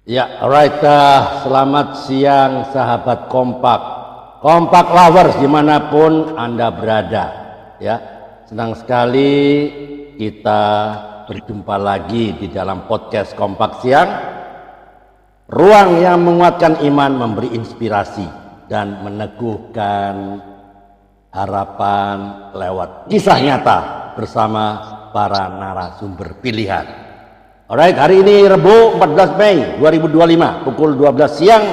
Ya, alright. Selamat siang sahabat Kompak, Kompak lovers dimanapun Anda berada. Ya, senang sekali kita berjumpa lagi di dalam podcast Kompak Siang. Ruang yang menguatkan iman, memberi inspirasi dan meneguhkan harapan lewat kisah nyata bersama para narasumber pilihan. Alright, hari ini Rabu 14 Mei 2025 pukul 12 siang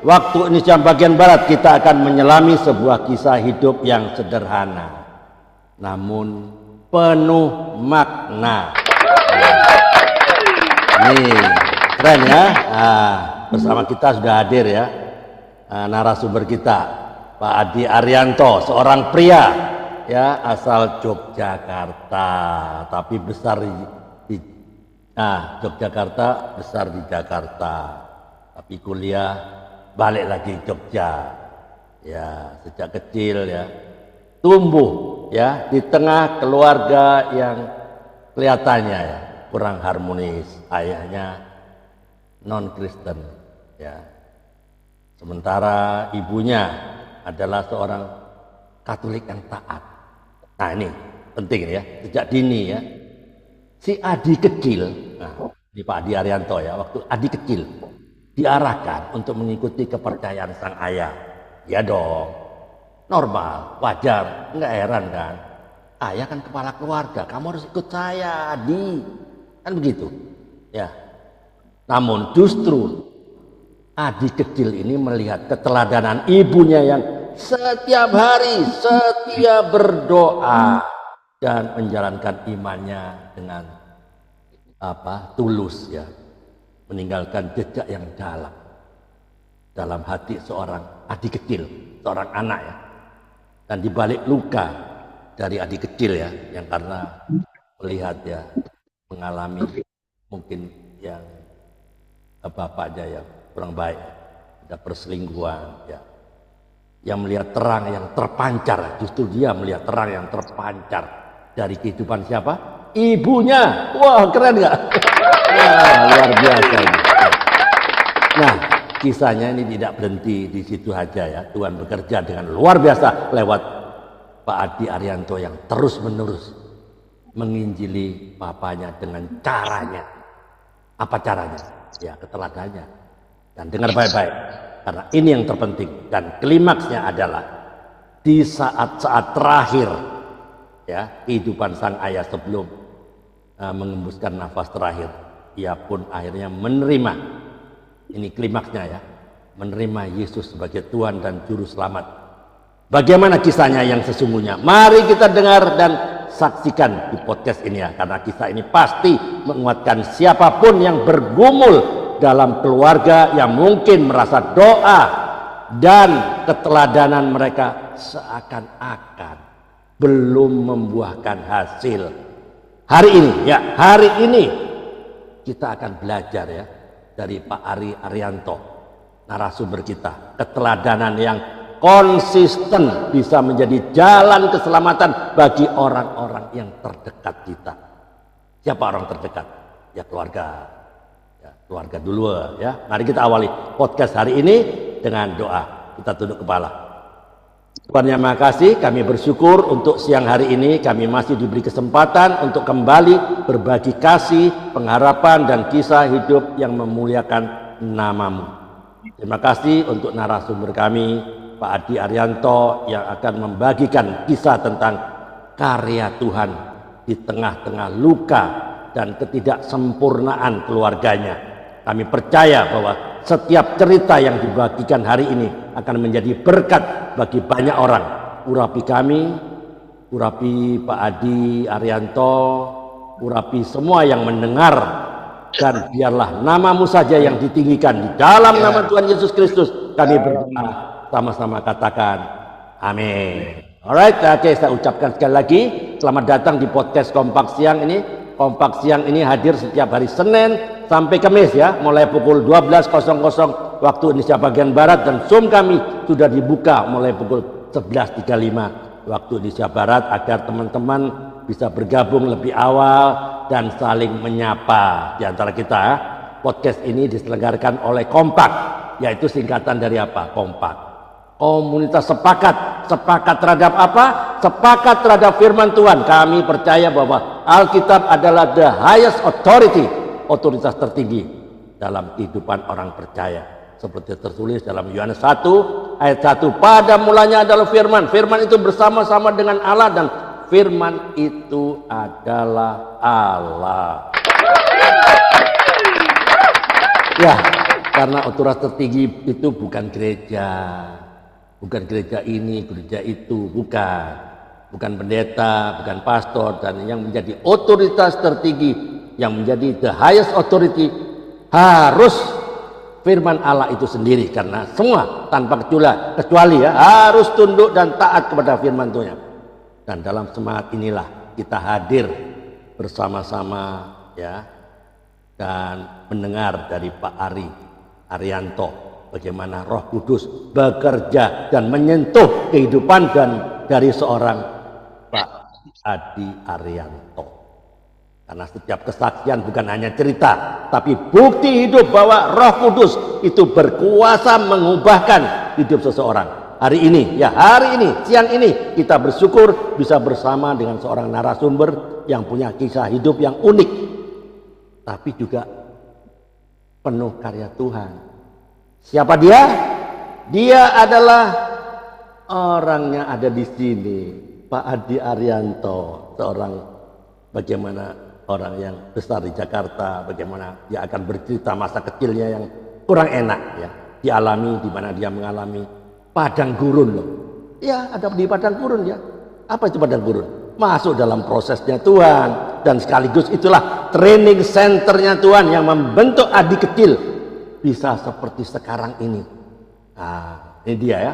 waktu Indonesia bagian Barat, kita akan menyelami sebuah kisah hidup yang sederhana namun penuh makna. Ini keren ya. Bersama kita sudah hadir ya narasumber kita, Pak Adi Arianto, seorang pria ya asal Yogyakarta tapi besar di Yogyakarta, besar di Jakarta, tapi kuliah balik lagi Jogja. Ya, sejak kecil ya tumbuh ya di tengah keluarga yang kelihatannya ya kurang harmonis. Ayahnya non Kristen ya, sementara ibunya adalah seorang Katolik yang taat. Nah, ini penting ya, sejak dini ya. Si Adi kecil, di Pak Adi Arianto ya, waktu Adi kecil diarahkan untuk mengikuti kepercayaan sang ayah. Ya dong, normal, wajar, nggak heran kan? Ayah kan kepala keluarga, kamu harus ikut saya, Adi, kan begitu. Ya, namun justru Adi kecil ini melihat keteladanan ibunya yang setiap hari setia berdoa dan menjalankan imannya dengan tulus ya, meninggalkan jejak yang dalam hati seorang Adi kecil, seorang anak ya. Dan dibalik luka dari Adi kecil ya, yang karena melihat ya mengalami mungkin yang bapaknya yang kurang baik, ada perselingkuhan ya, yang melihat terang yang terpancar, justru dia melihat terang yang terpancar dari kehidupan siapa? Ibunya. Wah, keren nggak? Nah, luar biasa ini. Nah, kisahnya ini tidak berhenti di situ aja ya. Tuhan bekerja dengan luar biasa lewat Pak Adi Arianto yang terus menerus menginjili papanya dengan caranya. Apa caranya? Ya, keteladanannya. Dan dengar baik-baik, karena ini yang terpenting. Dan klimaksnya adalah di saat-saat terakhir ya kehidupan sang ayah sebelum mengembuskan nafas terakhir, ia pun akhirnya menerima, ini klimaksnya ya, menerima Yesus sebagai Tuhan dan Juru Selamat. Bagaimana kisahnya yang sesungguhnya? Mari kita dengar dan saksikan di podcast ini ya, karena kisah ini pasti menguatkan siapapun yang bergumul dalam keluarga yang mungkin merasa doa dan keteladanan mereka seakan-akan belum membuahkan hasil. Hari ini kita akan belajar ya dari Pak Ari Arianto, narasumber kita. Keteladanan yang konsisten bisa menjadi jalan keselamatan bagi orang-orang yang terdekat kita. Siapa orang terdekat? Ya keluarga. Ya, keluarga dulu ya. Mari kita awali podcast hari ini dengan doa. Kita tunduk kepala. Tuhan yang Maha Kasih, kami bersyukur untuk siang hari ini kami masih diberi kesempatan untuk kembali berbagi kasih, pengharapan dan kisah hidup yang memuliakan nama-Mu. Terima kasih untuk narasumber kami, Pak Adi Arianto, yang akan membagikan kisah tentang karya Tuhan di tengah-tengah luka dan ketidaksempurnaan keluarganya. Kami percaya bahwa setiap cerita yang dibagikan hari ini akan menjadi berkat bagi banyak orang. Urapi kami, urapi Pak Adi Arianto, urapi semua yang mendengar, dan biarlah nama-Mu saja yang ditinggikan. Di dalam nama Tuhan Yesus Kristus kami berdoa, sama-sama katakan amin. Alright, oke, saya ucapkan sekali lagi selamat datang di podcast Kompak Siang ini. Kompak Siang ini hadir setiap hari Senin sampai Kamis ya, mulai pukul 12.00 waktu Indonesia bagian Barat, dan Zoom kami sudah dibuka mulai pukul 11.35 waktu Indonesia Barat agar teman-teman bisa bergabung lebih awal dan saling menyapa di antara kita. podcast ini diselenggarakan oleh Kompak, yaitu singkatan dari apa? Kompak. Komunitas sepakat. Sepakat terhadap apa? Sepakat terhadap firman Tuhan. Kami percaya bahwa Alkitab adalah the highest authority, otoritas tertinggi dalam kehidupan orang percaya. Seperti tertulis dalam Yohanes 1 ayat 1. Pada mulanya adalah firman. Firman itu bersama-sama dengan Allah dan firman itu adalah Allah. Ya, karena otoritas tertinggi itu bukan gereja. Bukan gereja ini, gereja itu, bukan pendeta, bukan pastor, dan yang menjadi otoritas tertinggi, yang menjadi the highest authority harus firman Allah itu sendiri, karena semua tanpa kecuali ya harus tunduk dan taat kepada firman Tuhan. Dan dalam semangat inilah kita hadir bersama-sama ya dan mendengar dari Pak Arianto bagaimana Roh Kudus bekerja dan menyentuh kehidupan dan dari seorang Pak Adi Arianto. Karena setiap kesaksian bukan hanya cerita, tapi bukti hidup bahwa Roh Kudus itu berkuasa mengubahkan hidup seseorang. Hari ini, siang ini kita bersyukur bisa bersama dengan seorang narasumber yang punya kisah hidup yang unik, tapi juga penuh karya Tuhan. Siapa dia? Dia adalah orangnya ada di sini, Pak Adi Arianto, seorang bagaimana orang yang besar di Jakarta, bagaimana dia akan bercerita masa kecilnya yang kurang enak ya, dialami, di mana dia mengalami padang gurun loh. Ya, ada di padang gurun ya. Apa itu padang gurun? Masuk dalam prosesnya Tuhan, dan sekaligus itulah training centernya Tuhan yang membentuk adik kecil bisa seperti sekarang ini. Nah, ini dia ya.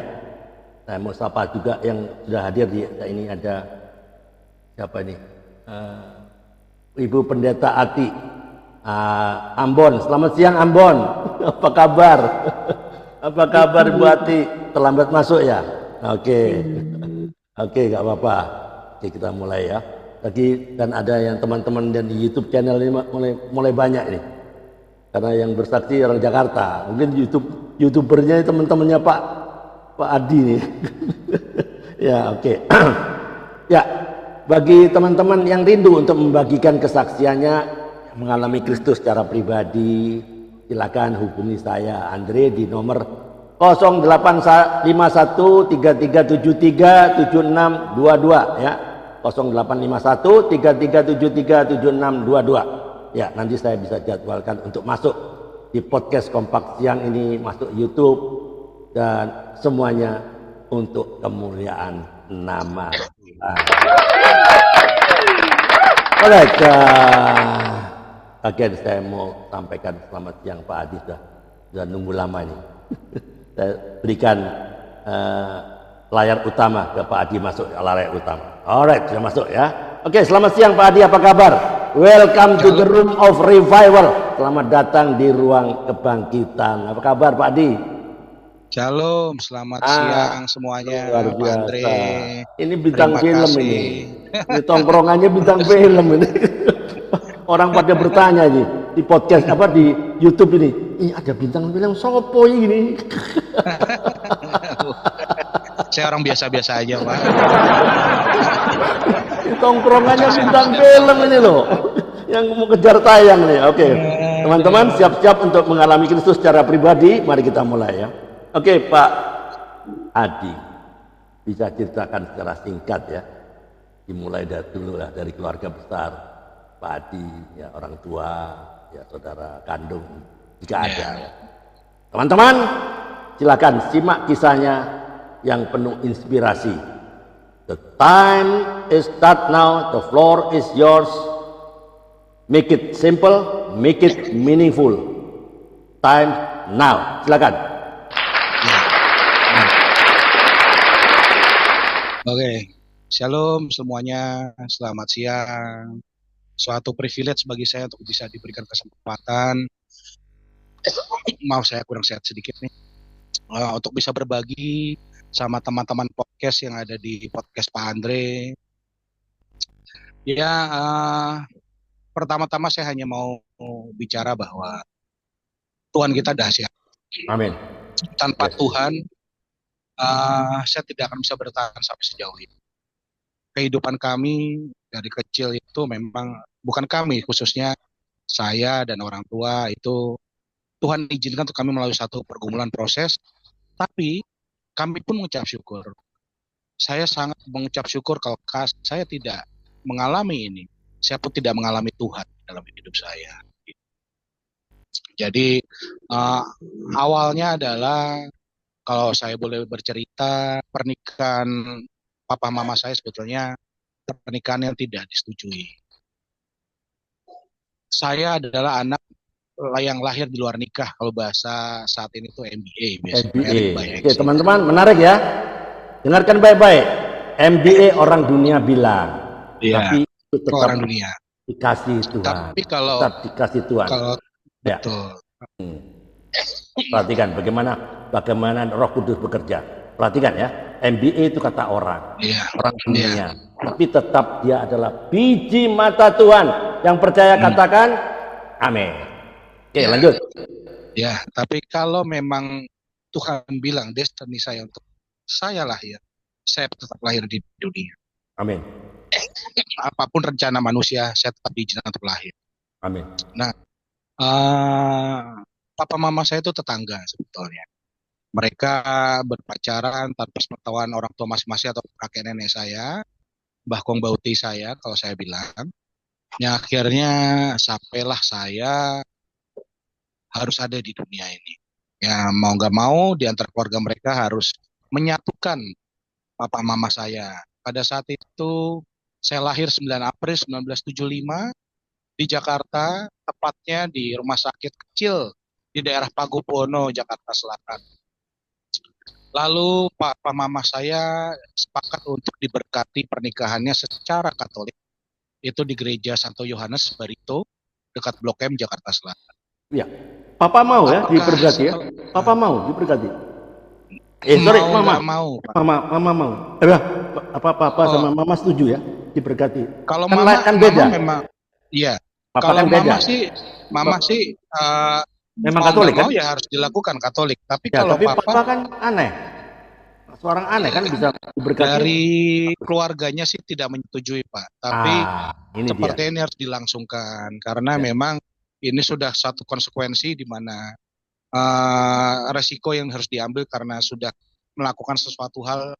Saya mau sapa juga yang sudah hadir di ini, ada siapa ini? Ibu Pendeta Ati Ambon. Selamat siang Ambon. Apa kabar? Apa kabar Ibu Ati? Terlambat masuk ya? Oke. Oke, nggak apa-apa. Oke, kita mulai ya. Lagi, dan ada yang teman-teman dan di YouTube channel ini mulai banyak ini. Karena yang bersaksi orang Jakarta, mungkin YouTubernya teman-temannya Pak Adi nih. Ya, oke. Ya, bagi teman-teman yang rindu untuk membagikan kesaksiannya mengalami Kristus secara pribadi, silakan hubungi saya Andre di nomor 085133737622 ya. 085133737622. Ya, nanti saya bisa jadwalkan untuk masuk di podcast Kompak siang ini, masuk YouTube, dan semuanya untuk kemuliaan nama Tuhan. Alright, again saya mau sampaikan selamat siang Pak Adi, sudah nunggu lama ini. Saya berikan layar utama ke Pak Adi, masuk layar utama. Alright, sudah masuk ya. Oke, selamat siang Pak Adi, apa kabar? Welcome to the room of revival. Selamat datang di ruang kebangkitan. Apa kabar Pak Adi? Shalom, selamat siang semuanya. Luar biasa. Pak Andre. Ini bintang film ini. Ini tongkrongannya bintang film ini. Orang pada bertanya di podcast apa di YouTube ini. Ini ada bintang film sopo ini. Saya orang biasa-biasa aja, Pak. Tongkrongannya bintang film ini loh, yang mau kejar tayang nih. Oke, teman-teman siap-siap untuk mengalami Kristus secara pribadi. Mari kita mulai ya. Oke, Pak Adi, bisa ceritakan secara singkat ya, dimulai dari dulu lah, dari keluarga besar Pak Adi, ya orang tua, ya saudara kandung jika ada ya. Teman-teman silakan simak kisahnya yang penuh inspirasi. The time is start now, the floor is yours. Make it simple, make it meaningful. Time now, silakan. Oke, shalom semuanya, selamat siang. Suatu privilege bagi saya untuk bisa diberikan kesempatan. Maaf saya kurang sehat sedikit nih. Untuk bisa berbagi sama teman-teman podcast yang ada di podcast Pak Andre. Ya, pertama-tama saya hanya mau bicara bahwa Tuhan kita dahsyat. Amin. Tanpa Yes. Tuhan, saya tidak akan bisa bertahan sampai sejauh ini. Kehidupan kami dari kecil itu memang, bukan kami khususnya, saya dan orang tua itu Tuhan izinkan untuk kami melalui satu pergumulan proses, tapi kami pun mengucap syukur. Saya sangat mengucap syukur kalau saya tidak mengalami ini. Saya pun tidak mengalami Tuhan dalam hidup saya. Jadi awalnya adalah, kalau saya boleh bercerita, pernikahan papa mama saya sebetulnya pernikahan yang tidak disetujui. Saya adalah anak yang lahir di luar nikah, kalau bahasa saat ini tuh MBA biasanya. MBA. Oke, teman-teman, menarik ya. Dengarkan baik-baik. MBA orang dunia bilang, tapi itu tetap orang dunia dikasih Tuhan. Tapi kalau tetap dikasih Tuhan. Ya. Betul. Perhatikan bagaimana Roh Kudus bekerja. Perhatikan ya. MBA itu kata orang, orang dunia. Tapi tetap dia adalah biji mata Tuhan. Yang percaya katakan, amin. Oke, lanjut. Ya, tapi kalau memang Tuhan bilang destiny saya untuk saya lahir, saya tetap lahir di dunia. Amin. Apapun rencana manusia, saya tetap diizinkan untuk lahir. Amin. Nah, papa mama saya itu tetangga sebetulnya. Mereka berpacaran tanpa sepengetahuan orang tua masing-masing atau kakek nenek saya, bahkong bauti saya kalau saya bilang. Ya, akhirnya sampailah saya harus ada di dunia ini. Ya, mau nggak mau di antara keluarga mereka harus menyatukan papa mama saya. Pada saat itu saya lahir 9 April 1975 di Jakarta, tepatnya di rumah sakit kecil di daerah Pagopono, Jakarta Selatan. Lalu papa mama saya sepakat untuk diberkati pernikahannya secara Katolik, itu di Gereja Santo Yohanes Barito, dekat Blok M, Jakarta Selatan. Ya, Papa mau ya diberkati ya? Papa mau diberkati? Sorry, Mama mau. Mama mau. Papa sama Mama setuju ya diberkati? Kalau kan Mama kan beda. Mama memang, iya. Papa Kalau kan beda. Mama sih memang Katolik kan? Ya harus dilakukan Katolik. Tapi ya, kalau tapi Papa kan aneh. Seorang aneh kan bisa diberkati. Dari keluarganya sih tidak menyetujui, Pak. Tapi seperti ini harus dilangsungkan karena memang ini sudah satu konsekuensi di mana resiko yang harus diambil karena sudah melakukan sesuatu hal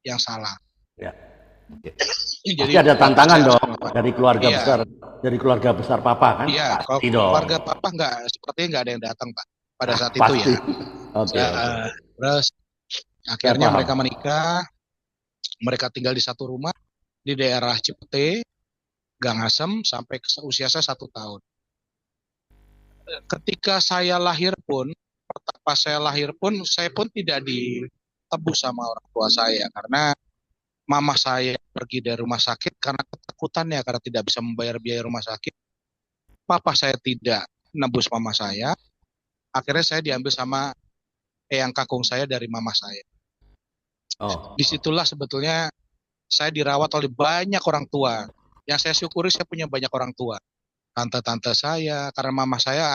yang salah. Ya. Jadi ada tantangan dong dari keluarga besar, dari keluarga besar Papa kan? Iya, kalau keluarga Papa sepertinya nggak ada yang datang, Pak, pada saat itu ya. Terus akhirnya mereka menikah, mereka tinggal di satu rumah di daerah Cipete, Gang Asem, sampai usia saya 1 tahun. Ketika saya lahir pun, pas saya lahir pun, saya pun tidak ditebus sama orang tua saya karena mama saya pergi dari rumah sakit karena ketakutannya, karena tidak bisa membayar biaya rumah sakit. Papa saya tidak nebus mama saya. Akhirnya saya diambil sama eyang kakung saya dari mama saya. Disitulah sebetulnya saya dirawat oleh banyak orang tua. Yang saya syukuri, saya punya banyak orang tua. Tante-tante saya, karena mama saya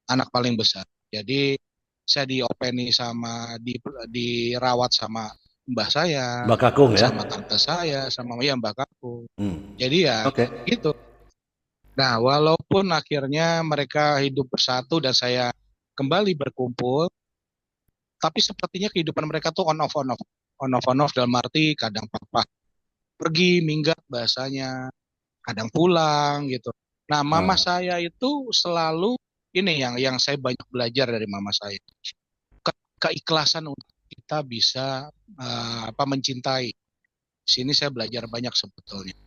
anak paling besar. Jadi saya diopeni sama dirawat sama mbah saya, Mbak Kakung ya, sama tante saya, sama Mbak Kakung. Jadi ya gitu. Nah, walaupun akhirnya mereka hidup bersatu dan saya kembali berkumpul, tapi sepertinya kehidupan mereka tuh on off dalam arti kadang Papa pergi minggat bahasanya, kadang pulang gitu. Nah, mama saya itu selalu ini yang saya banyak belajar dari mama saya, keikhlasan untuk kita bisa mencintai. Sini saya belajar banyak sebetulnya.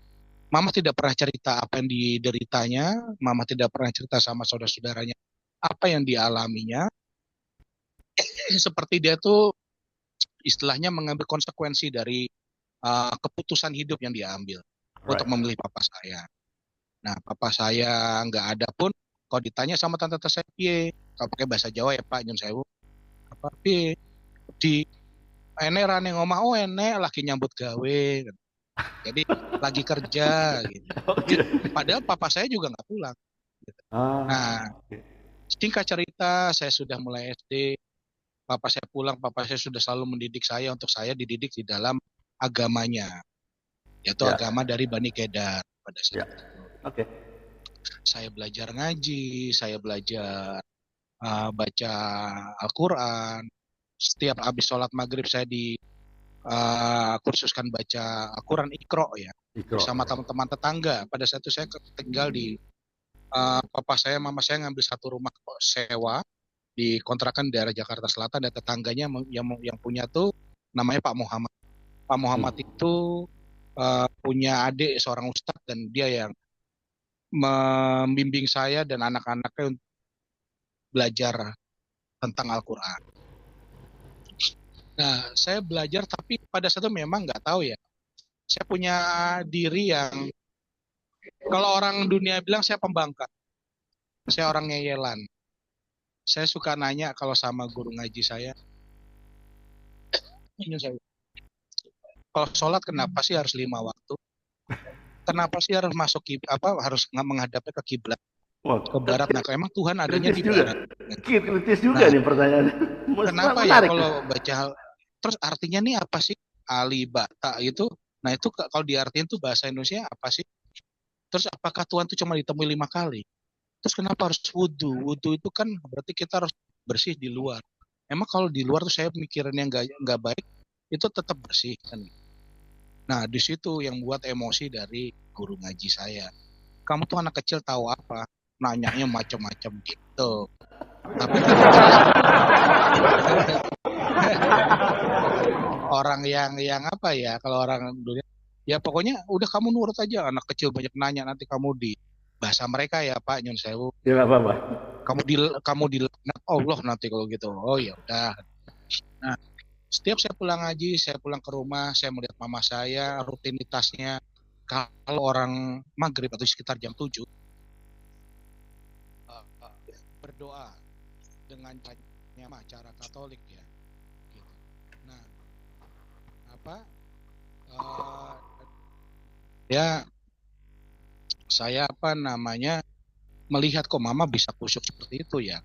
Mama tidak pernah cerita apa yang dideritanya, mama tidak pernah cerita sama saudara-saudaranya apa yang dialaminya. Seperti dia tuh istilahnya mengambil konsekuensi dari keputusan hidup yang dia ambil untuk memilih papa saya. Nah, papa saya nggak ada pun, kalau ditanya sama tante saya, kalau pakai bahasa Jawa ya Pak, nyun sewu, apa di enek rane ngomah, enek lagi nyambut gawe, jadi lagi kerja gitu. Padahal papa saya juga nggak pulang gitu. Nah, Singkat cerita, saya sudah mulai SD. Papa saya pulang, papa saya sudah selalu mendidik saya untuk saya dididik di dalam agamanya, yaitu Ya, agama dari Bani Kedar pada ya. saat itu. Oke. Saya belajar ngaji, saya belajar baca Al-Quran. Setiap habis sholat maghrib saya kursuskan baca Al-Quran Iqra ya, Ikro. bersama teman-teman tetangga. Pada saat itu saya tinggal di papa saya, mama saya ngambil satu rumah sewa di kontrakan daerah Jakarta Selatan, dan tetangganya yang punya tuh namanya Pak Muhammad. Pak Muhammad itu punya adik seorang ustadz, dan dia yang membimbing saya dan anak-anaknya untuk belajar tentang Al-Quran. Nah, saya belajar, tapi pada saat itu memang nggak tahu ya. Saya punya diri yang, kalau orang dunia bilang saya pembangkang, saya orang ngeyelan. Saya suka nanya kalau sama guru ngaji saya, ini saya, kalau sholat kenapa sih harus 5 waktu? Kenapa sih harus harus menghadapnya ke kiblat, Wah, ke barat? Nah, emang Tuhan adanya kritis di juga. barat. Kritis juga Nah, nih pertanyaan. kenapa ya Menarik. kalau baca, terus artinya nih apa sih alibata itu? Nah, itu kalau diartiin tuh bahasa Indonesia apa sih? Terus apakah Tuhan itu cuma ditemui 5 kali? Terus kenapa harus wudhu? Wudhu itu kan berarti kita harus bersih di luar. Emang kalau di luar tuh saya mikirin yang nggak baik, itu tetap bersih kan? Nah, di situ yang buat emosi dari guru ngaji saya. Kamu tuh anak kecil tahu apa? Nanyanya macam-macam gitu. Tapi orang yang apa ya? Kalau orang dunia, ya pokoknya udah kamu nurut aja. Anak kecil banyak nanya, nanti kamu di bahasa mereka ya Pak Nyun Sewu. Ya nggak apa-apa. Kamu di laknat Allah nanti kalau gitu. Oh ya udah. Nah, setiap saya pulang ngaji, saya pulang ke rumah, saya melihat mama saya, rutinitasnya kalau orang maghrib atau sekitar jam 7 berdoa dengan cara Katolik ya. Gitu. Nah, apa? Ya, saya melihat kok mama bisa khusyuk seperti itu ya.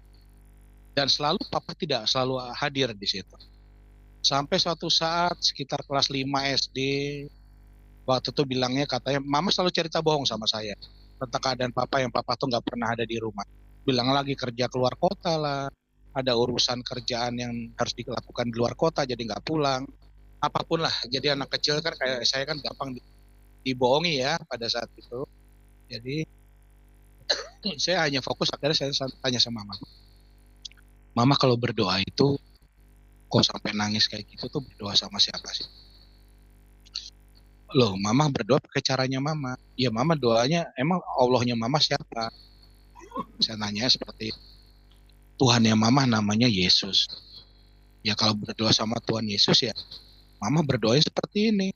Dan selalu papa tidak selalu hadir di situ. Sampai suatu saat sekitar kelas 5 SD, waktu itu bilangnya, katanya mama selalu cerita bohong sama saya tentang keadaan papa, yang papa tuh nggak pernah ada di rumah. Bilang lagi kerja keluar kota lah, ada urusan kerjaan yang harus dilakukan di luar kota, jadi nggak pulang. Apapun lah, jadi anak kecil kan kayak saya kan gampang dibohongi ya pada saat itu. Jadi saya hanya fokus, akhirnya saya tanya sama mama. Mama kalau berdoa itu kok sampai nangis kayak gitu tuh, berdoa sama siapa sih? Loh, mama berdoa pakai caranya mama. Ya mama doanya, emang Allahnya mama siapa? Saya nanya seperti itu. Tuhannya mama namanya Yesus. Ya kalau berdoa sama Tuhan Yesus ya, mama berdoa seperti ini.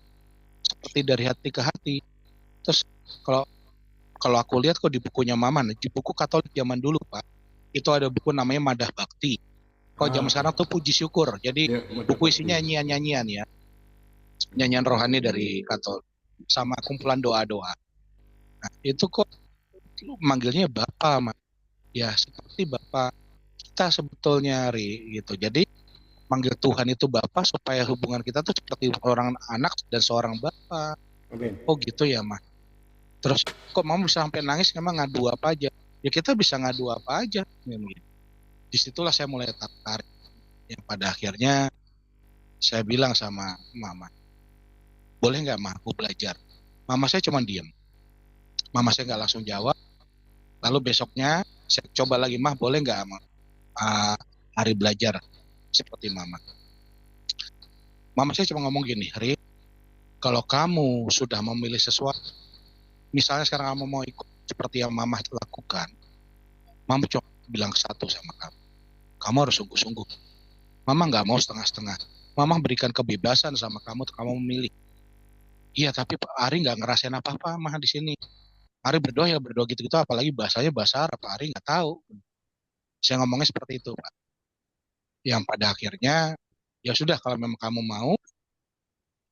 Seperti dari hati ke hati. Terus kalau kalau aku lihat kok di bukunya mama, di buku Katolik zaman dulu Pak, itu ada buku namanya Madah Bakti. Kalau zaman sekarang tuh Puji Syukur. Jadi buku isinya nyanyian-nyanyian ya. Nyanyian rohani dari Katolik. Sama kumpulan doa-doa. Nah, itu kok manggilnya Bapak, ya seperti Bapak kita sebetulnya, Ri, gitu. Jadi manggil Tuhan itu Bapak supaya hubungan kita tuh seperti orang anak dan seorang Bapak. Amin. Oh gitu ya, Mas. Terus kok Mama bisa sampai nangis, memang ngadu apa aja? Ya kita bisa ngadu apa aja. Disitulah saya mulai tertarik. Yang pada akhirnya saya bilang sama Mama, boleh nggak Ma, aku belajar? Mama saya cuma diem. Mama saya nggak langsung jawab. Lalu besoknya saya coba lagi, Mah boleh nggak hari belajar seperti Mama? Mama saya cuma ngomong gini, Ri, kalau kamu sudah memilih sesuatu, misalnya sekarang kamu mau ikut seperti yang Mama lakukan, Mama cuma bilang satu sama kamu, kamu harus sungguh-sungguh. Mama nggak mau setengah-setengah. Mama berikan kebebasan sama kamu, kamu memilih. Iya, tapi Ari nggak ngerasain apa-apa Mah di sini. Ari berdoa ya berdoa gitu-gitu, apalagi bahasanya bahasa Arab, Ari nggak tahu. Saya ngomongnya seperti itu, Pak. Yang pada akhirnya, ya sudah kalau memang kamu mau,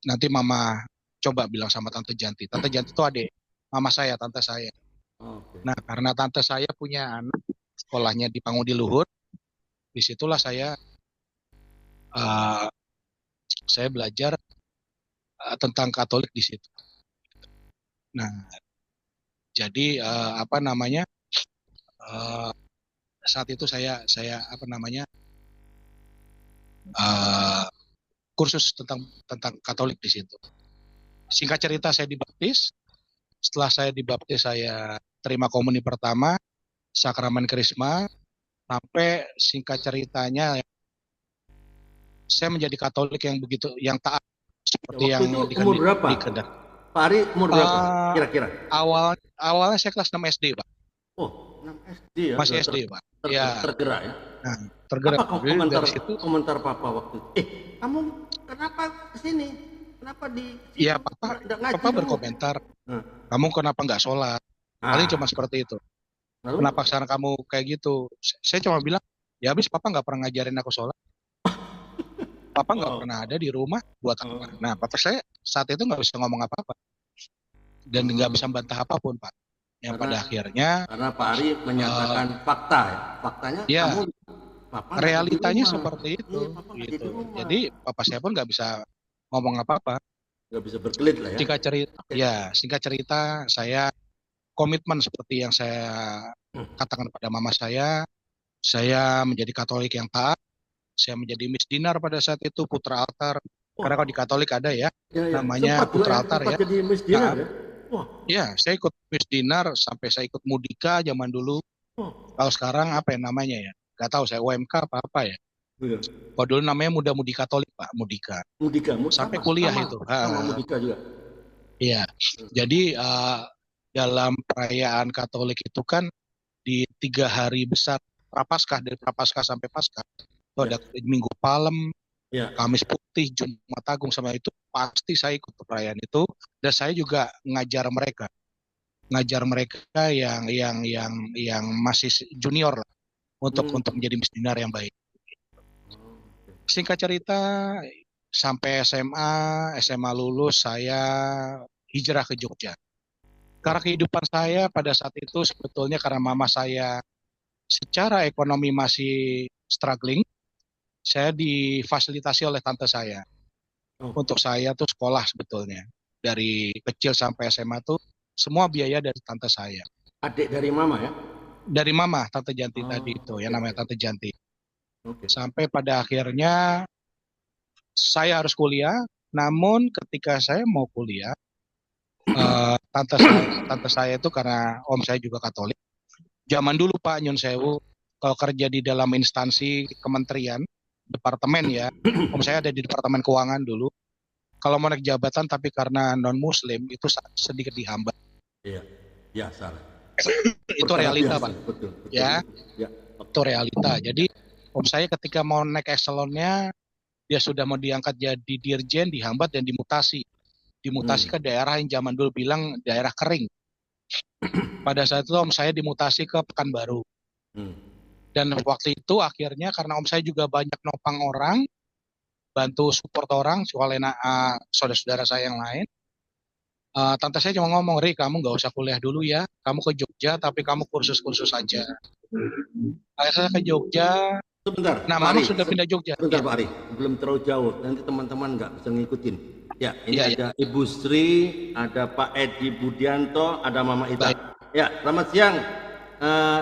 nanti Mama coba bilang sama Tante Janti. Tante Janti itu adik Mama saya, tante saya. Nah, karena tante saya punya anak, sekolahnya di Pangudi Luhur. Disitulah uh, saya belajar tentang Katolik di situ. Nah, jadi apa namanya, saat itu saya apa namanya, uh, kursus tentang Katolik di situ. Singkat cerita saya dibaptis. Setelah saya dibaptis, saya terima komuni pertama, sakramen Krisma, sampai singkat ceritanya saya menjadi Katolik yang taat seperti Waktu yang itu umur berapa? Pak Ari umur berapa kira-kira? Awalnya saya kelas 6 SD, Pak. Oh, 6 SD ya. Masih SD, Pak. Ya. Tergerak ya. Nah, tergerak. Apa komentar Papa waktu itu? Kamu kenapa kesini? Kenapa di? Iya, Papa berkomentar. Kamu kenapa nggak sholat? Paling cuma seperti itu. Lalu? Kenapa sekarang kamu kayak gitu? Saya cuma bilang, ya habis Papa nggak pernah ngajarin aku sholat. Papa nggak pernah ada di rumah buat apa. Nah, Papa saya saat itu nggak bisa ngomong apa-apa. Dan nggak bisa bantah apapun, Pak. Yang pada akhirnya... Karena Pak Ari menyatakan fakta ya. Faktanya ya, kamu... Papa realitanya seperti itu. Gitu. Jadi Papa saya pun nggak bisa ngomong apa-apa. Nggak bisa berkelit lah ya. Singkat cerita, saya komitmen seperti yang saya katakan pada mama saya menjadi Katolik yang taat. Saya menjadi misdinar pada saat itu, putra altar. Karena kalau di Katolik ada ya, namanya putra altar ya. Jadi misdinar ya? Ya, saya ikut misdinar sampai saya ikut mudika zaman dulu. Kalau sekarang apa ya namanya ya? Gak tahu saya UMK apa ya. Kalau dulu namanya Muda-Mudi Katolik, Pak, Mudika. Sampai kuliah itu. Sama Mudika juga. Iya. Jadi dalam perayaan Katolik itu kan di 3 hari besar Prapaskah, dari Prapaskah sampai Paskah. Itu ada Minggu Palem, Kamis Putih, Jumat Agung, sama itu pasti saya ikut perayaan itu. Dan saya juga ngajar mereka yang masih junior lah, untuk menjadi misdinar yang baik. Singkat cerita, sampai SMA lulus, saya hijrah ke Jogja. Karena kehidupan saya pada saat itu sebetulnya karena mama saya secara ekonomi masih struggling, saya difasilitasi oleh tante saya. Untuk saya tuh sekolah sebetulnya. Dari kecil sampai SMA tuh semua biaya dari tante saya. Adik dari mama ya? Dari mama, Tante Janti tadi itu, yang namanya Tante Janti. Sampai pada akhirnya saya harus kuliah, namun ketika saya mau kuliah, tante saya itu karena om saya juga Katolik. Zaman dulu Pak Nyun Sewu, kalau kerja di dalam instansi kementerian, departemen ya, om saya ada di departemen keuangan dulu. Kalau mau naik jabatan tapi karena non Muslim itu sedikit dihambat. Iya, salah. Itu realita, Pak. Betul. Ya, itu realita. Jadi om saya ketika mau naik eselonnya, dia sudah mau diangkat jadi dirjen, dihambat dan dimutasi ke daerah yang zaman dulu bilang daerah kering. Pada saat itu om saya dimutasi ke Pekanbaru. Dan waktu itu akhirnya karena om saya juga banyak nopang orang, bantu support orang, soalnya saudara-saudara saya yang lain. Tante saya cuma ngomong, Ri, kamu nggak usah kuliah dulu ya, kamu ke Jogja tapi kamu kursus-kursus aja. Akhirnya saya ke Jogja. Sebentar, nah mama sudah pindah Jogja. Sebentar Pak Ari, belum terlalu jauh, nanti teman-teman nggak bisa ngikutin. Ya, ini ada Ibu Sri, ada Pak Edi Budianto, ada Mama Ita. Ya, selamat siang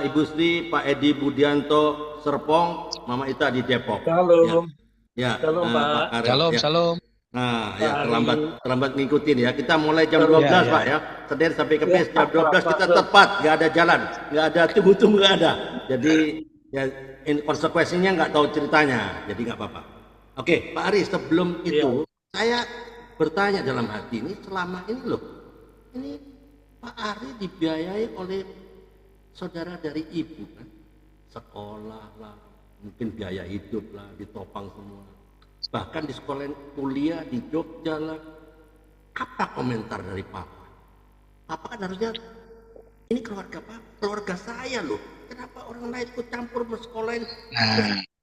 Ibu Sri, Pak Edi Budianto Serpong, Mama Ita di Depok. Shalom. Ya, Shalom Pak. Shalom. Nah, ya terlambat ngikutin ya. Kita mulai jam 12 Pak ya. Senin sampai Kamis jam 12 kita tepat, nggak ada jalan, nggak ada tunggu-tunggu, nggak ada. Jadi ya konsekuensinya nggak tahu ceritanya, jadi nggak apa-apa. Oke, Pak Ari, sebelum itu saya bertanya dalam hati ini, selama ini loh, ini Pak Ari dibiayai oleh saudara dari ibu kan, sekolah lah, mungkin biaya hidup lah, ditopang semua. Bahkan di sekolah kuliah di Jogja lah. Apa komentar dari Papa? Papa kan harusnya ini keluarga Pak, keluarga saya loh. Kenapa orang lain ikut campur bersekolahin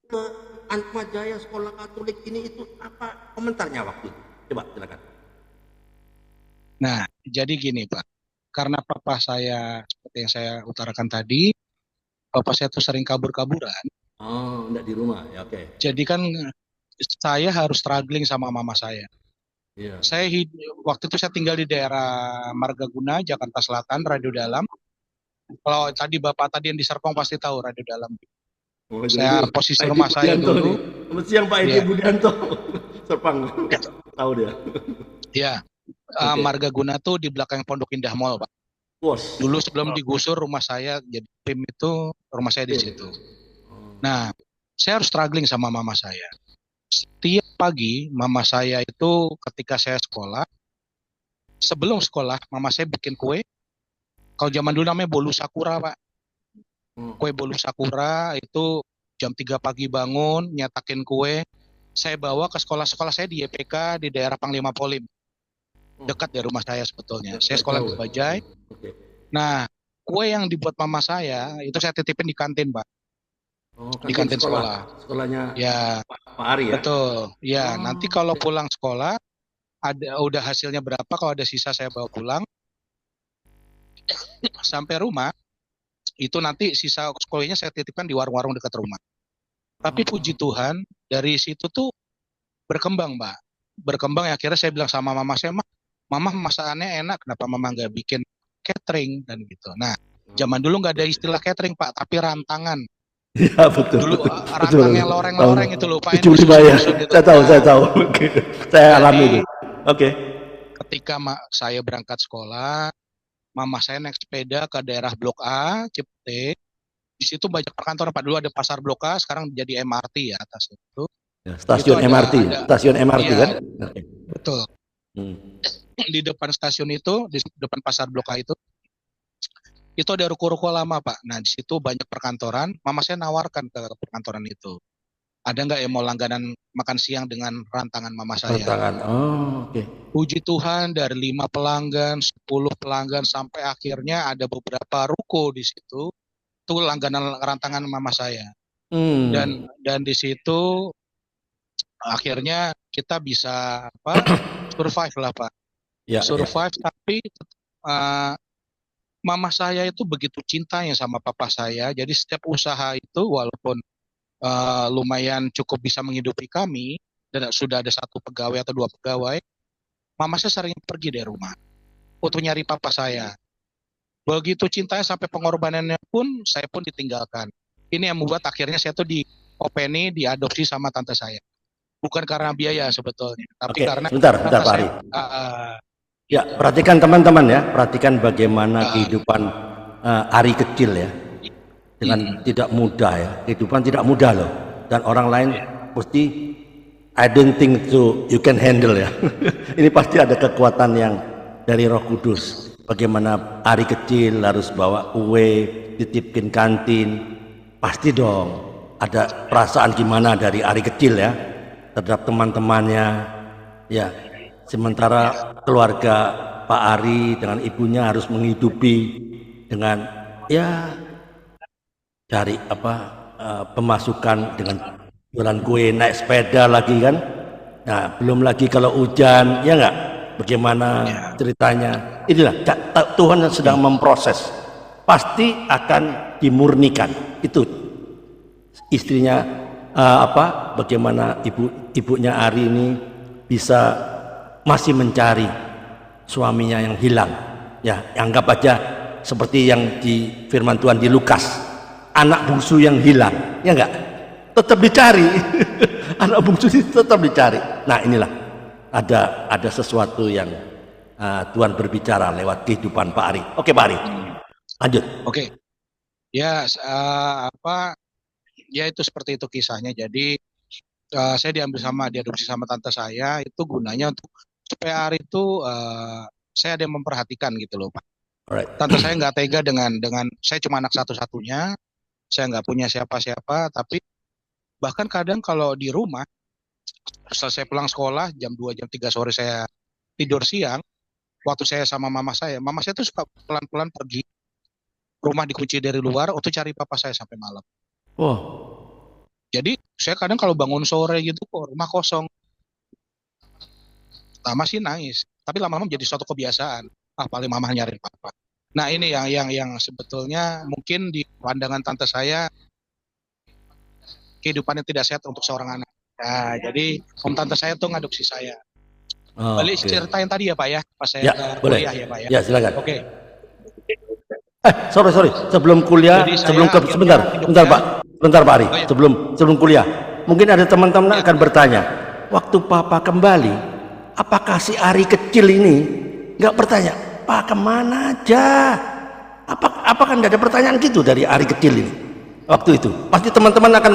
ke Atma Jaya sekolah Katolik ini itu, apa komentarnya waktu itu? Coba silakan. Nah, jadi gini Pak, karena Papa saya seperti yang saya utarakan tadi, bapak saya tuh sering kabur-kaburan. Oh, enggak di rumah. Ya, oke. Jadi kan saya harus struggling sama mama saya. Iya. Waktu itu saya tinggal di daerah Margaguna, Jakarta Selatan, Radio Dalam. Kalau tadi bapak tadi yang di Serpong pasti tahu Radio Dalam. Oh, Saya ini posisi Pak Edi rumah saya Budianto dulu, nih. Selamat siang Pak Edi ya, Budianto. Serpang. Tahu dia. ya, Oke. Margaguna tuh di belakang Pondok Indah Mall, Pak. Bos. Dulu sebelum digusur rumah saya jadi PIM itu rumah saya di Oke. situ. Nah, saya harus struggling sama mama saya. Setiap pagi mama saya itu ketika saya sekolah, sebelum sekolah mama saya bikin kue. Kalau zaman dulu namanya bolu sakura, Pak. Kue bolu sakura itu jam 3 pagi bangun, nyatakin kue. Saya bawa ke sekolah-sekolah saya di YPK di daerah Panglima Polim. Dekat dari rumah saya sebetulnya. Saya sekolah di Bajai. Oke. Nah, kue yang dibuat mama saya itu saya titipin di kantin, Pak. Oh, Di kantin sekolah. Sekolahnya Ya, Pak Ari ya? betul. Ya, Oh, nanti kalau pulang sekolah udah hasilnya berapa, kalau ada sisa saya bawa pulang sampai rumah. Itu nanti sisa kuenya saya titipkan di warung-warung dekat rumah. Tapi puji Tuhan dari situ tuh berkembang, Mbak. Berkembang ya, akhirnya saya bilang sama mama saya, mama masakannya enak, kenapa mama nggak bikin catering dan gitu. Nah, zaman dulu nggak ada istilah catering, Pak, tapi rantangan. iya betul. Dulu Betul. rantangnya loreng-loreng itu lupa. Itu ya. Saya tahu, saya tahu. Oke. Saya alami itu. Oke. Ketika saya berangkat sekolah, mama saya naik sepeda ke daerah Blok A, Cipete. Di situ banyak perkantoran, Pak. Dulu ada pasar Blok A, sekarang jadi MRT ya atas itu. Ya, stasiun Itu MRT, stasiun MRT ya, kan? Oke. betul. Di depan stasiun itu, di depan pasar Blok A itu ada ruko-ruko lama, Pak. Nah, di situ banyak perkantoran. Mama saya nawarkan ke perkantoran itu. Ada nggak yang mau langganan makan siang dengan rantangan mama saya? Rantangan. Oh, oke. Puji Tuhan dari 5 pelanggan, 10 pelanggan sampai akhirnya ada beberapa ruko di situ. Itu langganan rantangan mama saya. Dan di situ akhirnya kita bisa survive lah, Pak. Ya, survive ya. Tapi mama saya itu begitu cintanya sama papa saya. Jadi setiap usaha itu walaupun lumayan cukup bisa menghidupi kami dan sudah ada 1 pegawai atau 2 pegawai, mama saya sering pergi dari rumah untuk nyari papa saya. Begitu cintanya sampai pengorbanannya pun saya pun ditinggalkan. Ini yang membuat akhirnya saya tuh diadopsi sama tante saya. Bukan karena biaya sebetulnya, tapi karena sebentar Pak Ari. Ya, perhatikan teman-teman ya, perhatikan bagaimana kehidupan Ari kecil ya. Dengan tidak mudah ya, kehidupan tidak mudah loh. Dan orang lain pasti I don't think so you can handle ya. Ini pasti ada kekuatan yang dari Roh Kudus. Bagaimana Ari kecil harus bawa kue, titipin kantin. Pasti dong ada perasaan gimana dari Ari kecil ya terhadap teman-temannya ya. Sementara keluarga Pak Ari dengan ibunya harus menghidupi dengan ya cari pemasukan dengan jualan kue, naik sepeda lagi kan. Nah, belum lagi kalau hujan, ya enggak? Bagaimana ceritanya? Inilah Tuhan yang sedang memproses. Pasti akan dimurnikan. Itu istrinya bagaimana ibunya Ari ini bisa masih mencari suaminya yang hilang. Ya, anggap aja seperti yang di firman Tuhan di Lukas, anak bungsu yang hilang, ya enggak? Tetap dicari. Anak bungsu itu tetap dicari. Nah, inilah ada sesuatu yang Tuhan berbicara lewat kehidupan Pak Ari. Oke, Pak Ari. Lanjut. Oke. Ya, ya itu seperti itu kisahnya. Jadi saya diadopsi sama tante saya itu gunanya untuk supaya Ari itu saya ada yang memperhatikan gitu loh, Pak. Alright. Tante saya nggak tega dengan saya cuma anak satu-satunya, saya nggak punya siapa-siapa, tapi bahkan kadang kalau di rumah setelah saya pulang sekolah jam 2 jam 3 sore saya tidur siang, waktu saya sama mama saya tuh suka pelan-pelan pergi, rumah dikunci dari luar untuk cari papa saya sampai malam. Oh. Jadi saya kadang kalau bangun sore gitu kok rumah kosong, lama sih nangis, tapi lama-lama menjadi suatu kebiasaan. Paling mama nyariin papa. Nah, ini yang sebetulnya mungkin di pandangan tante saya kehidupannya tidak sehat untuk seorang anak. Nah, jadi om tante saya tuh ngadopsi saya. Balik Oke. cerita yang tadi ya Pak ya, pas saya Ya, boleh. kuliah ya Pak ya. Ya, silakan. Oke, Sorry. Sebelum jadi kuliah, saya sebentar, akhirnya sebentar hidupnya, Pak. Sebentar Pak Ari. oh ya, Sebelum kuliah. Mungkin ada teman-teman ya, akan bertanya, waktu Papa kembali, apakah si Ari kecil ini nggak bertanya, Pak kemana aja? Apakah nggak ada pertanyaan gitu dari Ari kecil ini? Waktu itu, pasti teman-teman akan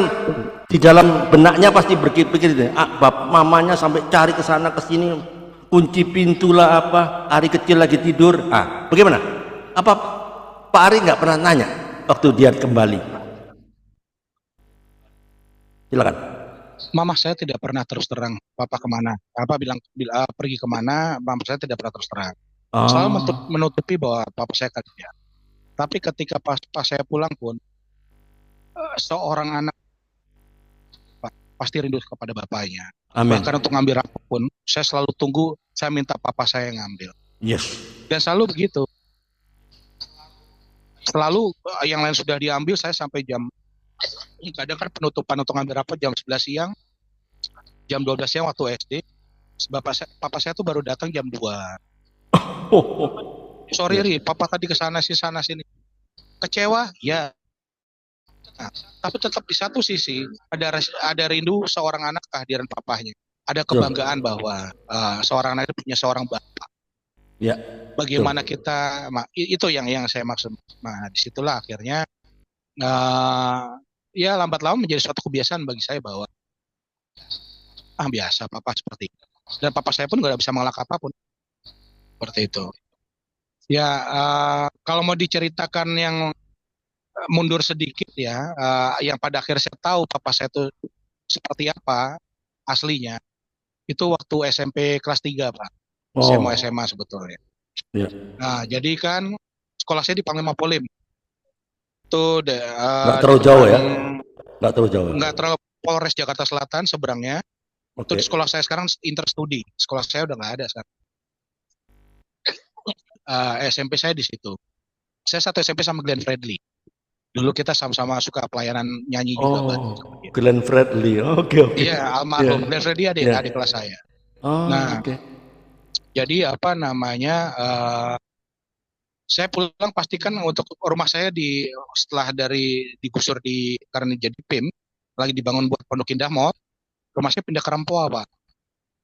di dalam benaknya pasti berpikir, mamanya sampai cari ke sana ke sini, kunci pintu lah apa, Ari kecil lagi tidur. Bagaimana? Apa Pak Ari nggak pernah nanya waktu dia kembali? Silakan. mama saya tidak pernah terus terang papa kemana. Papa bilang pergi kemana, mama saya tidak pernah terus terang. Selalu Oh, menutupi bahwa papa saya kerja. Tapi ketika pas saya pulang pun, seorang anak pasti rindu kepada bapaknya. amin. Bahkan untuk ngambil rapot pun, saya selalu tunggu, saya minta papa saya yang ngambil. Yes. Dan selalu begitu. Selalu yang lain sudah diambil, saya sampai kadang kan penutupan untuk ngambil rapot jam 11 siang, jam 12 siang waktu SD. Papa saya tuh baru datang jam 2. Sorry Ya. Ri, papa tadi ke sana sini. Kecewa? Ya. Nah, tapi tetap di satu sisi ada rindu seorang anak kehadiran papahnya. Ada Betul. kebanggaan bahwa seorang anak itu punya seorang bapak. Ya, betul. Bagaimana kita, itu yang saya maksud. Nah, disitulah akhirnya uh, ya lambat laun menjadi suatu kebiasaan bagi saya bahwa biasa papa seperti itu. Dan papa saya pun nggak bisa mengelak apapun seperti itu. Ya, kalau mau diceritakan yang mundur sedikit ya, yang pada akhirnya saya tahu papa saya itu seperti apa aslinya, itu waktu SMP kelas 3 Pak. Saya mau Oh, SMA sebetulnya. ya. Nah, jadi kan sekolah saya di Panglima Polim. Itu Nggak di terlalu jauh depan, ya? Nggak terlalu jauh. nggak terlalu, Polres Jakarta Selatan seberangnya. Itu di Oke. sekolah saya sekarang interstudi. Sekolah saya udah nggak ada sekarang. SMP saya di situ. Saya satu SMP sama Glenn Fredly. Dulu kita sama-sama suka pelayanan nyanyi juga bareng sama Oh, dia. Glenn Fredly. Oke. Iya, Ya, almarhum Glenn Fredly adik ya. adik kelas saya. Oh, Nah, oke. jadi apa namanya? Saya pulang pastikan untuk rumah saya setelah dari digusur karena jadi PIM lagi dibangun buat Pondok Indah Mall, rumah saya pindah ke Rempoa Pak.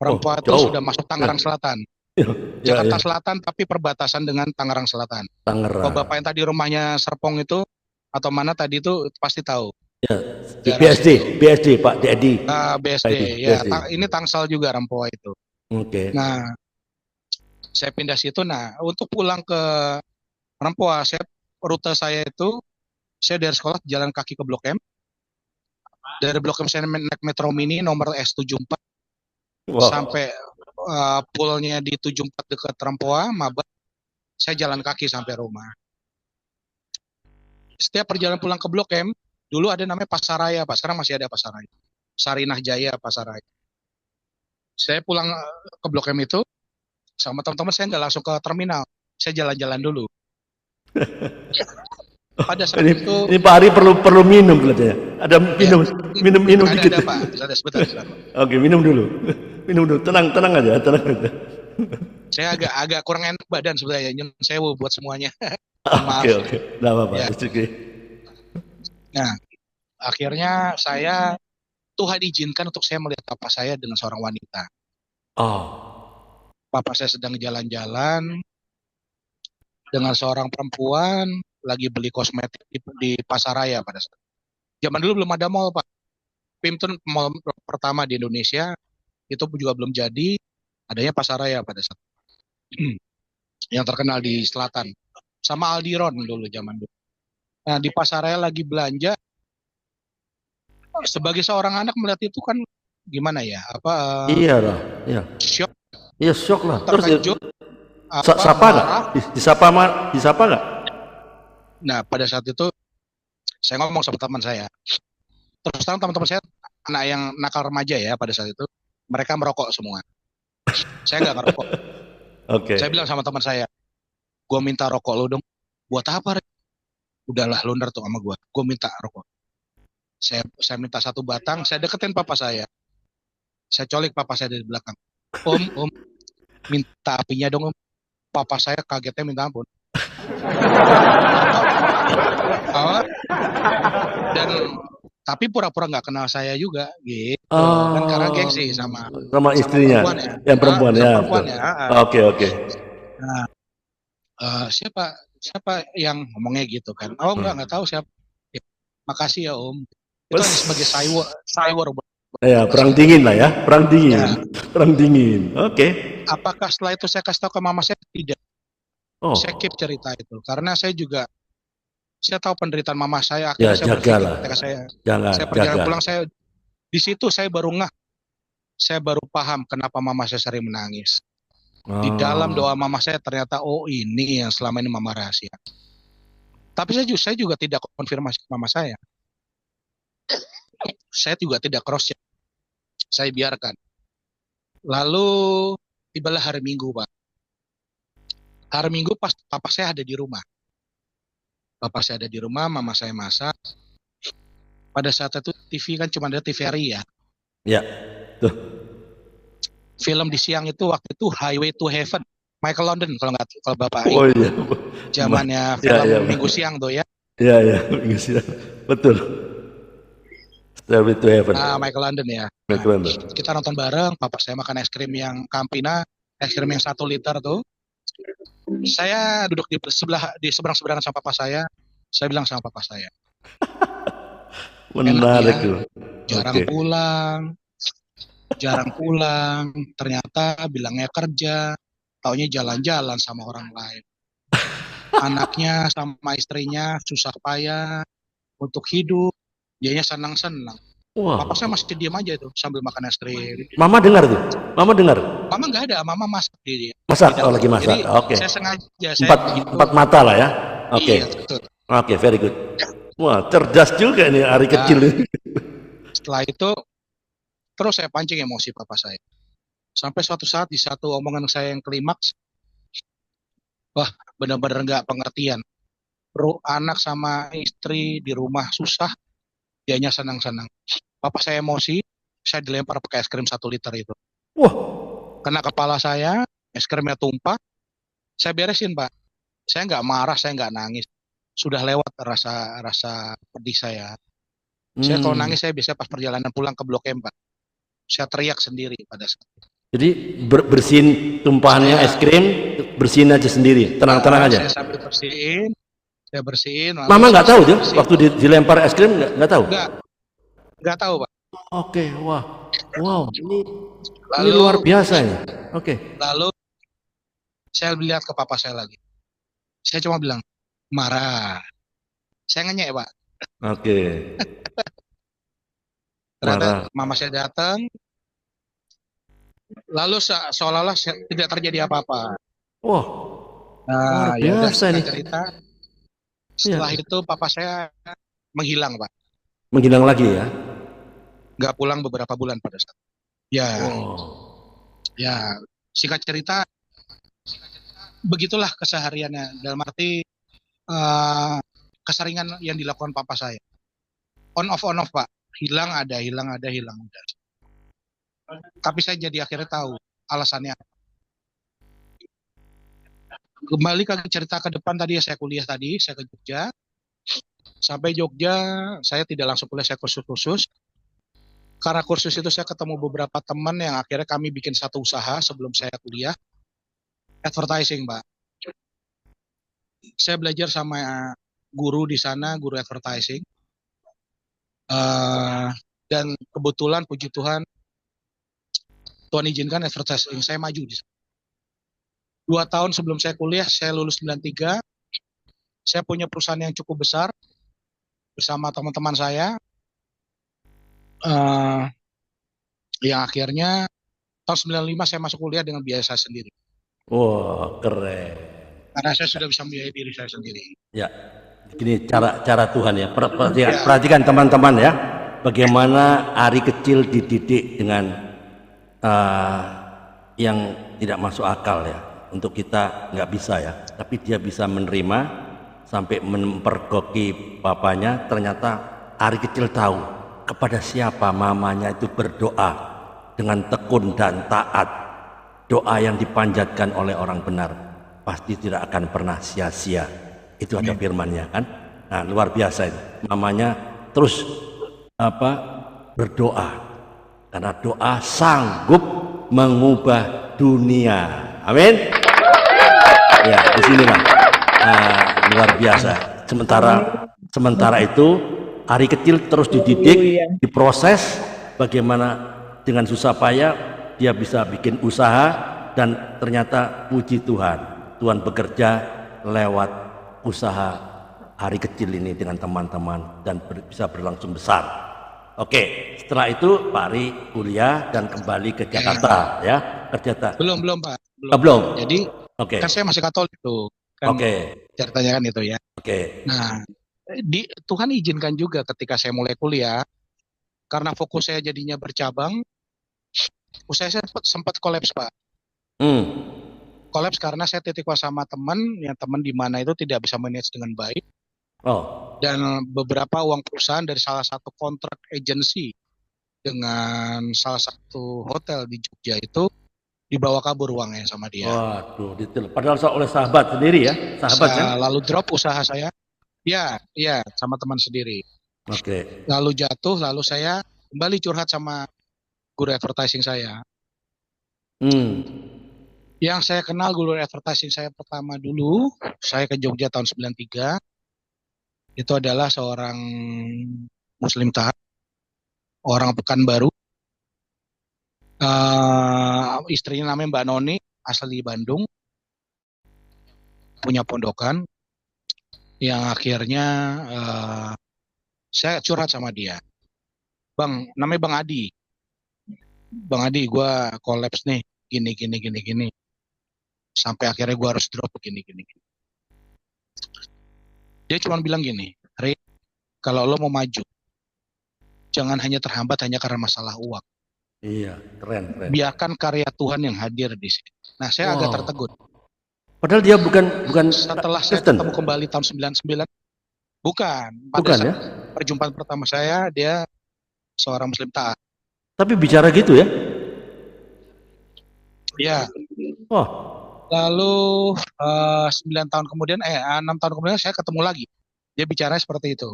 Rempoa Oh, itu sudah jauh. masuk Ya, Tangerang Selatan. ya. Jakarta Selatan tapi perbatasan dengan Tangerang Selatan. Kalau Tangerang. Bapak yang tadi rumahnya Serpong itu atau mana tadi itu pasti tahu Ya, di daerah situ. BSD Pak Dedi. BSD Itu ya, BSD. ini Tangsel juga Rempoa itu. Oke. Nah, saya pindah situ. Nah, untuk pulang ke Rempoa, rute saya itu saya dari sekolah jalan kaki ke Blok M. Dari Blok M saya naik Metro Mini nomor S74 Wow. sampai poolnya di 74 dekat Rempoa, Maba. Saya jalan kaki sampai rumah. Setiap perjalanan pulang ke Blok M, dulu ada namanya Pasaraya, Pak. Sekarang masih ada Pasaraya. Sarinah Jaya Pasaraya. Saya pulang ke Blok M itu sama teman-teman, saya nggak langsung ke terminal. Saya jalan-jalan dulu. Pada saat Ini, itu ini Pak Ari perlu minum kelihatannya. Ada ya minum dikit. ada Pak. Ada sebentar. Oke, minum dulu. Minum dulu. Tenang aja. Saya agak kurang enak badan sebenarnya. Nyun sewu buat semuanya. Oke, Maaf ya. oke. Enggak apa-apa. Ya. It's okay. Nah, akhirnya Tuhan izinkan untuk saya melihat papa saya dengan seorang wanita. Oh, Papa saya sedang jalan-jalan dengan seorang perempuan lagi beli kosmetik di Pasaraya pada saat. Zaman dulu belum ada mall, Pak. PIM itu mall pertama di Indonesia, itu juga belum jadi, adanya Pasaraya pada saat. Yang terkenal di selatan. Sama Aldiron dulu zaman dulu. Nah, di Pasaraya lagi belanja, sebagai seorang anak melihat itu kan gimana ya? iya lah. Iya. Shock, Iya, shock lah. Terus terkejut, sapa nggak? marah. Disapa nggak? Nah, pada saat itu saya ngomong sama teman saya. Terus terang teman-teman saya anak yang nakal remaja ya pada saat itu, mereka merokok semua. Saya nggak ngerokok. Oke. Saya bilang sama teman saya, gue minta rokok lu dong. Buat apa? Udahlah lunar tuh sama gue minta rokok. Saya minta satu batang, saya deketin papa saya colik papa saya dari belakang. Om, minta apinya dong om. Papa saya kagetnya minta ampun. Oh, dan tapi pura-pura nggak kenal saya juga, gitu. Kan karena gengsi sama istrinya, perempuan ya. yang perempuan Sama ya. perempuan ya. Oke. Nah, siapa yang ngomongnya gitu kan? Oh nggak tahu siapa. Ya, makasih ya om. Itu hanya sebagai cywar. Ya, perang dingin lah ya, perang dingin. Ya. Perang dingin. Oke. Apakah setelah itu saya kasih tahu ke mama saya? Tidak. Saya Oh, keep cerita itu karena saya tahu penderitaan mama saya. ya Akhirnya saya berpikir jagalah. ketika Jangan, saya perjalanan jaga. pulang, di situ saya baru paham kenapa mama saya sering menangis. Di dalam doa mama saya ternyata, oh ini yang selama ini mama rahasia. Tapi saya juga tidak konfirmasi ke mama saya. Saya juga tidak cross check. Saya biarkan. Lalu tibalah hari Minggu, Pak. Hari Minggu pas papa saya ada di rumah. Papa saya ada di rumah, mama saya masak. Pada saat itu TV kan cuma ada TVRI ya. Ya, tuh. Film di siang itu waktu itu Highway to Heaven, Michael London kalau Bapak Oh iya. zamannya film Minggu siang tuh ya. Iya, Minggu siang. Betul. Stairway to Heaven. Michael London ya. Michael London. Kita nonton bareng, papa saya makan es krim yang Campina, es krim yang 1 liter tuh. Saya duduk di seberang-seberangan sama papa saya bilang sama papa saya. Menarik tuh. Jarang pulang, ternyata bilangnya kerja, taunya jalan-jalan sama orang lain. Anaknya sama istrinya susah payah untuk hidup, dianya senang-senang. Wah. Papa saya masih diam aja tuh sambil makan es krim. Mama dengar tuh? Mama dengar? Mama nggak ada, mama masak dia. Masak? Oh lagi masak, oke. Saya sengaja. Empat mata lah ya? Oke. Iya, betul. Oke, very good. Wah, cerdas juga nih Ari kecil ini. Setelah itu, terus saya pancing emosi papa saya. Sampai suatu saat di satu omongan saya yang klimaks, wah benar-benar nggak pengertian. Anak sama istri di rumah susah, dianya senang-senang. Papa saya emosi, saya dilempar pakai es krim 1 liter itu. Wah. Kena kepala saya, es krimnya tumpah. Saya beresin Pak. Saya nggak marah, saya nggak nangis. Sudah lewat rasa pedih saya. Saya kalau nangis saya biasa pas perjalanan pulang ke Blok M Pak. Saya teriak sendiri pada saat itu. Jadi bersihin tumpahannya es krim, bersihin aja sendiri, tenang-tenang aja. Saya sambil bersihin. Mama nggak tahu dia waktu dilempar es krim nggak tahu. Nggak tahu Pak. Oke, wow, ini luar biasa ini. Oke. Lalu saya lihat ke papa saya lagi. Saya cuma bilang marah. Saya ngenyek Pak. Oke. Ternyata mama saya datang. Lalu seolah-olah tidak terjadi apa-apa. Wah. Nah, ya udah nih cerita. Setelah itu papa saya menghilang Pak. Menghilang lagi ya? Nggak pulang beberapa bulan pada saat. Ya. Ya, singkat cerita, begitulah kesehariannya. Dalam arti keseringan yang dilakukan papa saya. On off Pak. Hilang ada. Tapi saya jadi akhirnya tahu alasannya. Kembali ke cerita ke depan tadi, saya kuliah tadi, saya ke Jogja. Sampai Jogja, saya tidak langsung kuliah, saya kursus. Karena kursus itu saya ketemu beberapa teman yang akhirnya kami bikin satu usaha sebelum saya kuliah. Advertising, Pak. Saya belajar sama guru di sana, guru advertising. Dan kebetulan, puji Tuhan, Tuhan izinkan advertising saya maju di sana. 2 tahun sebelum saya kuliah, saya lulus 93. Saya punya perusahaan yang cukup besar bersama teman-teman saya. Yang akhirnya tahun 95 saya masuk kuliah dengan biaya saya sendiri. Wah, keren. Karena saya sudah bisa membiayai diri saya sendiri. Ya, ini cara Tuhan ya. Perhatikan teman-teman ya, bagaimana Ari kecil dididik dengan yang tidak masuk akal ya. Untuk kita nggak bisa ya, tapi dia bisa menerima sampai mempergoki bapaknya. Ternyata Ari kecil tahu kepada siapa mamanya itu berdoa dengan tekun dan taat. Doa yang dipanjatkan oleh orang benar pasti tidak akan pernah sia-sia. Itu ada firmannya kan. Nah, luar biasa itu. Mamanya terus berdoa, karena doa sanggup mengubah dunia. Amin. Ya, di sini Bang. Luar biasa. Sementara itu Ari kecil terus dididik, diproses bagaimana dengan susah payah dia bisa bikin usaha, dan ternyata puji Tuhan, Tuhan bekerja lewat usaha Ari kecil ini dengan teman-teman dan bisa berlangsung besar. Oke, setelah itu Pak Ari kuliah dan kembali ke Jakarta ya, kerja. Belum Pak. Belum. Jadi kan saya masih Katolik tuh. Kan ceritanya kan itu ya. Nah, Tuhan izinkan juga ketika saya mulai kuliah, karena fokus saya jadinya bercabang, usaha saya sempat kolaps Pak. Kolaps karena saya titik sama teman di mana itu tidak bisa manage dengan baik. Dan beberapa uang perusahaan dari salah satu kontrak agensi dengan salah satu hotel di Jogja itu dibawa kabur uangnya sama dia. Waduh, detail. Padahal oleh sahabat sendiri ya, sahabat kan? Lalu drop usaha saya. Ya, sama teman sendiri. Lalu jatuh, lalu saya kembali curhat sama guru advertising saya. Yang saya kenal guru advertising saya pertama dulu, saya ke Jogja tahun 93. Itu adalah seorang Muslim taat, orang Pekanbaru. Istrinya namanya Mbak Noni, asli Bandung, punya pondokan. Yang akhirnya saya curhat sama dia, Bang, namanya Bang Adi. Bang Adi, gue kolaps nih, gini. Sampai akhirnya gue harus drop gini. Dia cuma bilang gini, Ri, kalau lo mau maju, jangan hanya terhambat hanya karena masalah uang. Iya, keren. Biarkan karya Tuhan yang hadir di sini. Nah, saya agak tertegun. Padahal dia bukan setelah saya ketemu kembali tahun 99. Bukan ya? Perjumpaan pertama saya, dia seorang Muslim taat. Tapi bicara gitu ya? Ya. Lalu 6 tahun kemudian saya ketemu lagi. Dia bicara seperti itu.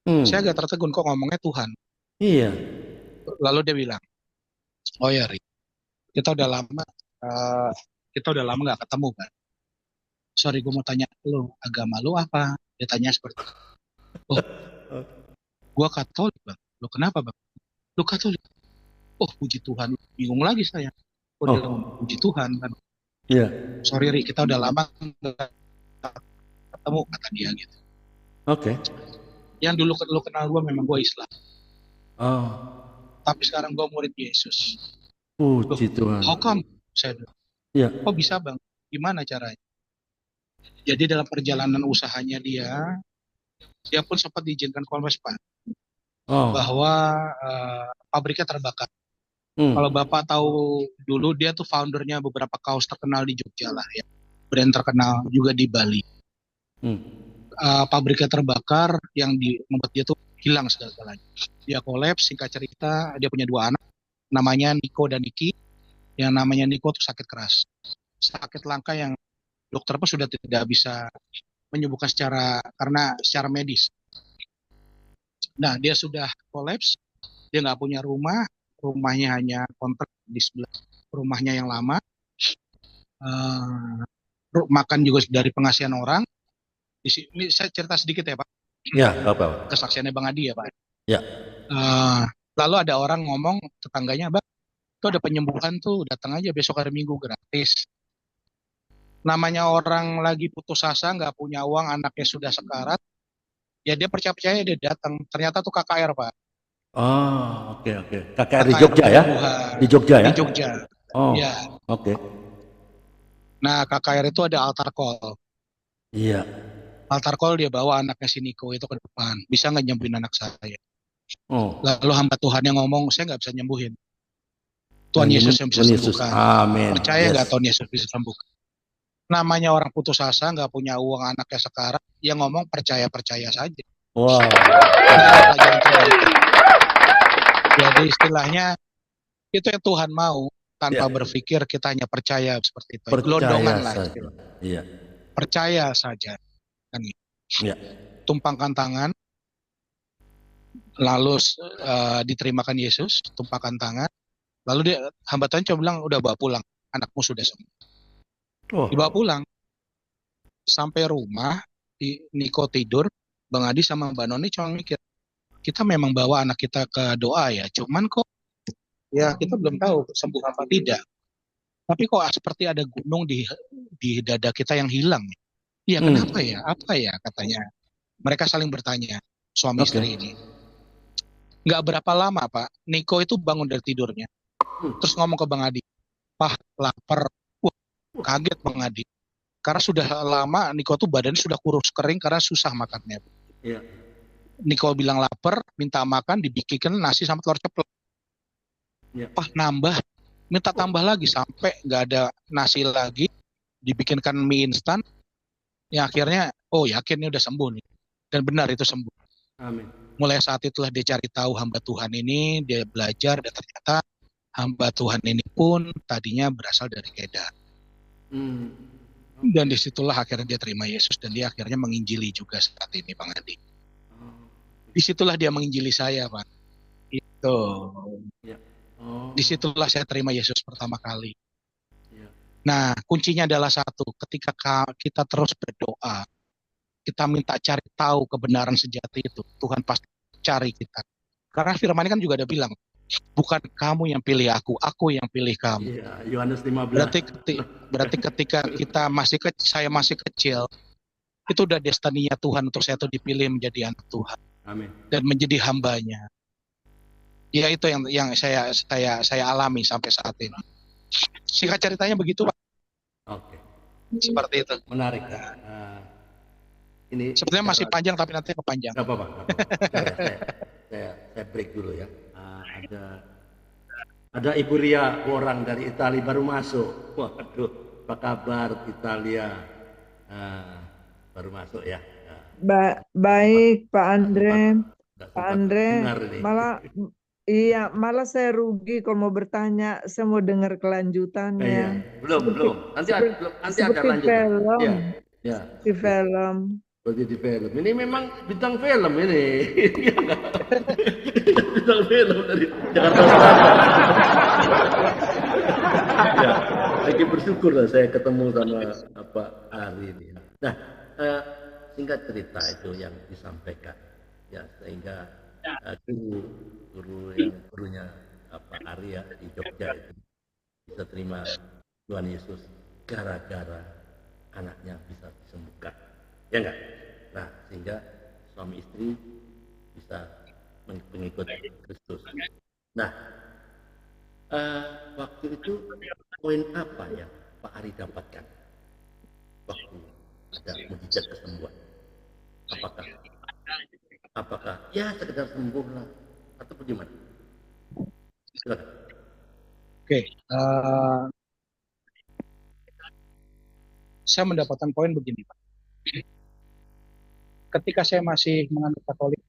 Saya agak tertegun, kok ngomongnya Tuhan. Iya. Lalu dia bilang, oh ya Ri, kita udah lama nggak ketemu kan. Sorry, gue mau tanya lu, agama lu apa? Dia tanya seperti itu. Oh, gue Katolik Bang. Lu kenapa Bang? Lu Katolik. Oh, puji Tuhan. Bingung lagi saya. Dia ngomong puji Tuhan kan. Iya. Sorry Ri, kita udah lama nggak ketemu, kata dia gitu. Yang dulu lu kenal gue memang gue Islam. Tapi sekarang gue murid Yesus. Puji Tuhan. How come? Saya bilang. Iya. Kok bisa Bang? Gimana caranya? Jadi dalam perjalanan usahanya dia pun sempat diizinkan kolaps Pak. Bahwa pabriknya terbakar. Kalau Bapak tahu dulu, dia tuh foundernya beberapa kaos terkenal di Jogja lah ya. Brand terkenal juga di Bali. Pabriknya terbakar yang membuat dia tuh hilang segala-galanya. Dia kolaps, singkat cerita, dia punya 2 anak. Namanya Niko dan Niki. Yang namanya Niko tuh sakit keras. Sakit langka yang dokter pun sudah tidak bisa menyembuhkan secara medis. Nah, dia sudah kolaps, dia nggak punya rumah, rumahnya hanya kontrak di sebelah rumahnya yang lama, makan juga dari pengasihan orang. Ini saya cerita sedikit ya Pak. Ya, apa? Kesaksiannya Bang Adi ya Pak. Ya. Lalu ada orang ngomong, tetangganya, Bang, itu ada penyembuhan tuh, datang aja besok hari Minggu gratis. Namanya orang lagi putus asa, nggak punya uang, anaknya sudah sekarat, ya dia percaya dia datang. Ternyata tuh KKR Pak. Oke. KKR di Jogja ya? Di Jogja ya? Di Jogja. Ya. Nah, KKR itu ada altar call. Iya. Altar call dia bawa anaknya si Niko itu ke depan. Bisa nggak nyembuhin anak saya? Lalu hamba Tuhan yang ngomong, saya nggak bisa nyembuhin. Tuhan Yesus yang bisa sembuhkan. Amin. Percaya nggak Tuhan Yesus bisa sembuhkan? Namanya orang putus asa, nggak punya uang anaknya sekarang, yang ngomong percaya-percaya saja. Wow. Inilah pelajaran terbaik. Jadi istilahnya itu yang Tuhan mau, tanpa Ya, berpikir kita hanya percaya seperti itu. percaya Gelondongan lah saja. istilah. Iya, Percaya saja. Kan gitu. iya. Tumpangkan tangan, lalu diterimakan Yesus, tumpangkan tangan, lalu hamba Tuhan coba bilang, udah bawa pulang, anakmu sudah sembuh. Oh, Dibawa pulang, sampai rumah, Niko tidur, Bang Adi sama Mbak Noni cuma mikir, kita memang bawa anak kita ke doa ya, cuman kok ya kita belum tahu sembuh apa tidak. Tapi kok seperti ada gunung di dada kita yang hilang. Iya, kenapa ya? Apa ya katanya? Mereka saling bertanya, suami oke. istri ini. Nggak berapa lama, Pak. Niko itu bangun dari tidurnya. Terus ngomong ke Bang Adi, Pak, lapar. Wah, kaget Bang Adi. Karena sudah lama Niko tuh badannya sudah kurus kering karena susah makannya. Iya. Niko bilang lapar, minta makan, dibikinkan nasi sama telur ceplok. Iya. Pak, nambah. Minta tambah lagi sampai nggak ada nasi lagi. Dibikinkan mie instan. Ya akhirnya, oh yakin ini udah sembuh nih. Dan benar itu sembuh. Amin. Mulai saat itulah dia cari tahu hamba Tuhan ini, dia belajar, dan ternyata hamba Tuhan ini pun tadinya berasal dari Kedah. Dan disitulah akhirnya dia terima Yesus, dan dia akhirnya menginjili juga saat ini, Bang Adi. Disitulah dia menginjili saya, Pak. Itu. Ya. Oh. Disitulah saya terima Yesus pertama kali. Ya. Nah, kuncinya adalah satu, ketika kita terus berdoa, kita minta cari tahu kebenaran sejati itu, Tuhan pasti cari kita. Karena firman kan juga ada bilang, bukan kamu yang pilih aku yang pilih kamu. Iya, Yohanes 15. Berarti ketika saya masih kecil, itu udah destininya Tuhan untuk saya tuh dipilih menjadi anak Tuhan. Amin. Dan menjadi hambanya. Ya itu yang saya alami sampai saat ini. Singkat ceritanya begitu, Pak. Oke. Seperti itu. Menarik. Ini sebenarnya masih panjang tapi nanti kepanjang. Gak apa-apa. Saya break dulu ya. Ada Ibu Ria, orang dari Italia baru masuk. Waduh, apa kabar Italia? Baru masuk ya. Baik Pak Andre. Pak Andre, malah saya rugi kalau mau bertanya. Saya mau dengar kelanjutannya. Belum. Nanti ada lanjut. Film. Ya. Di film. Seperti di film. Ini memang bintang film ini. Bintang film dari Jakarta Selatan. Ya, lagi bersyukur lah saya ketemu sama Pak Ari ini. Nah, singkat cerita itu yang disampaikan. Ya, sehingga gurunya Pak Ari ya di Jogja itu bisa terima Tuhan Yesus gara-gara anaknya bisa disembuhkan. Ya enggak? Nah, sehingga suami istri bisa mengikut Kristus. Nah, waktu itu poin apa yang Pak Ari dapatkan waktu ada mujizat kesembuhan? Apakah ya sekedar sembuh lah atau bagaimana? Silakan. Oke. Saya mendapatkan poin begini, Pak. Ketika saya masih menganut Katolik,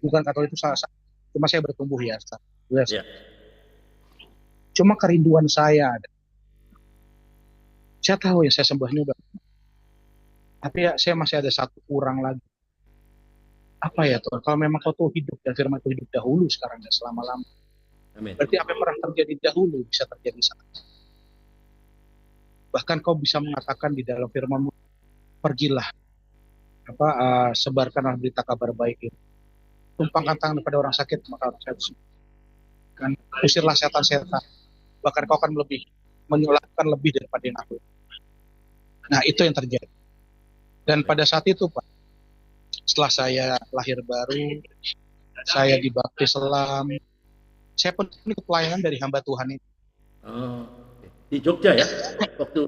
bukan Katolik itu salah, cuma saya bertumbuh ya. Ya. Cuma kerinduan saya ada. Saya tahu ya saya sembuhnya udah. Tapi ya saya masih ada satu kurang lagi. Apa ya Tuhan? Kalau memang kau tuh hidup dan firman itu hidup dahulu sekarang dan selama-lama. Amin. Berarti apa yang pernah terjadi dahulu bisa terjadi sekarang. Bahkan kau bisa mengatakan di dalam firman-Mu, pergilah, sebarkanlah berita kabar baik itu. Tumpangkan tangan kepada orang sakit, maka orang sakit sembuh. Kan, usirlah setan-setan. Bahkan kau akan menyulahkan lebih daripada yang aku. Nah, itu yang terjadi. Dan pada saat itu, Pak, setelah saya lahir baru, saya dibaptis selam, saya pun ikut pelayanan dari hamba Tuhan itu. Di Jogja ya? Waktu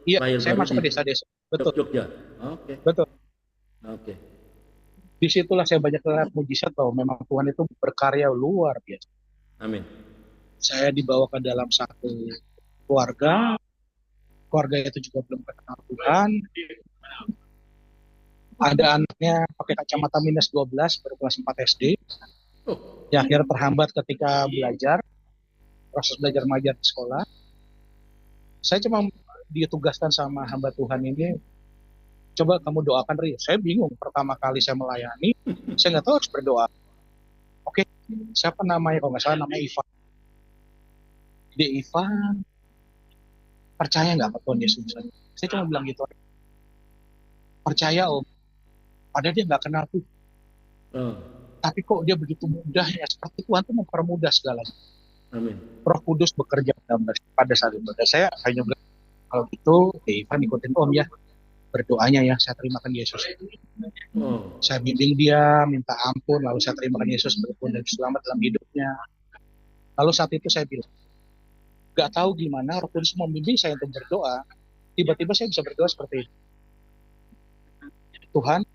iya, saya masuk ke desa-desa. Betul. Jogja. Oke. Betul. Oke. Disitulah saya banyak melihat mujizat bahwa memang Tuhan itu berkarya luar biasa. Amin. Saya dibawa ke dalam satu keluarga, keluarga itu juga belum kenal Tuhan. Ada anaknya pakai kacamata -12 baru kelas 4 SD. Yang akhirnya terhambat ketika proses belajar mengajar di sekolah. Saya cuma ditugaskan sama hamba Tuhan ini, coba kamu doakan Rio. Saya bingung, pertama kali saya melayani, saya nggak tahu harus berdoa. Oke, siapa namanya? Kalau nggak salah namanya Ivan. Ivan, percaya nggak Tuhan Yesus? Saya cuma bilang gitu. Percaya Om. Padahal dia nggak kenal tuh. Tapi kok dia begitu mudahnya, seperti Tuhan tuh mempermudah segalanya. Amin. Roh Kudus bekerja pada saat itu. Saya hanya bilang, kalau gitu, Ivan ikutin Om ya. Berdoanya ya, saya terimakan Yesus. Saya bimbing dia, minta ampun, lalu saya terimakan Yesus berpun dan selamat dalam hidupnya. Lalu saat itu saya bilang, gak tahu gimana Roh Kudus membimbing saya untuk berdoa, tiba-tiba saya bisa berdoa seperti itu. Tuhan,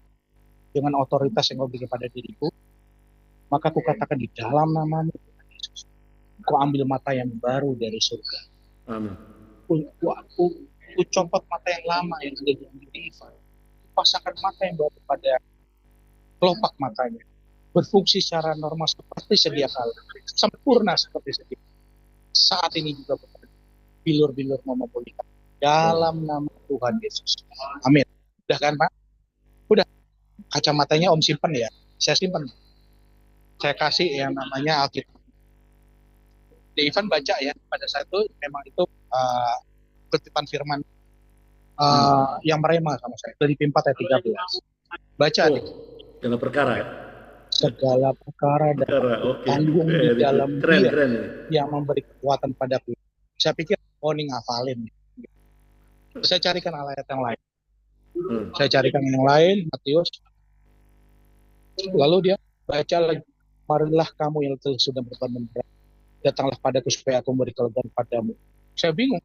dengan otoritas yang kau berikan pada diriku, maka aku katakan di dalam nama-Mu, Yesus, kau ambil mata yang baru dari surga. Amin. Aku copot mata yang lama yang sudah diambil Ivan. Pasangkan mata yang baru pada kelopak matanya. Berfungsi secara normal seperti sedia kala. Sempurna seperti sedia. Saat ini juga bilur-bilur mau memulihkan. Dalam nama Tuhan Yesus. Amin. Udah kan Pak? Udah. Kacamatanya Om simpen ya. Saya simpen. Saya kasih yang namanya Alkitab. Ivan baca ya. Pada saat itu memang itu kutipan firman yang merema sama saya. Filipi 4 ayat 13. Baca nih. Segala perkara ya? Segala perkara dan tanggung di dalam keren. Yang memberi kekuatan padaku. Saya pikir, ini ngafalin. Saya carikan ayat yang lain. Saya carikan yang lain, Matius. Lalu dia baca lagi. Marilah kamu yang sudah berkorban berat. Datanglah padaku supaya aku memberi kelegaan padamu. Saya bingung.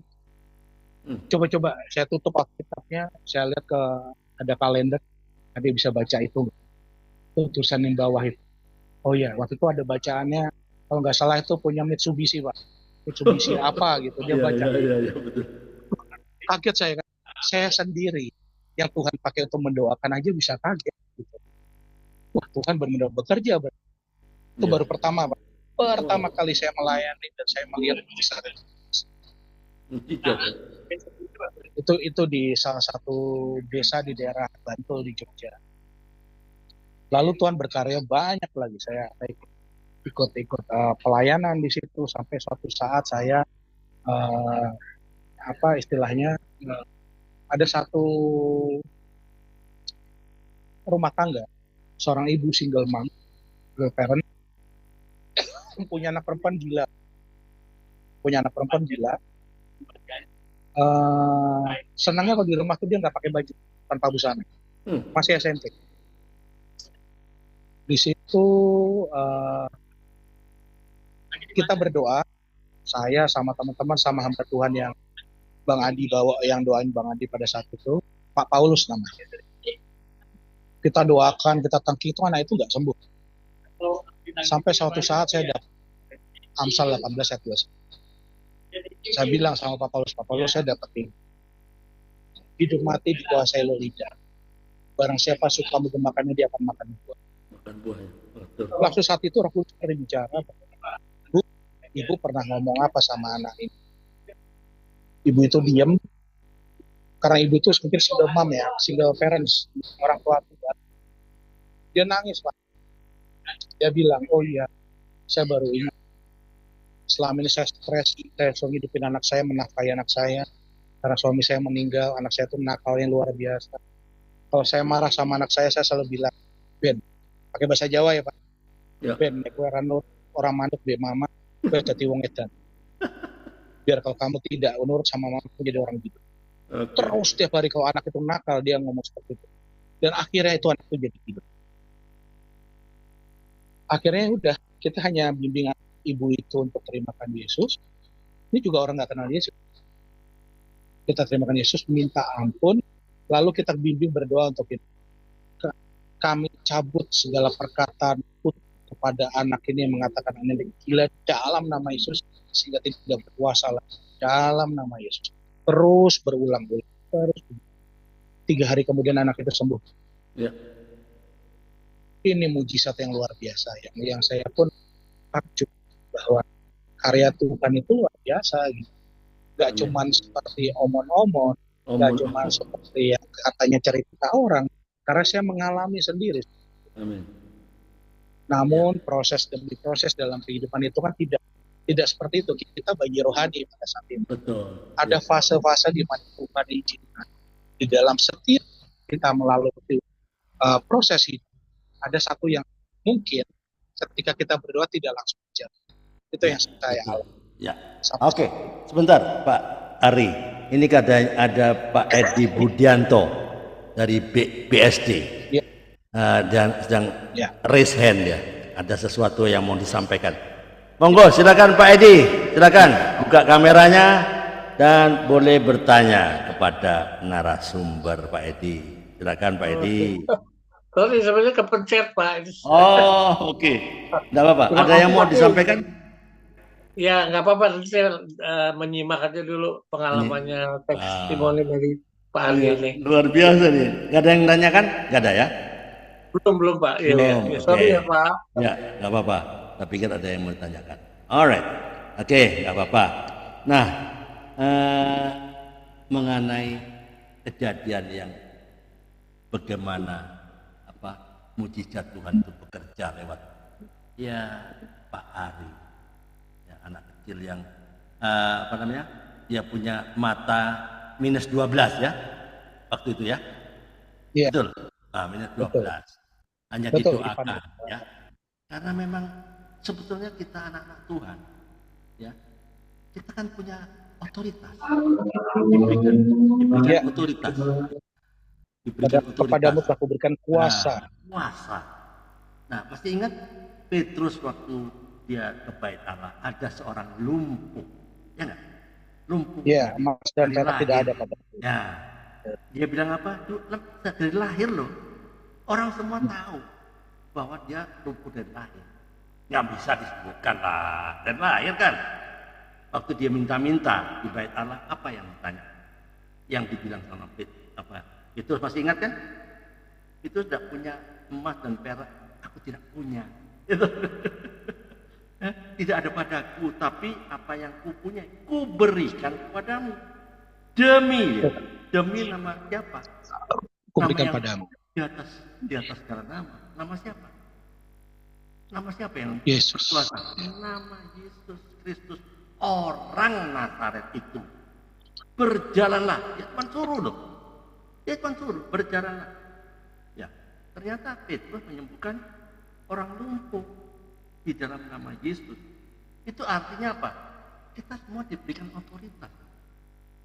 Coba-coba saya tutup Alkitabnya, saya lihat ada kalender, nanti bisa baca itu tulisan yang bawah itu. Oh ya, waktu itu ada bacaannya, kalau nggak salah itu punya Mitsubishi Pak. Mitsubishi apa gitu, dia baca. Ya, betul. Kaget saya sendiri yang Tuhan pakai untuk mendoakan aja bisa kaget. Gitu. Wah Tuhan benar-benar bekerja. Itu baru pertama Pak. Pertama kali saya melayani dan saya melihat bisa. Itu di salah satu desa di daerah Bantul di Jogja. Lalu Tuhan berkarya banyak lagi. Saya ikut pelayanan di situ sampai suatu saat saya istilahnya ada satu rumah tangga, seorang ibu single mom, single parent, punya anak perempuan gila. Senangnya kalau di rumah tuh dia nggak pakai baju, tanpa busana, masih SMP. Di situ kita berdoa, saya sama teman-teman sama hamba Tuhan yang Bang Adi yang doain Bang Adi pada saat itu, Pak Paulus namanya. Kita doakan, kita tangki itu anak itu nggak sembuh. Sampai suatu saat saya dapat Amsal 18 ayat 2. Saya bilang sama Pak Paulus saya dapetin. Hidup mati dikuasai oleh lidah. Barang siapa suka mengemakannya dia akan makan buah. Waktu saat itu Roh Kudus berbicara, Bu, Ibu pernah ngomong apa sama anak ini? Ibu itu diam, karena ibu itu mungkin single mom ya, single parents, orang tua tua. Dia nangis Pak. Dia bilang, oh iya, saya baru ingat. Selama ini saya stres, saya selalu hidupin anak saya, menafkahi anak saya. Karena suami saya meninggal, anak saya itu nakal yang luar biasa. Kalau saya marah sama anak saya selalu bilang, Ben, pakai bahasa Jawa ya Pak. Ya. Ben, aku ranut orang manut be mama, gue jadi wong edan. Biar kalau kamu tidak nurut sama mama, jadi orang gitu. Okay. Terus setiap hari kalau anak itu nakal, dia ngomong seperti itu. Dan akhirnya itu anak itu jadi hidup. Akhirnya udah, kita hanya bimbing ibu itu untuk terimakan Yesus. Ini juga orang nggak kenal Yesus. Kita terimakan Yesus, minta ampun, lalu kita bimbing berdoa untuk itu. Kami cabut segala perkataan kepada anak ini yang mengatakan aneh gila dalam nama Yesus, sehingga tidak berkuasa lagi dalam nama Yesus. terus berulang-ulang. Terus 3 hari kemudian anak itu sembuh. Ya. Ini mujizat yang luar biasa, yang saya pun takjub bahwa karya Tuhan itu luar biasa gitu. Gak Amin. cuman seperti omon-omon, gak cuman seperti yang katanya cerita orang, karena saya mengalami sendiri. Amin. Namun proses demi proses dalam kehidupan itu kan tidak seperti itu. Kita bagi rohani pada saat itu. Betul. Ada fase-fase di mana Tuhan izinkan. Di dalam setiap kita melalui proses itu, ada satu yang mungkin ketika kita berdoa tidak langsung terjadi. Itu yang saya alami. Ya. Oke, sebentar Pak Ari. Ini ada Pak Edi Budianto dari BSD. Ya. Dan sedang raise hand ya. Ada sesuatu yang mau disampaikan. Monggo, silakan Pak Edi. Silakan buka kameranya dan boleh bertanya kepada narasumber Pak Edi. Silakan Pak Edi. Sorry, sebenarnya kepencet Pak. Oh, oke. Nggak apa-apa. Ada yang mau disampaikan? Ya, nggak apa-apa. Nanti saya menyimak aja dulu pengalamannya testimoni dari Pak Ali ini. Luar biasa nih. Nggak ada yang nanyakan? Nggak ada ya? Belum Pak. Belum. Ya, sorry ya Pak. Ya, nggak apa-apa. Saya pikir ada yang mau ditanyakan. Alright. Oke, nggak apa-apa. Nah, mengenai kejadian yang bagaimana mujizat Tuhan itu bekerja lewat Pak Ari, anak kecil yang dia punya mata minus 12 ya waktu itu ya. Betul. Minus 12. Hanya didoakan ya. Karena memang sebetulnya kita anak-anak Tuhan ya. Kita kan punya otoritas. Diberikan otoritas. Kepadamu telah kuberikan kuasa. Nah, pasti ingat Petrus waktu dia ke bait Allah ada seorang lumpuh, ya nggak? Lumpuh. Ya, emas dan perak tidak ada pada. Ya, dia bilang apa? Dari lahir loh. Orang semua tahu bahwa dia lumpuh dari lahir. Nggak bisa disebutkan lah dari lahir kan. Waktu dia minta-minta di bait Allah, apa yang ditanya? Yang dibilang sama Petrus apa? Itu masih ingat kan? Itu tidak punya emas dan perak, aku tidak punya. Tidak ada padaku, tapi apa yang kupunya, kuberikan kepadamu. Demi nama siapa? Kuberikan padamu. Di atas segala nama. Nama siapa? Nama siapa yang Yesus? Nama Yesus Kristus, orang Nazaret itu. Berjalanlah, dia cuma suruh loh. Dia cuma suruh berjalanlah. Ya, ternyata Petrus menyembuhkan orang lumpuh di dalam nama Yesus. Itu artinya apa? Kita semua diberikan otoritas.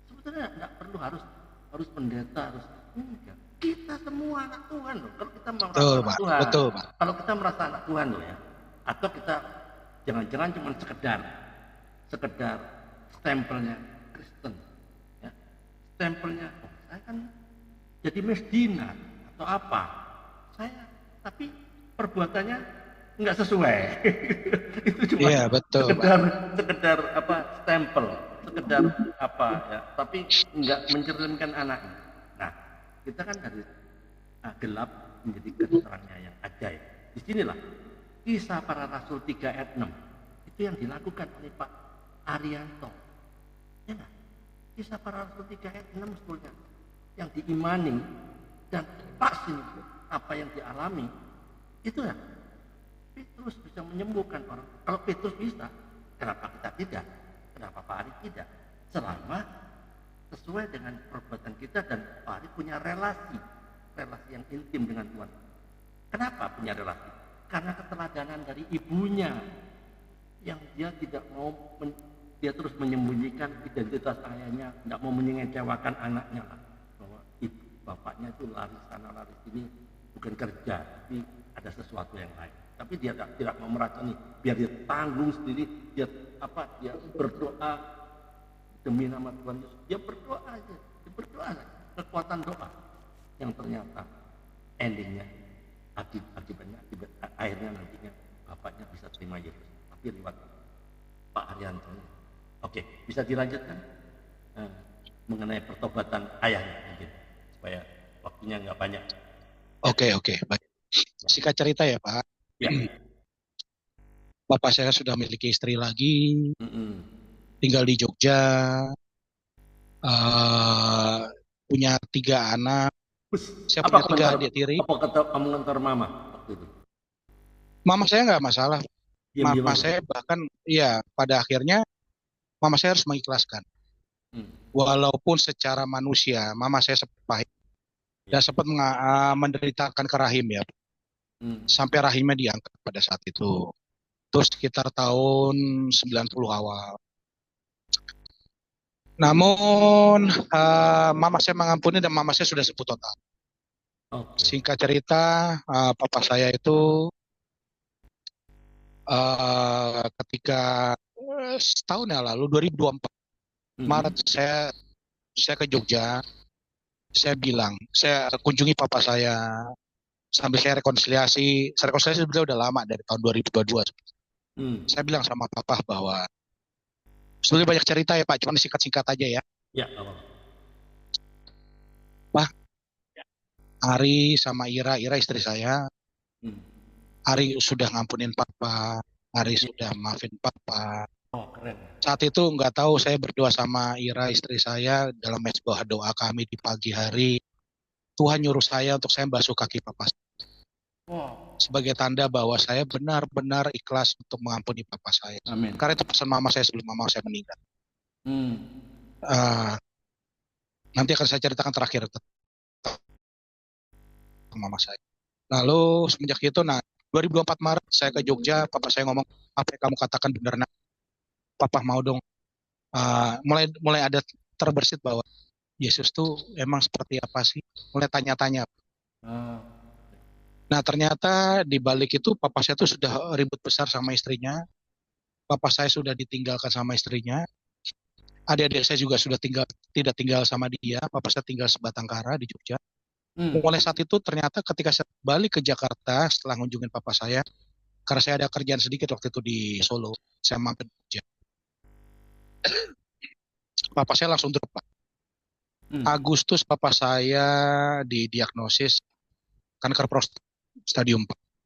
Sebetulnya tidak perlu harus pendeta, harus enggak. Kita semua anak Tuhan loh. Kalau kita merasa anak Tuhan, kalau kita merasa anak Tuhan loh ya. Atau kita jangan-jangan cuma sekedar stempelnya Kristen, ya. Stempelnya, saya kan jadi mesdina atau apa, tapi perbuatannya nggak sesuai. Itu cuma sekedar stempel, sekedar ya, tapi nggak mencerminkan anaknya. Nah, kita kan dari gelap menjadi keterangnya yang ajaib. Disinilah Kisah Para Rasul 3 ayat 6 itu yang dilakukan oleh Pak Arianto. Ya nggak? Kisah Para Rasul 3 ayat 6 sebetulnya yang diimani dan pas ini apa yang dialami itu ya. Petrus bisa menyembuhkan orang. Kalau Petrus bisa, kenapa kita tidak? Kenapa Pak Ari tidak? Selama sesuai dengan perbuatan kita dan Pak Ari punya relasi yang intim dengan Tuhan. Kenapa punya relasi? Karena keteladanan dari ibunya yang dia tidak mau dia terus menyembunyikan identitas ayahnya, tidak mau mengecewakan anaknya lah. Bahwa bapaknya itu lari sana lari sini, bukan kerja, tapi ada sesuatu yang lain. Tapi dia tidak mau meracuni, biar dia tanggung sendiri, dia berdoa demi nama Tuhan Yesus. Dia berdoa aja, kekuatan doa yang ternyata endingnya akibatnya akhirnya nantinya bapaknya bisa terima Yesus. Tapi lewat Pak Arianto. Oke, bisa dilanjutkan? mengenai pertobatan ayahnya mungkin, supaya waktunya nggak banyak. Oke, baik. Singkat cerita ya Pak, Ya. Bapak saya sudah memiliki istri lagi, Mm-mm. tinggal di Jogja, punya 3 anak. Saya Apa punya 3 adik tiri. Apa kata kamu ngantor mama waktu itu? Mama saya nggak masalah. Diam-diam Mama aja. saya bahkan, ya pada akhirnya mama saya harus mengikhlaskan. Walaupun secara manusia, mama saya sempat pahit dan sempat menderitakan ke rahim ya. Sampai rahimnya diangkat pada saat itu. Terus sekitar tahun 90 awal. Namun mama saya mengampuni dan mama saya sudah sembuh total. Singkat cerita, papa saya itu ketika setahun yang lalu 2024 Maret saya ke Jogja, saya kunjungi papa saya sambil saya rekonsiliasi sebenarnya udah lama dari tahun 2022. Saya bilang sama papa bahwa sebenarnya banyak cerita ya Pak, cuma singkat-singkat aja ya. Ya. Pak, Ari sama Ira istri saya, Ari sudah ngampunin papa, Ari sudah maafin papa. Oh, keren. Saat itu nggak tahu saya berdoa sama Ira istri saya dalam sebuah doa kami di pagi hari. Tuhan nyuruh saya untuk saya basuh kaki papa. Sebagai tanda bahwa saya benar-benar ikhlas untuk mengampuni papa saya. Amin. Karena itu pesan mama saya sebelum mama saya meninggal. Nanti akan saya ceritakan terakhir mama saya. Lalu semenjak itu, 2024 Maret saya ke Jogja, papa saya ngomong, apa yang kamu katakan benar nak? Papa mau dong. Mulai ada terbersit bahwa Yesus tuh emang seperti apa sih? Mulai tanya-tanya. Nah ternyata di balik itu papa saya tuh sudah ribut besar sama istrinya. Papa saya sudah ditinggalkan sama istrinya. Adik-adik saya juga sudah tidak tinggal sama dia. Papa saya tinggal sebatang kara di Jogja. Mulai saat itu ternyata ketika saya balik ke Jakarta setelah ngunjungin papa saya, karena saya ada kerjaan sedikit waktu itu di Solo, saya mampir ke Jogja. Papa saya langsung drop, Pak. Agustus papa saya didiagnosis kanker prostat stadium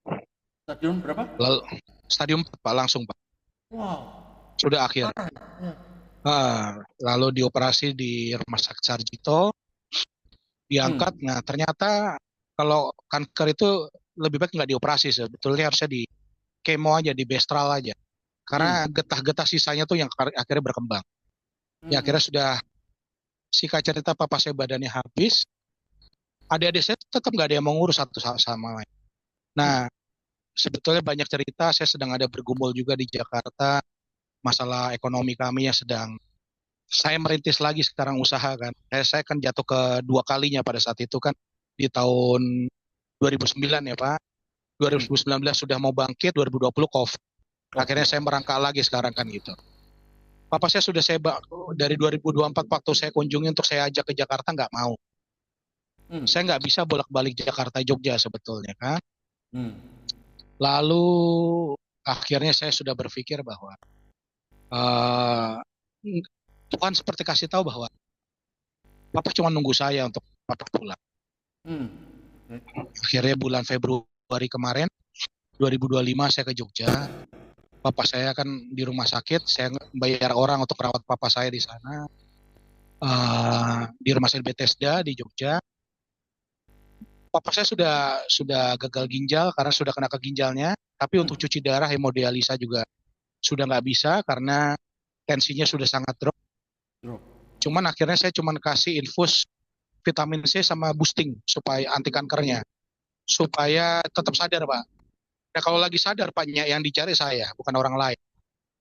4. Stadium berapa? Stadium 4, Pak, langsung, Pak. Wow. Sudah akhir. Lalu dioperasi di Rumah Sakit Sarjito, diangkat. Nah ternyata kalau kanker itu lebih baik nggak dioperasi, sebetulnya harusnya di kemo aja, di bestral aja, karena getah-getah sisanya tuh yang akhirnya berkembang. Ya akhirnya sudah, singkat cerita papa saya badannya habis, adik-adik saya tetap nggak ada yang mau ngurus satu sama lain. Nah sebetulnya banyak cerita, saya sedang ada bergumul juga di Jakarta, masalah ekonomi kami yang sedang saya merintis lagi sekarang usaha kan. Saya kan jatuh ke 2 kalinya pada saat itu kan, di tahun 2009 ya Pak. 2019 sudah mau bangkit, 2020 COVID. Akhirnya saya merangkak lagi sekarang kan gitu. Papa saya sudah dari 2024 waktu saya kunjungi untuk saya ajak ke Jakarta, nggak mau. Saya nggak bisa bolak-balik Jakarta Jogja sebetulnya kan. Lalu akhirnya saya sudah berpikir bahwa Tuhan seperti kasih tahu bahwa Papa cuma nunggu saya untuk Papa pulang. Akhirnya bulan Februari kemarin 2025 saya ke Jogja. Papa saya kan di rumah sakit, saya bayar orang untuk rawat papa saya di sana, di rumah sakit Bethesda di Jogja. Papa saya sudah gagal ginjal karena sudah kena ke ginjalnya, tapi untuk cuci darah hemodialisa juga sudah nggak bisa karena tensinya sudah sangat drop. Cuman akhirnya saya cuma kasih infus vitamin C sama boosting supaya anti kankernya, supaya tetap sadar Pak. Nah kalau lagi sadar Pak, yang dicari saya, bukan orang lain.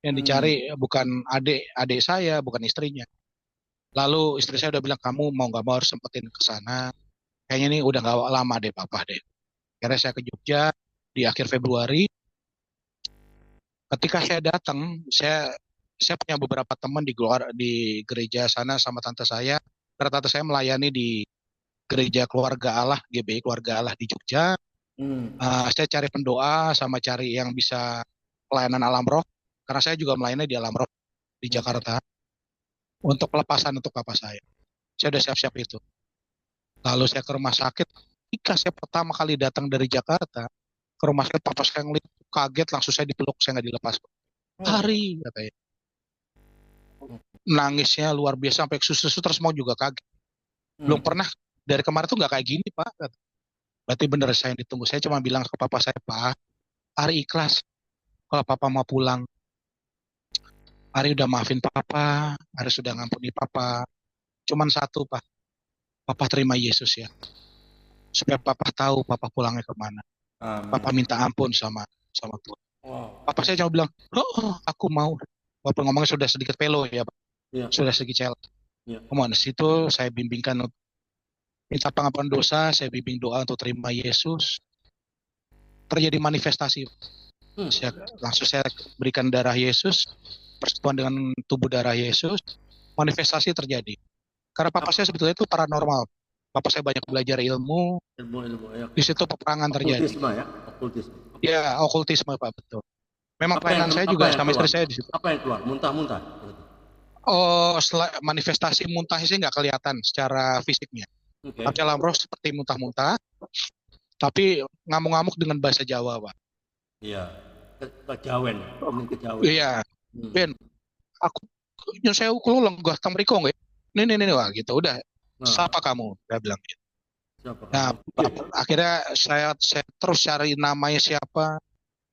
Yang dicari bukan adik saya, bukan istrinya. Lalu istri saya udah bilang, kamu mau nggak mau harus sempetin ke sana. Kayaknya ini udah nggak lama deh Papa deh. Akhirnya saya ke Jogja di akhir Februari. Ketika saya datang, saya punya beberapa teman di gereja sana sama tante saya. Karena tante saya melayani di gereja Keluarga Allah, GBI Keluarga Allah di Jogja. Saya cari pendoa sama cari yang bisa pelayanan alam roh, karena saya juga melayani di alam roh di Jakarta untuk pelepasan untuk papa saya. Saya udah siap-siap itu. Lalu saya ke rumah sakit. Ketika saya pertama kali datang dari Jakarta ke rumah sakit, papa saya ngeliat kaget, langsung saya dipeluk, saya nggak dilepas. Hari, katanya. Nangisnya luar biasa, sampai suster-suster semua juga kaget. Belum pernah, dari kemarin tuh nggak kayak gini, Pak. Berarti bener saya yang ditunggu. Saya cuma bilang ke papa saya, Pak, Ari ikhlas kalau papa mau pulang. Ari udah maafin papa, Ari sudah ngampuni papa. Cuman satu, Pak, papa terima Yesus ya. Supaya papa tahu papa pulangnya kemana. Papa minta ampun sama Tuhan. Papa saya cuma bilang, aku mau. Walaupun ngomongnya sudah sedikit pelo ya, Pak. Sudah sedikit cel. Kemudian situ saya bimbingkan minta pengampunan dosa, saya bimbing doa untuk terima Yesus. Terjadi manifestasi. Langsung saya berikan darah Yesus, persekutuan dengan tubuh darah Yesus, manifestasi terjadi. Karena papa saya sebetulnya itu paranormal. Papa saya banyak belajar ilmu ya. Di situ peperangan terjadi. Okultisme ya, okultisme. Ya, okultisme, Pak, betul. Memang pelayanan saya juga sama istri saya di situ. Apa yang keluar? Muntah-muntah. Oh, manifestasi muntahnya sih nggak kelihatan secara fisiknya. Tapi dalam roh seperti muntah-muntah, tapi ngamuk-ngamuk dengan bahasa Jawa, Pak. Iya, kejawen. Iya, Ben, aku nyusul kalau lenggah tamriko nggak? Nih, wah gitu, udah. Siapa kamu? Dia bilang gitu. Nah, akhirnya saya terus cari namanya siapa.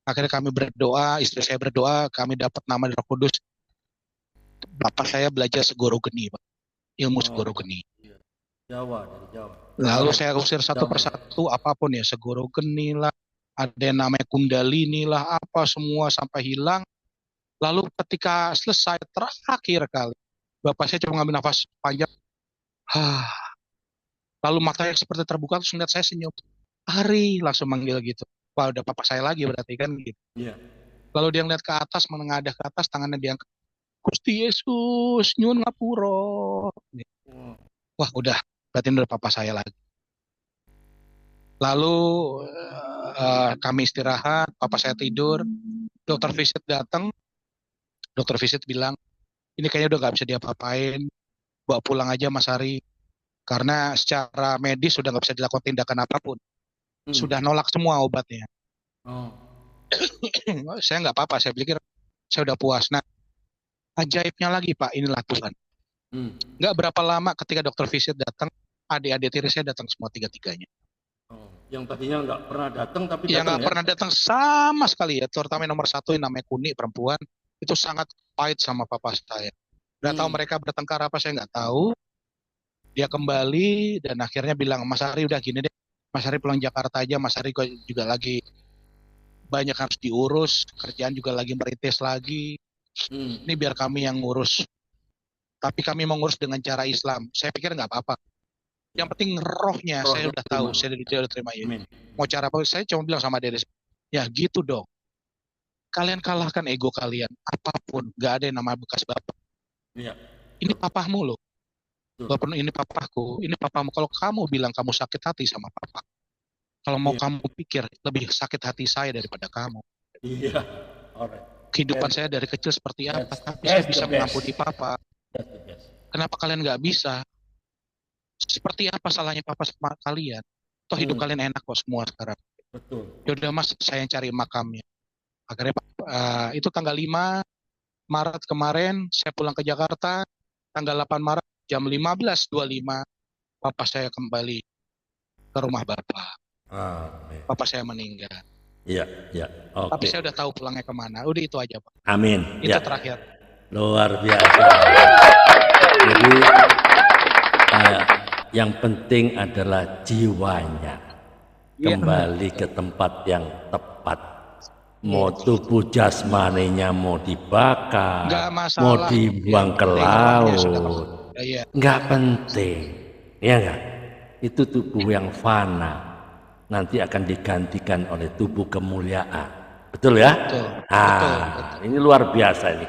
Akhirnya kami berdoa, istri saya berdoa, kami dapat nama Roh Kudus. Bapak saya belajar segoro geni, Pak. Ilmu segoro geni. Jawa, dari Jawa. Lalu saya usir satu persatu, apapun ya, segoro geni lah, ada yang namanya kundalini lah, apa semua sampai hilang. Lalu ketika selesai terakhir kali, bapak saya cuma ngambil nafas panjang. Lalu matanya seperti terbuka, terus ngeliat saya senyum. Ari, langsung manggil gitu. Wah, udah papa saya lagi berarti kan gitu. Lalu dia ngeliat ke atas, menengadah ke atas, tangannya diangkat. Gusti Yesus, nyun ngapuro. Wah, udah, berarti udah papa saya lagi. Lalu kami istirahat, papa saya tidur, dokter visit datang. Dokter visit bilang, ini kayaknya udah gak bisa diapa-apain, bawa pulang aja Mas Ari. Karena secara medis sudah nggak bisa dilakukan tindakan apapun. Sudah nolak semua obatnya. Saya nggak apa-apa, saya pikir saya udah puas. Nah, ajaibnya lagi Pak, inilah Tuhan. Nggak berapa lama ketika dokter visit datang, adik-adik tiri saya datang semua tiga-tiganya. Yang tadinya nggak pernah datang, tapi yang nggak pernah datang sama sekali ya, terutama nomor satu yang namanya Kuni, perempuan, itu sangat pahit sama papa saya. Nggak tahu mereka bertengkar apa, saya nggak tahu. Dia kembali dan akhirnya bilang, Mas Ari udah gini deh, Mas Ari pulang Jakarta aja, Mas Ari juga lagi banyak harus diurus, kerjaan juga lagi merintis lagi. Ini biar kami yang ngurus. Tapi kami mau ngurus dengan cara Islam. Saya pikir nggak apa-apa. Yang penting rohnya, saya udah tahu, saya udah terima ya. Mau cara apa, saya cuma bilang sama diri, ya gitu dong. Kalian kalahkan ego kalian, apapun, nggak ada yang namanya bekas bapak. Ini papamu loh. Walaupun ini papaku, ini papamu. Kalau kamu bilang kamu sakit hati sama papa, kalau mau kamu pikir lebih sakit hati saya daripada kamu. Kehidupan saya dari kecil seperti apa, tapi saya bisa mengampuni papa. Kenapa kalian nggak bisa? Seperti apa salahnya papa sama kalian? Toh hidup kalian enak kok semua sekarang. Yaudah Mas, saya yang cari makamnya. Akhirnya itu tanggal 5 Maret kemarin, saya pulang ke Jakarta. Tanggal 8 Maret jam 15.25, papa saya kembali ke rumah bapak. Papa saya meninggal. Iya. Okay. Tapi saya udah tahu pulangnya kemana. Udah itu aja Pak. Amin. Itu terakhir. Luar biasa. Jadi yang penting adalah jiwanya kembali ke tempat yang tepat. Mau tubuh jasmaninya mau dibakar, mau dibuang ke laut. Nggak penting, ya nggak? Itu tubuh yang fana, nanti akan digantikan oleh tubuh kemuliaan, betul ya? Betul. Ini luar biasa ini,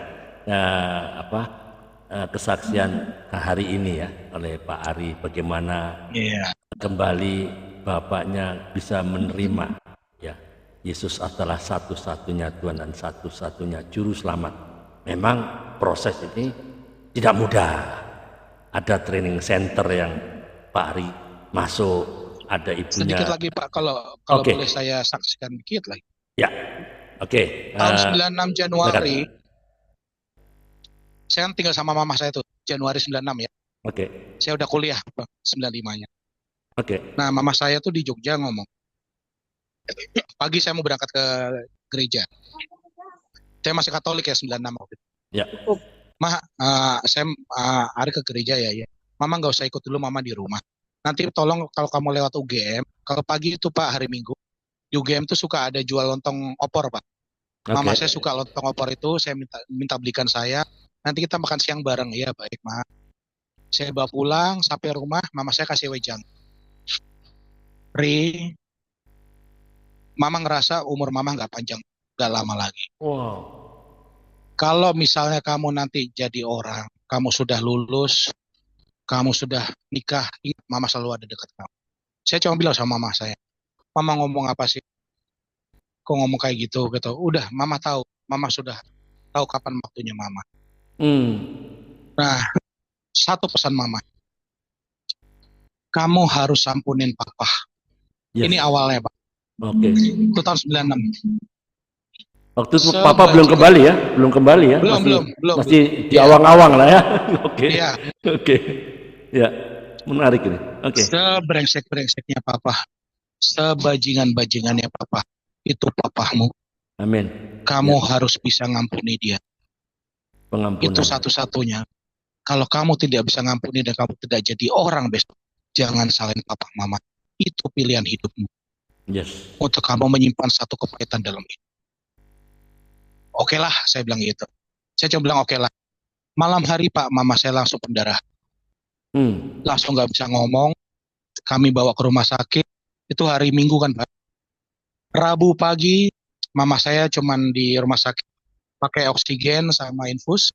kesaksian hari ini ya oleh Pak Ari, bagaimana kembali bapaknya bisa menerima ya Yesus adalah satu-satunya Tuhan dan satu-satunya Juru Selamat. Memang proses ini tidak mudah. ada training center yang Pak Ari masuk, ada ibunya. Sedikit lagi Pak, kalau Oke. boleh saya saksikan dikit lagi. Ya, oke. Tahun 96 Januari, silakan. saya kan tinggal sama mama saya tuh, Januari 96 ya. Oke, Saya udah kuliah 95-nya. oke. Nah, mama saya tuh di Jogja ngomong, pagi saya mau berangkat ke gereja. Saya masih Katolik ya 96 waktu itu. Ya, Mah, saya hari ke gereja ya. Mama nggak usah ikut dulu, mama di rumah. Nanti tolong kalau kamu lewat UGM, kalau pagi itu Pak hari Minggu, di UGM tuh suka ada jual lontong opor Pak. Mama oke. saya suka lontong opor itu, saya minta belikan saya. Nanti kita makan siang bareng. Iya baik Ma. Saya bawa pulang sampai rumah, mama saya kasih wejang. Ri, mama ngerasa umur mama nggak panjang, nggak lama lagi. Wow. Kalau misalnya kamu nanti jadi orang, kamu sudah lulus, kamu sudah nikah, ingat mama selalu ada dekat kamu. Saya cuma bilang sama mama saya, mama ngomong apa sih? Kok ngomong kayak gitu? Gitu. Udah, mama tahu, mama sudah tahu kapan waktunya mama. Nah, satu pesan mama, kamu harus ampunin papa. Yes. Ini awalnya Pak. Oke. Itu tahun 96. Waktu itu Papa belum kembali ya? Belum kembali ya? Belum. Masih di awang-awang lah ya? Oke. Iya. Oke. Ya, menarik ini. Oke. Sebrengsek-brengseknya papa, sebajingan-bajingannya papa, itu papamu. Amin. Kamu harus bisa ngampuni dia. Pengampunan. Itu satu-satunya. Kalau kamu tidak bisa ngampuni dan kamu tidak jadi orang besok, jangan salahin papa mama. Itu pilihan hidupmu. Yes. Untuk kamu menyimpan satu kepahitan dalam hidup. Oke lah, saya bilang gitu. Saya cuma bilang oke lah. Malam hari Pak, mama saya langsung pendarahan. Langsung nggak bisa ngomong. Kami bawa ke rumah sakit. Itu hari Minggu kan Pak. Rabu pagi, mama saya cuman di rumah sakit pakai oksigen sama infus.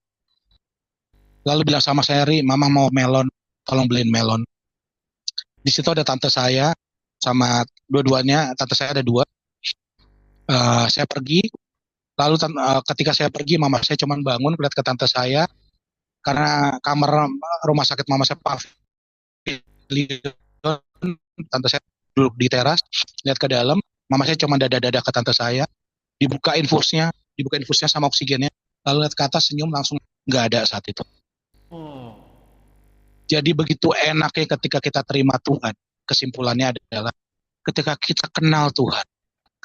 Lalu bilang sama saya, Ri, mama mau melon, tolong beliin melon. Di situ ada tante saya sama dua-duanya, tante saya ada dua. Saya pergi. Lalu ketika saya pergi, mama saya cuma bangun lihat ke tante saya karena kamar rumah sakit mama saya tante saya duduk di teras lihat ke dalam, mama saya cuma dada-dada ke tante saya, dibuka infusnya sama oksigennya, lalu lihat ke atas senyum langsung nggak ada saat itu. Jadi begitu enaknya ketika kita terima Tuhan, kesimpulannya adalah ketika kita kenal Tuhan,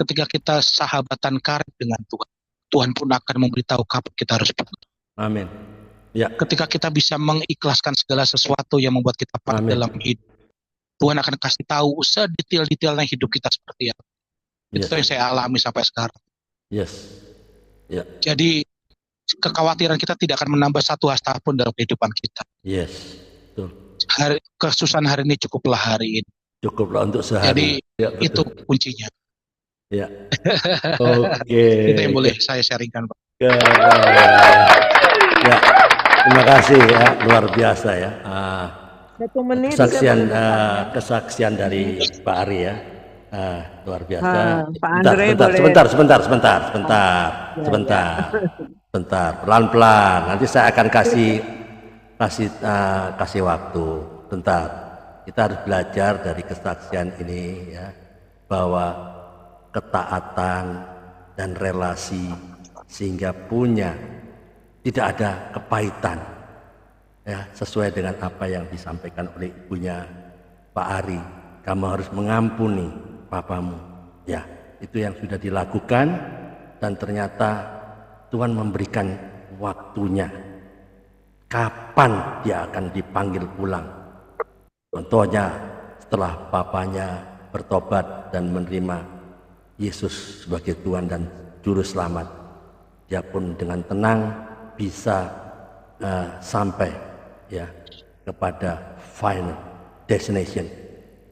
ketika kita sahabatan karib dengan Tuhan, Tuhan pun akan memberitahu kapan kita harus pulang. Amin. Ya. Ketika kita bisa mengikhlaskan segala sesuatu yang membuat kita pahit dalam hidup, Tuhan akan kasih tahu sedetail-detailnya hidup kita seperti apa. Yes. Itu yang saya alami sampai sekarang. Yes. Ya. Jadi kekhawatiran kita tidak akan menambah satu hasta pun dalam kehidupan kita. Yes. Betul. Kesusahan hari ini cukuplah hari ini. Cukuplah untuk sehari. Jadi ya, itu kuncinya. Ya. Oke. Itu yang boleh saya sharingkan, Pak. Ya. Terima kasih ya, luar biasa ya. 1 menit. Kesaksian dari Pak Ari ya. Luar biasa. Pak Andre Sebentar. Pelan-pelan. Nanti saya akan kasih waktu. Bentar. Kita harus belajar dari kesaksian ini ya, bahwa ketaatan dan relasi sehingga tidak ada kepahitan ya, sesuai dengan apa yang disampaikan oleh ibunya Pak Ari. Kamu harus mengampuni papamu ya, itu yang sudah dilakukan dan ternyata Tuhan memberikan waktunya kapan dia akan dipanggil pulang. Contohnya setelah papanya bertobat dan menerima Yesus sebagai Tuhan dan Juru Selamat, dia pun dengan tenang bisa sampai ya kepada final destination.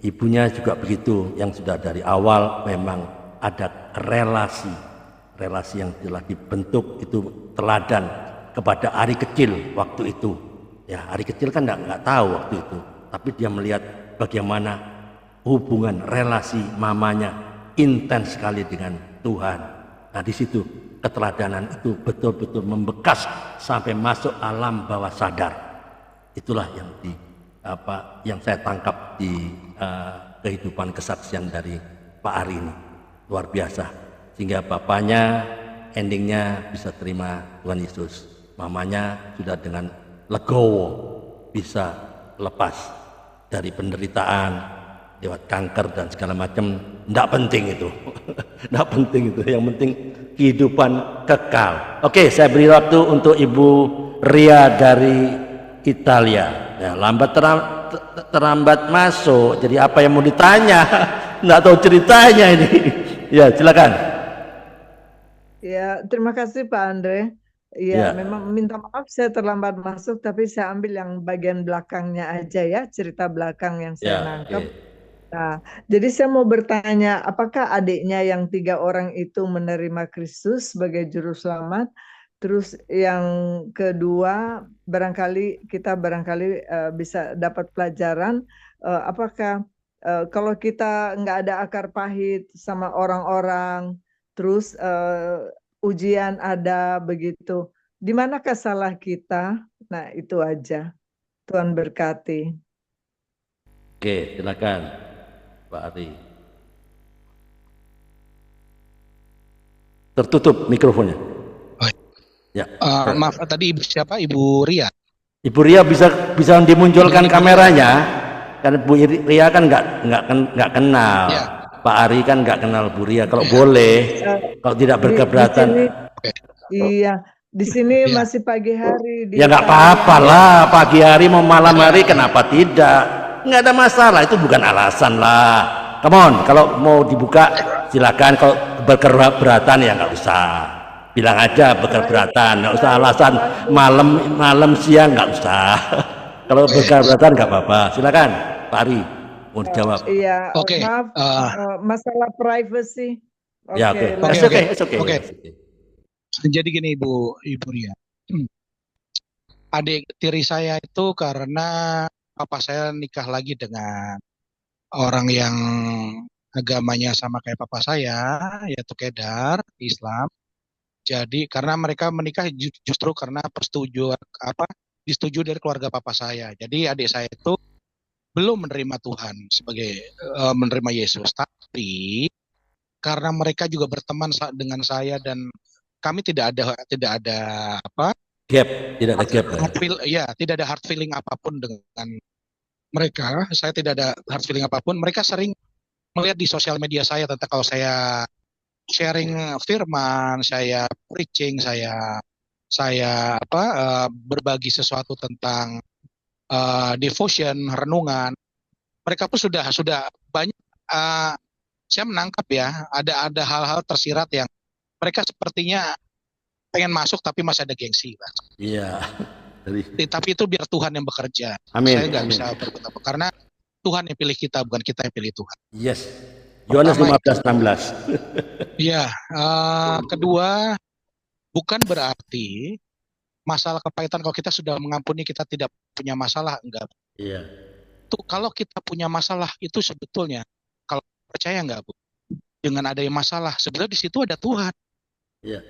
Ibunya juga begitu, yang sudah dari awal memang ada relasi yang telah dibentuk, itu teladan kepada Ari kecil waktu itu. Ya, Ari kecil kan nggak tahu waktu itu, tapi dia melihat bagaimana hubungan relasi mamanya intens sekali dengan Tuhan. Nah, di situ keteladanan itu betul-betul membekas sampai masuk alam bawah sadar. itulah yang saya tangkap di kehidupan kesaksian dari Pak Ari ini. Luar biasa. Sehingga bapaknya endingnya bisa terima Tuhan Yesus. Mamanya sudah dengan legowo bisa lepas dari penderitaan lewat kanker dan segala macam. Tidak penting itu. Tidak penting itu. Yang penting kehidupan kekal. Oke, saya beri waktu untuk Ibu Ria dari Italia. Ya, terlambat masuk. Jadi apa yang mau ditanya? Nggak tahu ceritanya ini. Ya, silakan. Ya, terima kasih Pak Andre. Ya, memang minta maaf saya terlambat masuk, tapi saya ambil yang bagian belakangnya aja ya, cerita belakang yang saya nangkep. Nah, jadi saya mau bertanya, apakah adiknya yang 3 orang itu menerima Kristus sebagai juru selamat? Terus yang kedua, kita bisa dapat pelajaran, apakah kalau kita nggak ada akar pahit sama orang-orang, terus ujian ada begitu, di manakah salah kita? Nah, itu aja. Tuhan berkati. Oke, silakan Pak Ari. Tertutup mikrofonnya. Ya. Maaf, tadi Ibu siapa? Ibu Ria. Ibu Ria bisa dimunculkan kameranya, karena Bu Ria kan nggak kenal. Ya. Pak Ari kan nggak kenal Bu Ria. Kalau boleh, kalau tidak berkeberatan. Iya, di sini masih pagi hari. Ya nggak apa-apa lah, pagi hari mau malam hari, kenapa tidak? Nggak ada masalah, itu bukan alasan lah. Come on, kalau mau dibuka silakan. Kalau berkeberatan ya nggak usah. Bilang aja berkeberatan, nggak usah alasan malam siang, nggak usah. Kalau berkeberatan nggak apa-apa. Silakan, Pak Ari mau dijawab. Iya, maaf, masalah privacy. Ya, oke. Jadi gini Ibu Ria, adik tiri saya itu karena papa saya nikah lagi dengan orang yang agamanya sama kayak papa saya, yaitu Kedar Islam. Jadi karena mereka menikah justru karena disetujui dari keluarga papa saya. Jadi adik saya itu belum menerima Tuhan sebagai menerima Yesus, tapi karena mereka juga berteman dengan saya dan kami tidak ada gap, tidak ada hard feeling apapun dengan mereka. Saya tidak ada hard feeling apapun. Mereka sering melihat di sosial media saya tentang kalau saya sharing firman, saya preaching, saya berbagi sesuatu tentang devotion, renungan. Mereka pun sudah banyak. Saya menangkap ya, ada hal-hal tersirat yang mereka sepertinya pengen masuk tapi masih ada gengsi. Iya. Tapi itu biar Tuhan yang bekerja. Amin. Saya nggak bisa berbuat apa karena Tuhan yang pilih kita, bukan kita yang pilih Tuhan. Yes. Yohanes 15:16. Iya. Kedua, bukan berarti masalah kepahitan kalau kita sudah mengampuni kita tidak punya masalah, enggak. Iya. Tuh kalau kita punya masalah itu sebetulnya kalau percaya enggak Bu? Dengan ada yang masalah, sebenarnya di situ ada Tuhan. Iya.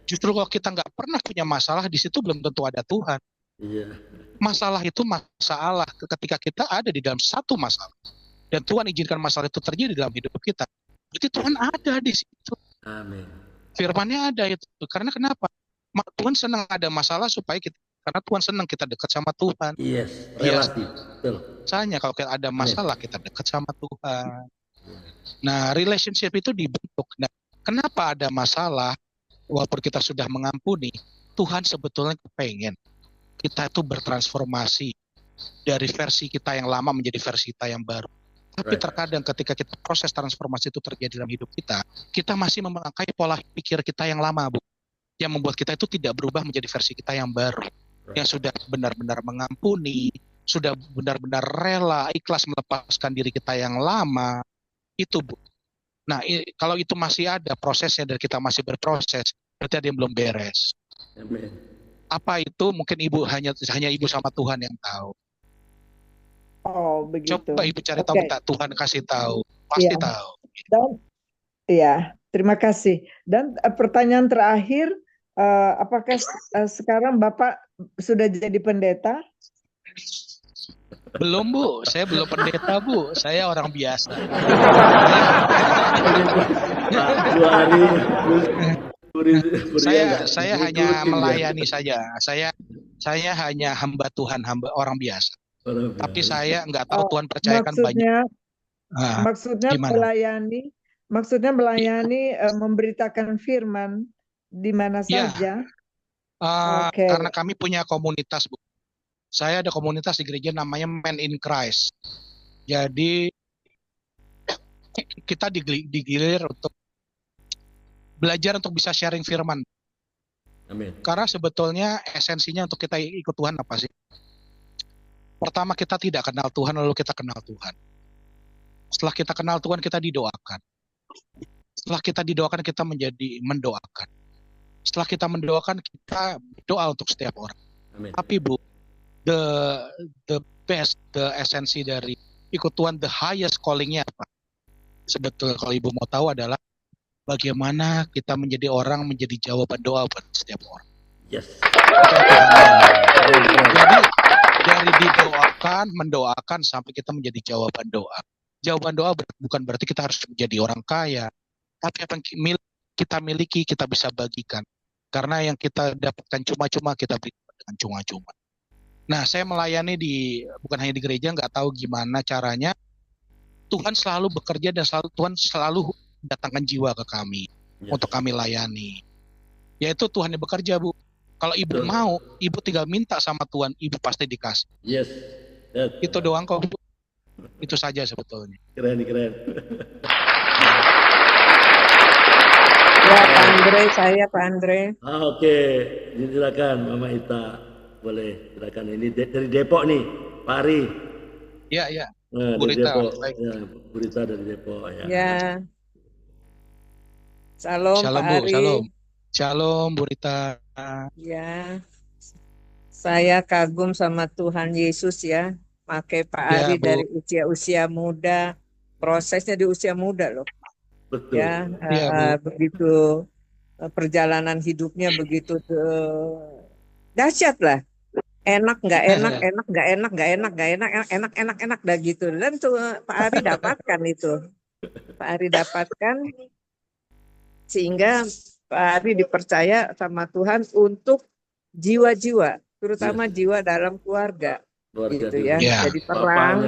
Justru kalau kita nggak pernah punya masalah, di situ belum tentu ada Tuhan. Iya. Masalah itu masalah ketika kita ada di dalam satu masalah. Dan Tuhan izinkan masalah itu terjadi dalam hidup kita. Berarti Tuhan ada di situ. Amin. Firman-Nya ada itu. Karena kenapa? Tuhan senang ada masalah supaya karena Tuhan senang kita dekat sama Tuhan. Yes, relasi. Betul. Misalnya kalau kita ada masalah, kita dekat sama Tuhan. Nah, relationship itu dibentuk. Nah, kenapa ada masalah? Walaupun kita sudah mengampuni, Tuhan sebetulnya kepengen kita itu bertransformasi dari versi kita yang lama menjadi versi kita yang baru. Tapi terkadang ketika kita proses transformasi itu terjadi dalam hidup kita masih memakai pola pikir kita yang lama, Bu. Yang membuat kita itu tidak berubah menjadi versi kita yang baru. Yang sudah benar-benar mengampuni, sudah benar-benar rela, ikhlas melepaskan diri kita yang lama. Itu, Bu. Nah, kalau itu masih ada prosesnya dan kita masih berproses, berarti ada yang belum beres. Amen. Apa itu? Mungkin Ibu hanya Ibu sama Tuhan yang tahu. Oh, begitu. Coba Ibu cari tahu, minta Tuhan kasih tahu. Pasti tahu. Dan terima kasih. Dan pertanyaan terakhir, apakah sekarang Bapak sudah jadi pendeta? Belum Bu, saya belum pendeta Bu, saya orang biasa. Dua hari Saya hanya melayani saja. Saya hanya hamba Tuhan, hamba orang biasa. Tapi saya nggak tahu Tuhan percayakan banyak. Maksudnya Gimana? melayani memberitakan firman di mana saja. Karena kami punya komunitas Bu. Saya ada komunitas di gereja namanya Men in Christ. Jadi kita digilir untuk belajar untuk bisa sharing firman. Amin. Karena sebetulnya esensinya untuk kita ikut Tuhan apa sih? Pertama kita tidak kenal Tuhan, lalu kita kenal Tuhan. Setelah kita kenal Tuhan, kita didoakan. Setelah kita didoakan, kita mendoakan. Setelah kita mendoakan, kita doa untuk setiap orang. Amin. Tapi Bu, the best, the esensi dari ikut Tuhan, the highest calling-nya apa? Sebetulnya kalau Ibu mau tahu adalah bagaimana kita menjadi orang, menjadi jawaban doa buat setiap orang. Yes. Jadi dari didoakan, mendoakan sampai kita menjadi jawaban doa. Jawaban doa bukan berarti kita harus menjadi orang kaya, tapi apa yang kita miliki kita bisa bagikan. Karena yang kita dapatkan cuma-cuma kita berikan dengan cuma-cuma. Nah, saya melayani bukan hanya di gereja, nggak tahu gimana caranya. Tuhan selalu bekerja dan Tuhan selalu datangkan jiwa ke kami untuk kami layani. Yaitu Tuhan yang bekerja, Bu. Kalau Ibu mau, Ibu tinggal minta sama Tuhan, Ibu pasti dikasih. Yes. Itu doang kok, Bu. Itu saja sebetulnya. Keren. Ya, Pak Andre, saya Pak Andre. Oke. Ini silakan Mama Ita. Boleh, silakan. Ini dari Depok nih, Pak Ari. Iya. Dari Burita. Depok. Ya, Burita dari Depok ya. Ya. Salam Pak Bu, Ari. Shalom Burita. Ya. Saya kagum sama Tuhan Yesus ya. Pakai Pak Ari dari usia muda. Prosesnya di usia muda loh. Betul. Ya, begitu perjalanan hidupnya begitu dahsyat lah. Enak nggak enak dah gitu. Dan tuh Pak Ari dapatkan itu. Pak Ari dapatkan sehingga Pak Ari dipercaya sama Tuhan untuk jiwa-jiwa, terutama jiwa dalam keluarga gitu ya. Jadi terang.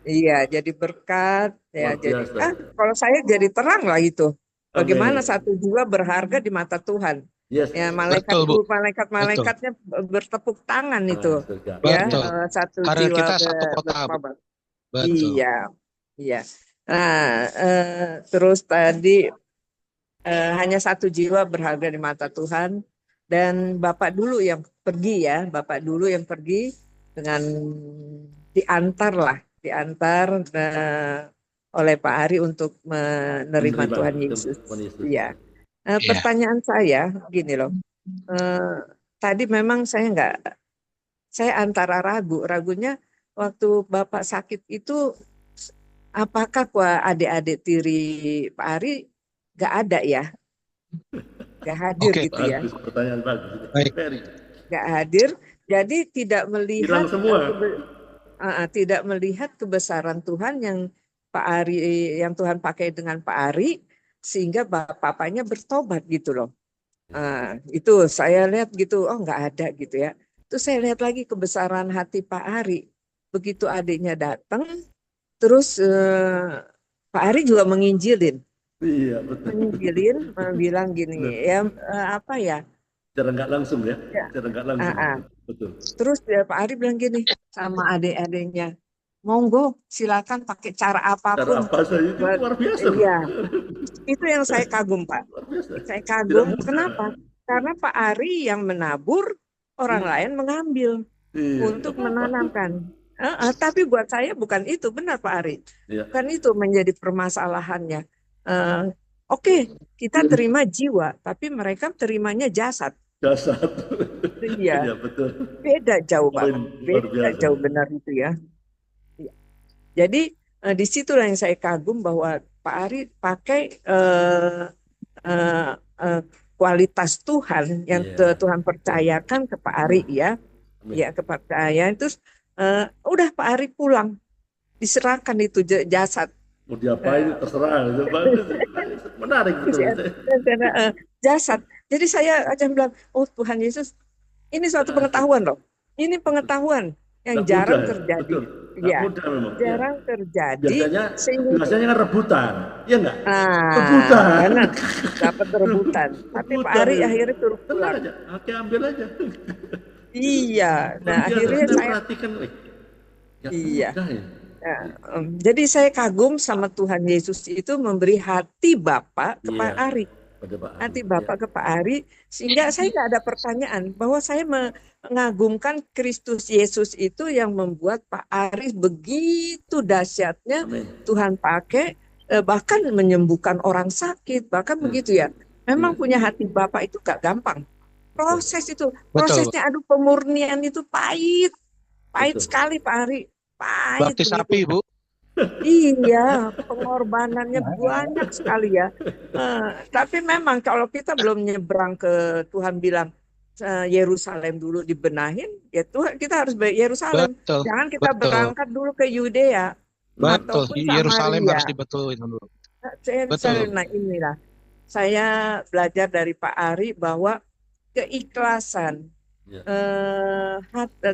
Iya, jadi berkat ya. Jadi kalau saya jadi terang lah itu. Bagaimana satu jiwa berharga di mata Tuhan. Yes. Ya, malaikatnya bertepuk tangan itu. Ya, satu karena jiwa kita satu kota. Betul. Iya. Nah, terus tadi hanya satu jiwa berharga di mata Tuhan, dan Bapak dulu yang pergi dengan diantar oleh Pak Ari untuk menerima Tuhan Yesus. Iya. Pertanyaan saya gini loh, tadi memang saya antara ragunya waktu Bapak sakit itu, apakah adik-adik tiri Pak Ari nggak ada ya, nggak hadir gitu ya? Pertanyaan bagus. Nggak hadir, jadi tidak melihat tidak melihat kebesaran Tuhan yang Pak Ari, yang Tuhan pakai dengan Pak Ari, sehingga bapaknya bertobat gitu loh. Itu saya lihat gitu, nggak ada gitu ya. Terus saya lihat lagi kebesaran hati Pak Ari. Begitu adiknya datang, terus Pak Ari juga menginjilin. Iya, betul. Menginjilin, bilang gini, Cara nggak langsung ya. Cara nggak langsung. Betul. Terus Pak Ari bilang gini sama adik-adiknya, monggo silakan pakai cara apapun. Cara apa saja itu luar biasa. Iya. Itu yang saya kagum, Pak. Saya kagum. Kenapa? Karena Pak Ari yang menabur, orang lain mengambil untuk menanamkan. Tapi buat saya bukan itu, benar Pak Ari. Bukan itu menjadi permasalahannya. Oke, kita terima jiwa, tapi mereka terimanya jasad. Iya, betul. Beda jauh, Pak. Beda jauh, benar itu ya. Jadi di situlah yang saya kagum bahwa Pak Ari pakai kualitas Tuhan yang Tuhan percayakan ke Pak Ari ya, Amin. Ya, kepercayaan. Terus udah Pak Ari pulang, diserahkan itu jasad. Mau diapain terserah. Menarik betul. Jasad. Jadi saya aja bilang, oh Tuhan Yesus, ini suatu pengetahuan loh. Ini pengetahuan yang jarang terjadi. Ya, mudah memang. Jarang terjadi. Biasanya kan rebutan, ya enggak? Rebutan. Dapat rebutan. Tapi Pak Ari akhirnya turun pulang. Oke, ambil aja. Iya. Nah, akhirnya saya perhatikan. Iya. Jadi saya kagum sama Tuhan Yesus itu memberi hati Bapa ke Pak Ari. Hati Bapak ke Pak Ari, sehingga saya nggak ada pertanyaan bahwa saya mengagumkan Kristus Yesus itu yang membuat Pak Ari begitu dahsyatnya. Tuhan pakai bahkan menyembuhkan orang sakit, bahkan begitu ya. Memang punya hati Bapak itu gak gampang. Proses itu, prosesnya pemurnian itu pahit sekali Pak Ari. Pahit. Baptis sapi, Bu. Iya, pengorbanannya banyak sekali ya. Tapi memang kalau kita belum nyebrang ke Tuhan bilang Yerusalem dulu dibenahin, ya Tuhan kita harus ke Yerusalem. Jangan kita berangkat dulu ke Yudea. Betul, Yerusalem harus dibetulin dulu. Nah inilah saya belajar dari Pak Ari bahwa keikhlasan,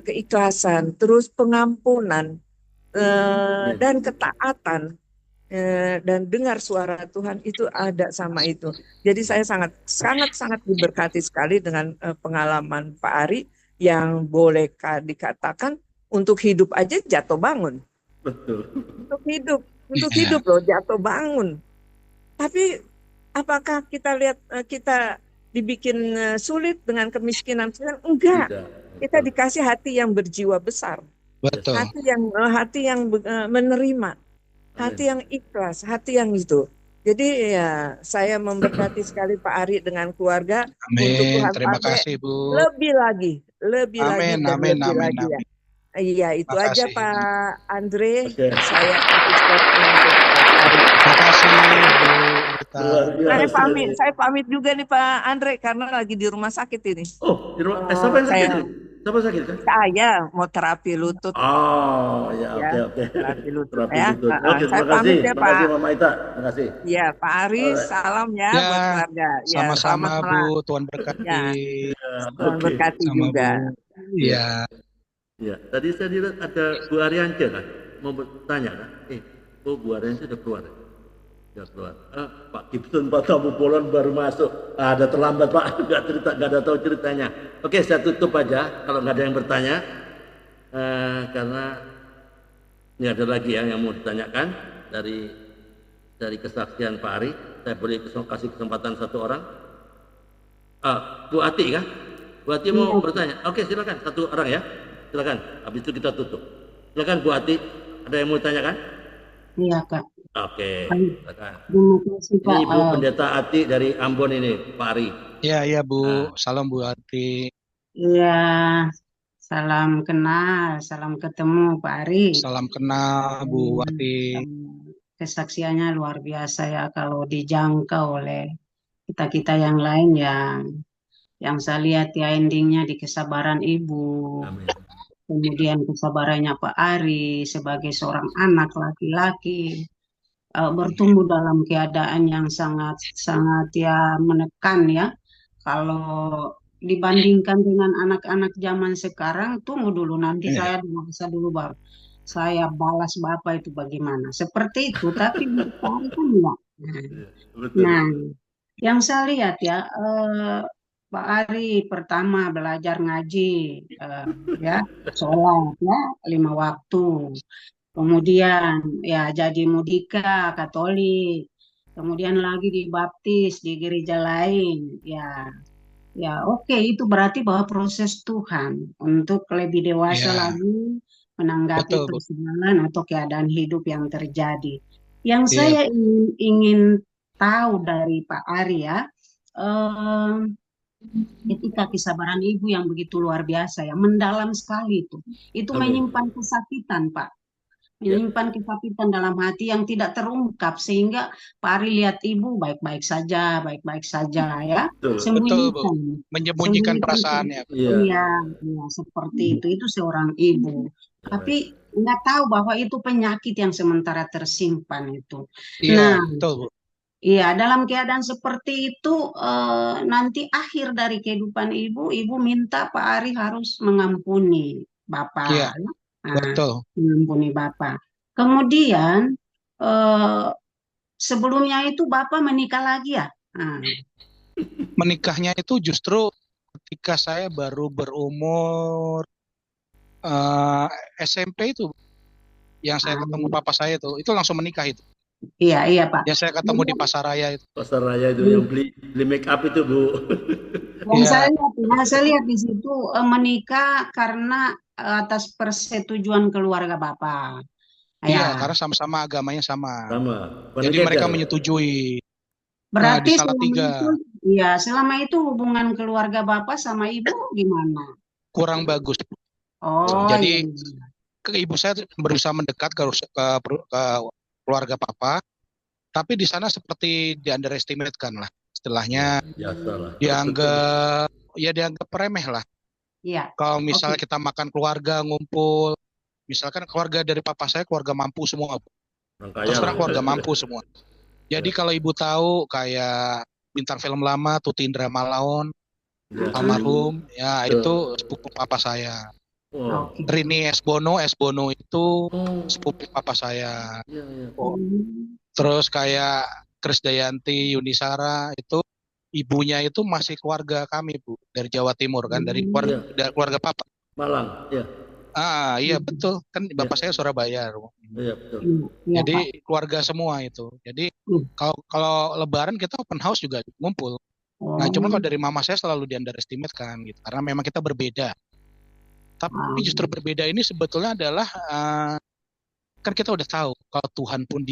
keikhlasan, terus pengampunan, dan ketaatan dan dengar suara Tuhan itu ada sama itu. Jadi saya sangat diberkati sekali dengan pengalaman Pak Ari yang boleh dikatakan untuk hidup aja jatuh bangun. Betul. Untuk hidup loh jatuh bangun. Tapi apakah kita lihat kita dibikin sulit dengan kemiskinan? Enggak. Kita dikasih hati yang berjiwa besar. Betul. Hati yang menerima, hati yang ikhlas, hati yang itu. Jadi ya saya memberkati sekali Pak Ari dengan keluarga. Amin. Untuk Tuhan Terima kasih Bu. Lebih lagi. Amin. Ya. Iya itu aja Pak Andre. Okay. Saya terima kasih Bu. Saya pamit juga nih Pak Andre karena lagi di rumah sakit ini. Oh, di rumah siapa yang sakit? Siapa sakit kan? Saya mau terapi lutut. Oh, ya oke. Terapi lutut Terapi ya. lutut. Oke, terima kasih. Terima kasih Mama Ita. Terima kasih. Ya, Pak Ari, salam ya buat keluarga. Sama-sama Bu, Tuhan berkati. Tuhan berkati juga. Iya. Ya, tadi saya lihat ada Bu Ariance kan, mau bertanya kan? Bu Ariance udah keluar. Pak Gibson, Pak Tamu Polon baru masuk. Ada terlambat Pak, nggak ada tahu ceritanya. Oke, saya tutup aja kalau nggak ada yang bertanya, karena ini ada lagi yang mau ditanyakan dari kesaksian Pak Ari. Saya boleh kasih kesempatan satu orang. Bu Ati kan? Bu Ati mau bertanya. Oke, silakan satu orang ya. Silakan. Habis itu kita tutup. Silakan Bu Ati. Ada yang mau ditanyakan? Iya Kak. Oke, silakan. Terima kasih Pak. Ini Ibu Pendeta Ati dari Ambon ini, Pak Ari. Iya Bu. Salam Bu Ati. Iya, salam kenal, salam ketemu Pak Ari. Salam kenal Bu Ati. Kesaksiannya luar biasa ya kalau dijangkau oleh kita-kita yang lain yang saya lihat ya endingnya di kesabaran Ibu. Amin. Kemudian kesabarannya Pak Ari sebagai seorang anak laki-laki. Bertumbuh dalam keadaan yang sangat ya menekan ya. Kalau dibandingkan dengan anak-anak zaman sekarang, tunggu dulu nanti saya dewasa dulu baru saya balas Bapak itu bagaimana. Seperti itu, tapi kan enggak. Nah, yang saya lihat ya, Pak Ari pertama belajar ngaji, ya, sholat ya 5 waktu. Kemudian ya jadi mudika Katolik, kemudian lagi dibaptis di gereja lain, ya oke, itu berarti bahwa proses Tuhan untuk lebih dewasa lagi menanggapi persoalan atau keadaan hidup yang terjadi. Yang saya ingin tahu dari Pak Ari ya, ketika kesabaran Ibu yang begitu luar biasa ya, mendalam sekali itu menyimpan kesakitan Pak. menyimpan kesakitan dalam hati yang tidak terungkap, sehingga Pak Ari lihat ibu baik-baik saja ya, Betul, Bu. sembunyikan Menyembunyikan perasaannya. Iya, seperti itu seorang ibu. Tapi nggak tahu bahwa itu penyakit yang sementara tersimpan itu. Iya, Nah, betul, Bu. iya, dalam keadaan seperti itu, nanti akhir dari kehidupan ibu minta Pak Ari harus mengampuni Bapak. Iya, betul. Mengampuni Bapak. Kemudian, sebelumnya itu Bapak menikah lagi ya? Menikahnya itu justru ketika saya baru berumur SMP itu, yang saya ketemu papa saya itu langsung menikah itu. Iya Pak. Ya saya ketemu di Pasaraya itu. Pasaraya itu yang beli make up itu, Bu. Yang saya lihat di situ menikah karena atas persetujuan keluarga Bapak. Iya, karena sama-sama agamanya sama. Jadi Beda. mereka menyetujui. Berarti di Salatiga. Selama itu hubungan keluarga Bapak sama Ibu gimana? Kurang bagus. Jadi ibu saya berusaha mendekat ke keluarga Papa, tapi di sana seperti di underestimate kan lah, istilahnya dianggap remeh lah. Iya. Kalau misalnya kita makan keluarga ngumpul, misalkan keluarga dari papa saya keluarga mampu semua, terus terang keluarga mampu semua. Jadi kalau ibu tahu kayak bintang film lama Tuti Indra Malaon, almarhum, ya itu sepupu papa saya. Rini S. Bono itu sepupu papa saya. Terus kayak Krisdayanti Yunisara itu ibunya itu masih keluarga kami, Bu, dari Jawa Timur kan, dari keluarga papa. Malang, ya. Iya betul, kan bapak saya Surabaya. Iya betul. Jadi keluarga semua itu. Jadi kalau Lebaran kita open house juga ngumpul. Nah, cuma kalau dari mama saya selalu di underestimate kan gitu, karena memang kita berbeda. Tapi justru berbeda ini sebetulnya adalah kan kita udah tahu kalau Tuhan pun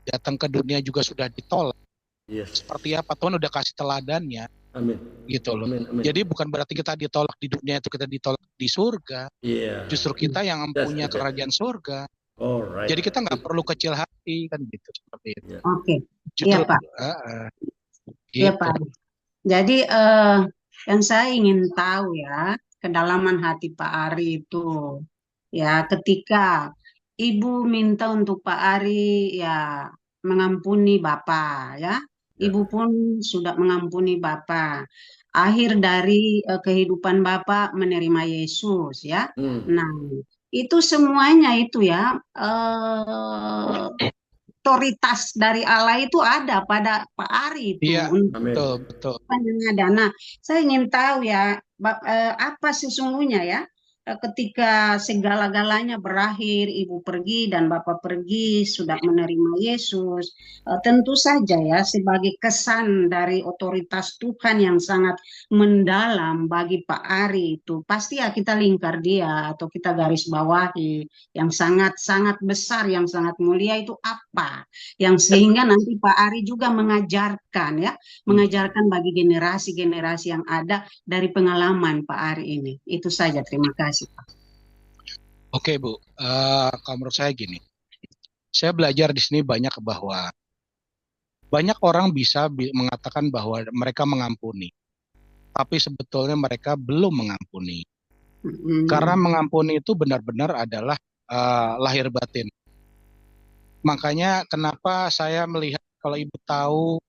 datang ke dunia juga sudah ditolak. Seperti apa Tuhan udah kasih teladannya. Amin. Gitu loh. Amin. Jadi bukan berarti kita ditolak di dunia itu kita ditolak di surga. Justru kita yang punya kerajaan surga. Jadi kita nggak perlu kecil hati kan gitu seperti itu. Oke. Iya Pak. Iya Pak. Jadi yang saya ingin tahu ya, kedalaman hati Pak Ari itu ya, ketika Ibu minta untuk Pak Ari ya mengampuni Bapak ya, Ibu pun sudah mengampuni Bapak. Akhir dari kehidupan Bapak menerima Yesus ya. Nah, itu semuanya itu ya otoritas dari Allah itu ada pada Pak Ari itu. Iya, betul. Nah, saya ingin tahu ya, apa sesungguhnya ya, ketika segala-galanya berakhir, Ibu pergi dan Bapak pergi, sudah menerima Yesus, tentu saja ya, sebagai kesan dari otoritas Tuhan yang sangat mendalam bagi Pak Ari itu, pasti ya kita lingkar dia atau kita garis bawahi yang sangat-sangat besar, yang sangat mulia itu apa, yang sehingga nanti Pak Ari juga mengajarkan ya, mengajarkan bagi generasi-generasi yang ada dari pengalaman Pak Ari ini. Itu saja, terima kasih. Oke Bu, kalau menurut saya gini, saya belajar di sini banyak bahwa banyak orang bisa mengatakan bahwa mereka mengampuni, tapi sebetulnya mereka belum mengampuni. Karena mengampuni itu benar-benar adalah lahir batin. Makanya kenapa saya melihat kalau Ibu tahu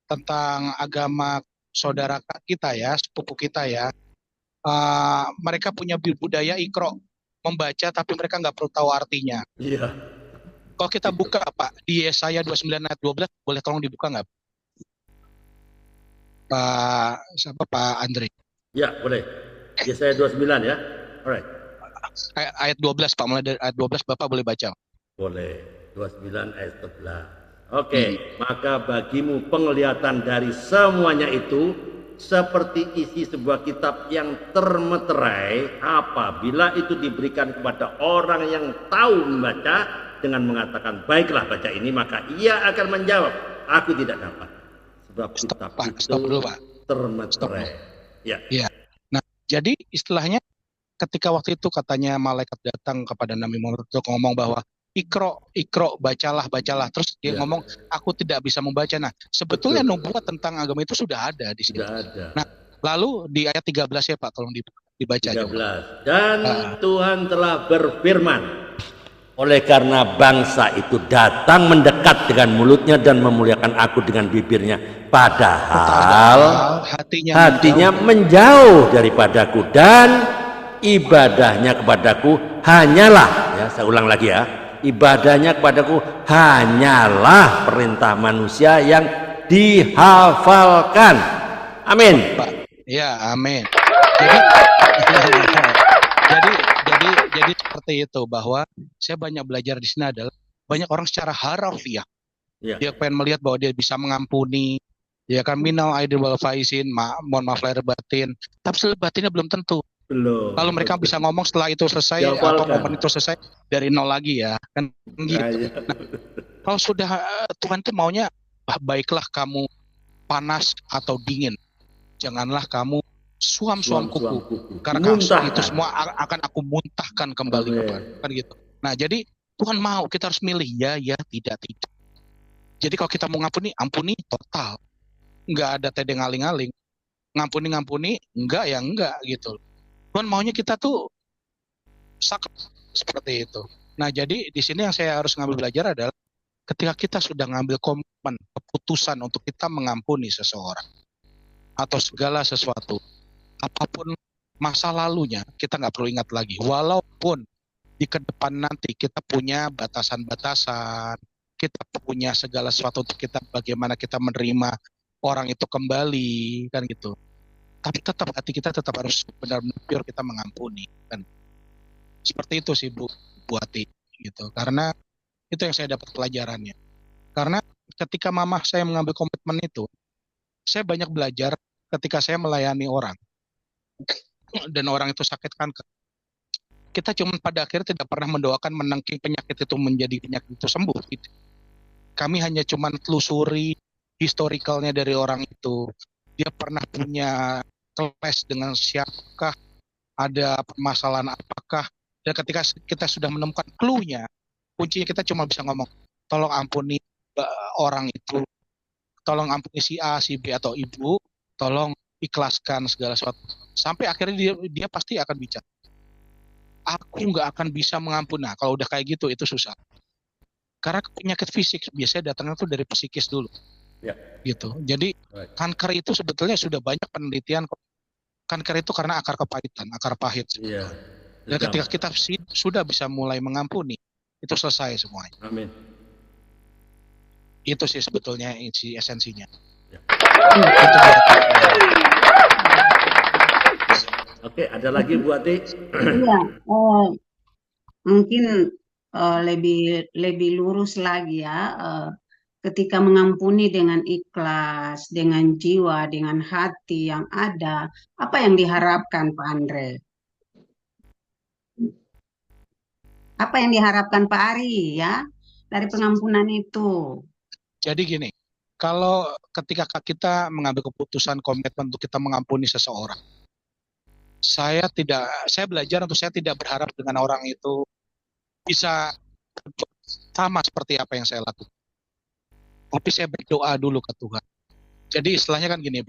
tentang agama saudara kita ya, sepupu kita ya, mereka punya budaya ikro, membaca tapi mereka nggak perlu tahu artinya. Iya. Kalau kita buka Pak di Yesaya 29 ayat 12, boleh tolong dibuka nggak? Pak Andre? Ya boleh. Yesaya 29 ya. Alright. Ayat 12 Pak, mulai dari ayat 12 Bapak boleh baca. Boleh. 29 ayat 11. Oke. Maka bagimu penglihatan dari semuanya itu seperti isi sebuah kitab yang termeterai apabila itu diberikan kepada orang yang tahu membaca dengan mengatakan baiklah baca ini, maka ia akan menjawab aku tidak dapat sebab kitab itu termeterai. Ya. Nah, jadi istilahnya ketika waktu itu katanya malaikat datang kepada Nabi Muhammad untuk ngomong bahwa ikro, bacalah. Terus dia ngomong, aku tidak bisa membaca. Nah, sebetulnya nubuat tentang agama itu sudah ada di sini. Nah, lalu di ayat 13 ya Pak, tolong dibaca. 13. Dan Tuhan telah berfirman, oleh karena bangsa itu datang mendekat dengan mulutnya dan memuliakan aku dengan bibirnya, padahal hatinya menjauh daripadaku, dan ibadahnya kepadaku hanyalah, ya saya ulang lagi ya, ibadahnya kepadaku hanyalah perintah manusia yang dihafalkan. Amin. Ya, amin. Jadi seperti itu, bahwa saya banyak belajar di sini adalah banyak orang secara harfiah dia pengen melihat bahwa dia bisa mengampuni, ya kan, minal aidin wal faizin, mohon maaf lahir batin, tapi setelah batinnya belum tentu. Kalau mereka bisa ngomong setelah itu selesai atau momen itu selesai dari nol lagi, ya kan gitu. Nah, kalau sudah Tuhan itu maunya, baiklah kamu panas atau dingin, janganlah kamu suam kuku, karena itu semua akan aku muntahkan kembali kan gitu. Nah, jadi Tuhan mau kita harus milih ya, tidak. Jadi kalau kita mau ampuni total, nggak ada tedeng aling-aling, ngampuni enggak ya enggak gitu. Tuhan maunya kita tuh seperti itu. Nah, jadi di sini yang saya harus ngambil belajar adalah ketika kita sudah ngambil komitmen, keputusan untuk kita mengampuni seseorang atau segala sesuatu, apapun masa lalunya, kita nggak perlu ingat lagi. Walaupun di ke depan nanti kita punya batasan-batasan, kita punya segala sesuatu untuk kita, bagaimana kita menerima orang itu kembali, kan gitu. Tapi tetap hati kita tetap harus benar-benar pure, kita mengampuni, kan. Seperti itu sih Bu Ati, gitu. Karena itu yang saya dapat pelajarannya. Karena ketika mamah saya mengambil komitmen itu, saya banyak belajar ketika saya melayani orang dan orang itu sakit kanker. Kita cuma pada akhirnya tidak pernah mendoakan menangking penyakit itu menjadi penyakit itu sembuh. Gitu. Kami hanya cuma telusuri historicalnya dari orang itu. Dia pernah punya keles dengan siapakah, ada permasalahan apakah, dan ketika kita sudah menemukan clue-nya, kuncinya kita cuma bisa ngomong, tolong ampuni orang itu, tolong ampuni si A, si B atau ibu, tolong ikhlaskan segala sesuatu. Sampai akhirnya dia pasti akan bicara, aku nggak akan bisa mengampuni. Nah, kalau udah kayak gitu itu susah. Karena penyakit fisik biasanya datangnya tuh dari psikis dulu. Gitu. Jadi kanker itu sebetulnya sudah banyak penelitian. Kanker itu karena akar kepahitan, akar pahit. Dan ketika kita sudah bisa mulai mengampuni, itu selesai semuanya. Amin. Itu sih sebetulnya esensinya. Oke, ada lagi Bu Ati? Iya, mungkin lebih lurus lagi ya. Ketika mengampuni dengan ikhlas, dengan jiwa, dengan hati yang ada, apa yang diharapkan Pak Andre? Apa yang diharapkan Pak Ari ya dari pengampunan itu? Jadi gini, kalau ketika kita mengambil keputusan komitmen untuk kita mengampuni seseorang, saya belajar untuk saya tidak berharap dengan orang itu bisa sama seperti apa yang saya lakukan. Tapi saya berdoa dulu ke Tuhan. Jadi istilahnya kan gini,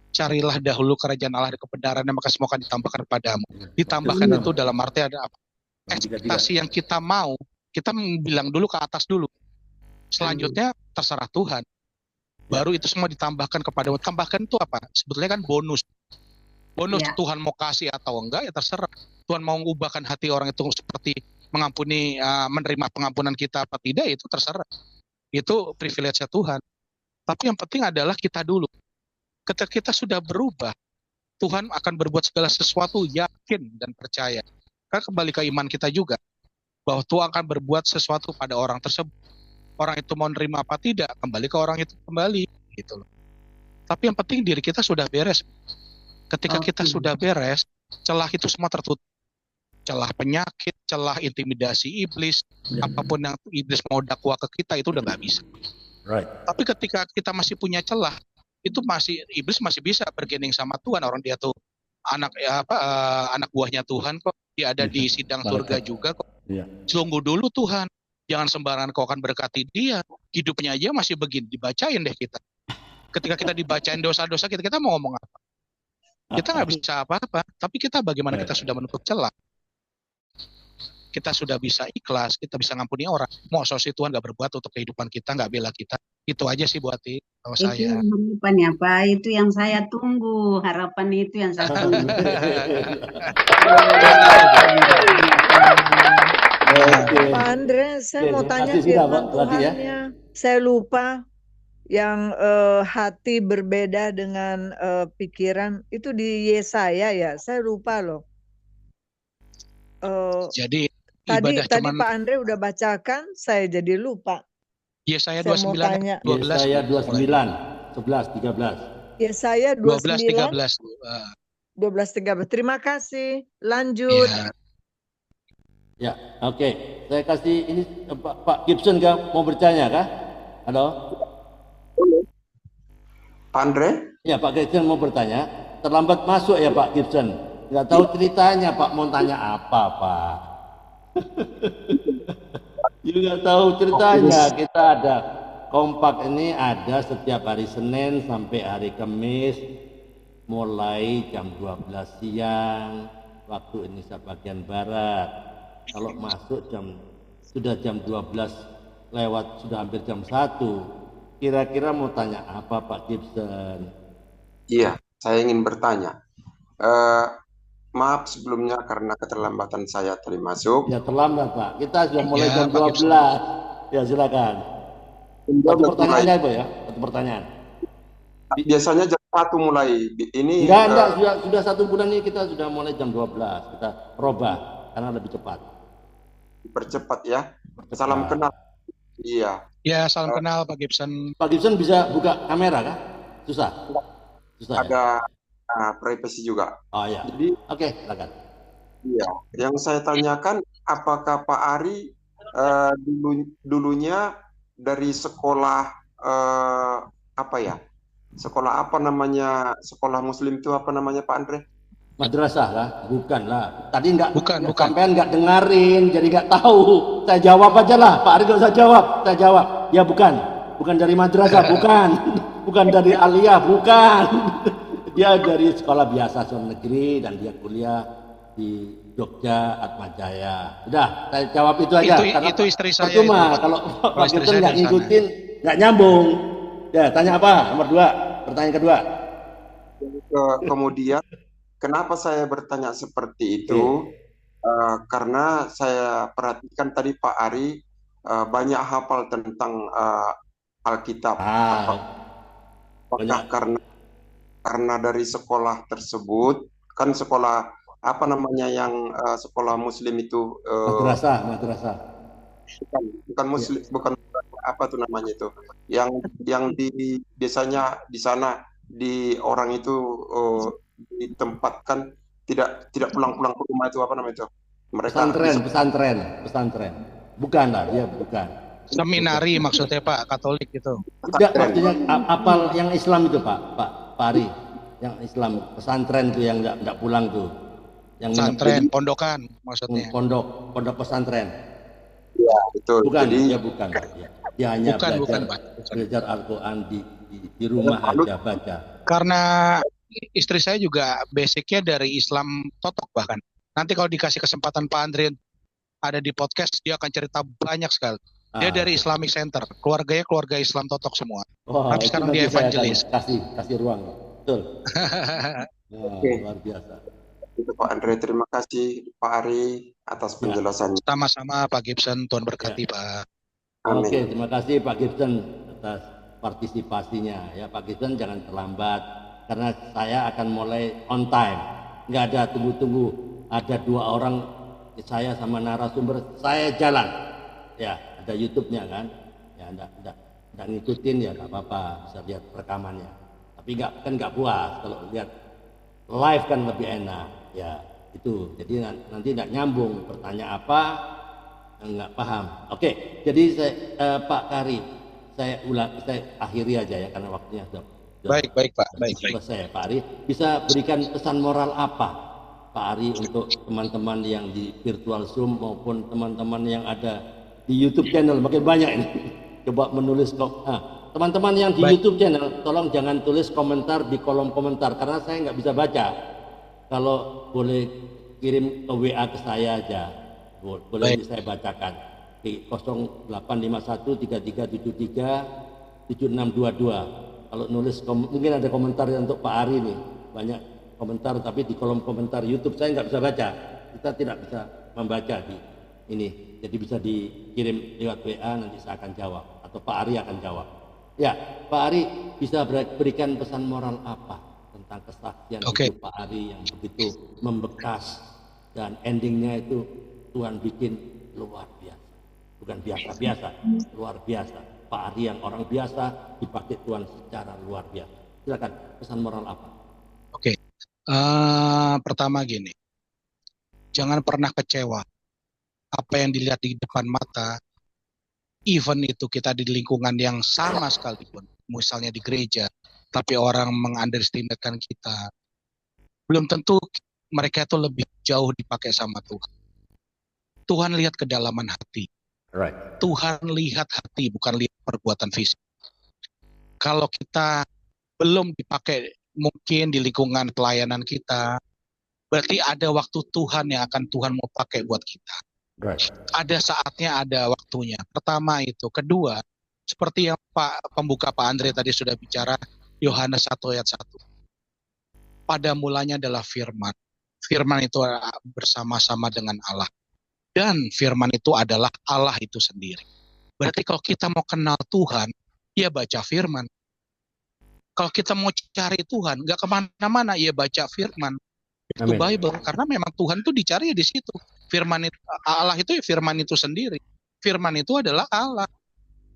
carilah dahulu kerajaan Allah dan kebenarannya, maka semua akan ditambahkan padamu. Ditambahkan itu dalam arti ada apa? Ekspektasi yang kita mau, kita bilang dulu ke atas dulu. Selanjutnya terserah Tuhan. Baru itu semua ditambahkan kepadamu. Tambahkan itu apa? Sebetulnya kan bonus. Tuhan mau kasih atau enggak ya terserah. Tuhan mau mengubahkan hati orang itu seperti mengampuni, menerima pengampunan kita apa tidak, itu terserah. Itu privilege-nya Tuhan. Tapi yang penting adalah kita dulu. Ketika kita sudah berubah, Tuhan akan berbuat segala sesuatu, yakin dan percaya. Kan kembali ke iman kita juga, bahwa Tuhan akan berbuat sesuatu pada orang tersebut. Orang itu mau nerima apa tidak, kembali ke orang itu kembali. Gitu loh. Tapi yang penting diri kita sudah beres. Ketika kita sudah beres, celah itu semua tertutup. Celah penyakit, celah intimidasi iblis, apapun yang iblis mau dakwa ke kita itu udah nggak bisa. Tapi ketika kita masih punya celah, itu iblis masih bisa bergening sama Tuhan. Orang dia tuh anak buahnya Tuhan kok, dia ada di sidang surga juga kok. Tunggu dulu Tuhan, Jangan sembarangan kau akan berkati dia. Hidupnya aja masih begini, dibacain deh kita. Ketika kita dibacain dosa-dosa kita mau ngomong apa? Kita nggak bisa apa-apa. Tapi kita bagaimana kita sudah menutup celah. Kita sudah bisa ikhlas, kita bisa ngampuni orang. Mau sih Tuhan nggak berbuat untuk kehidupan kita, nggak bela kita. Itu aja sih buat saya. Itu harapan ya Pak, itu yang saya tunggu. Harapan itu yang saya tunggu. Pak Andre, saya mau tanya firman Tuhannya. Saya lupa yang hati berbeda dengan pikiran itu di Yesaya ya. Saya lupa loh. Jadi tadi Pak Andre udah bacakan, saya jadi lupa. Yesaya 29, 12. Yesaya 29, 11, 13. Yesaya 29, 12, 13. 12, 13. Terima kasih. Lanjut. Ya, oke. Saya kasih ini Pak Gibson mau bertanya kah? Halo? Pak Andre? Ya, Pak Gibson mau bertanya. Terlambat masuk ya Pak Gibson. Nggak tahu ceritanya Pak, mau tanya apa Pak? Juga tahu ceritanya. Kita ada kompak ini ada setiap hari Senin sampai hari Kamis, mulai jam 12 siang waktu Indonesia bagian barat. Kalau masuk sudah jam 12 lewat, sudah hampir jam 1. Kira-kira mau tanya apa Pak Gibson? Iya, saya ingin bertanya. Maaf sebelumnya karena keterlambatan saya tadi masuk. Ya terlambat Pak, kita sudah mulai jam 12. Ya silakan. Satu pertanyaannya Ibu ya, satu pertanyaan. Biasanya jam 1 mulai ini. Enggak, sudah 1 bulan ini kita sudah mulai jam 12. Kita robah karena lebih cepat. Percepat ya. Salam kenal. Iya. Ya, salam kenal Pak Gibson. Pak Gibson bisa buka kamera kah? Susah. Ada privasi juga. Oh ya. Jadi, oke, silakan. Iya. Yang saya tanyakan, apakah Pak Ari dulunya dari sekolah apa ya? Sekolah apa namanya? Sekolah Muslim itu apa namanya Pak Andre? Madrasah lah, bukan lah. Tadi bukan. Sampean nggak dengerin, jadi nggak tahu. Saya jawab aja lah, Pak Ari nggak usah jawab. Saya jawab, ya bukan dari madrasah, bukan dari aliyah, bukan. Dia dari sekolah biasa negeri dan dia kuliah di Jogja Atmajaya. Udah, saya jawab itu aja. Itu istri saya. Percuma kalau Pak Gibson nggak ngikutin, nggak nyambung. Ya, tanya apa? Nomor 2, pertanyaan kedua. Kemudian, kenapa saya bertanya seperti itu? Karena saya perhatikan tadi Pak Ari banyak hafal tentang Alkitab. Apakah karena dari sekolah tersebut, kan sekolah apa namanya yang sekolah Muslim itu? Madrasah. Bukan Muslim, bukan apa tuh namanya itu? Yang biasanya di sana di orang itu ditempatkan tidak pulang-pulang ke rumah itu apa namanya itu? Mereka pesantren. Bukan lah, dia bukan. Seminari maksudnya Pak, Katolik itu. Tidak, maksudnya apal yang Islam itu Pak Ari. Yang Islam pesantren itu yang enggak pulang tuh. Yang pesantren, pondokan maksudnya. Pondok pesantren. Ya, betul. Bukan, jadi dia bukan. Dia hanya belajar Al-Quran di rumah aja baca. Karena istri saya juga basicnya dari Islam totok bahkan. Nanti kalau dikasih kesempatan Pak Andre ada di podcast, dia akan cerita banyak sekali. Dia dari Islamic Center, keluarganya keluarga Islam totok semua. Tapi sekarang dia evangelis. Kasih ruang, betul. Luar biasa. Itu Pak Andre, terima kasih Pak Ari atas penjelasannya. Sama-sama Pak Gibson, Tuhan berkati Pak. Amin. Oke, terima kasih Pak Gibson atas partisipasinya. Ya Pak Gibson jangan terlambat karena saya akan mulai on time. Nggak ada tunggu-tunggu. Ada 2 orang, saya sama narasumber, saya jalan. Ya, ada YouTube-nya kan. Ya, enggak ngikutin ya nggak apa-apa, bisa lihat rekamannya. Tapi nggak puas kalau lihat live kan lebih enak. Ya, itu. Jadi nanti nggak nyambung, bertanya apa nggak paham. Oke, jadi Pak Kari, saya akhiri aja ya karena waktunya sudah baik Pak. Selesai Pak Ari, bisa berikan pesan moral apa Pak Ari untuk teman-teman yang di virtual Zoom maupun teman-teman yang ada di YouTube channel makin banyak ini. Coba menulis teman-teman yang di YouTube channel, tolong jangan tulis komentar di kolom komentar karena saya nggak bisa baca. Kalau boleh kirim ke WA ke saya aja, boleh saya bacakan di 085133737622. Kalau nulis mungkin ada komentar untuk Pak Ari nih, banyak komentar tapi di kolom komentar YouTube saya nggak bisa baca, kita tidak bisa membaca di ini, jadi bisa dikirim lewat WA, nanti saya akan jawab atau Pak Ari akan jawab. Ya, Pak Ari bisa berikan pesan moral apa tentang kesaksian hidup Pak Ari yang begitu membekas dan endingnya itu Tuhan bikin luar biasa, bukan biasa-biasa, luar biasa. Pak Ari yang orang biasa dipakai Tuhan secara luar biasa. Silakan, pesan moral apa? Pertama gini, jangan pernah kecewa. Apa yang dilihat di depan mata, even itu kita di lingkungan yang sama sekalipun, misalnya di gereja, tapi orang meng-underestimatekan kita, belum tentu mereka itu lebih jauh dipakai sama Tuhan. Tuhan lihat kedalaman hati. Right. Tuhan lihat hati, bukan lihat perbuatan fisik. Kalau kita belum dipakai mungkin di lingkungan pelayanan kita, berarti ada waktu Tuhan yang akan Tuhan mau pakai buat kita. Right. Ada saatnya, ada waktunya. Pertama itu. Kedua, seperti yang pembuka Pak Andre tadi sudah bicara, Yohanes 1 ayat 1. Pada mulanya adalah firman. Firman itu bersama-sama dengan Allah. Dan firman itu adalah Allah itu sendiri. Berarti kalau kita mau kenal Tuhan, ya baca firman. Kalau kita mau cari Tuhan, nggak kemana-mana, ya baca firman. Itu Bible, karena memang Tuhan itu dicari di situ. Firman itu, Allah itu ya firman itu sendiri. Firman itu adalah Allah.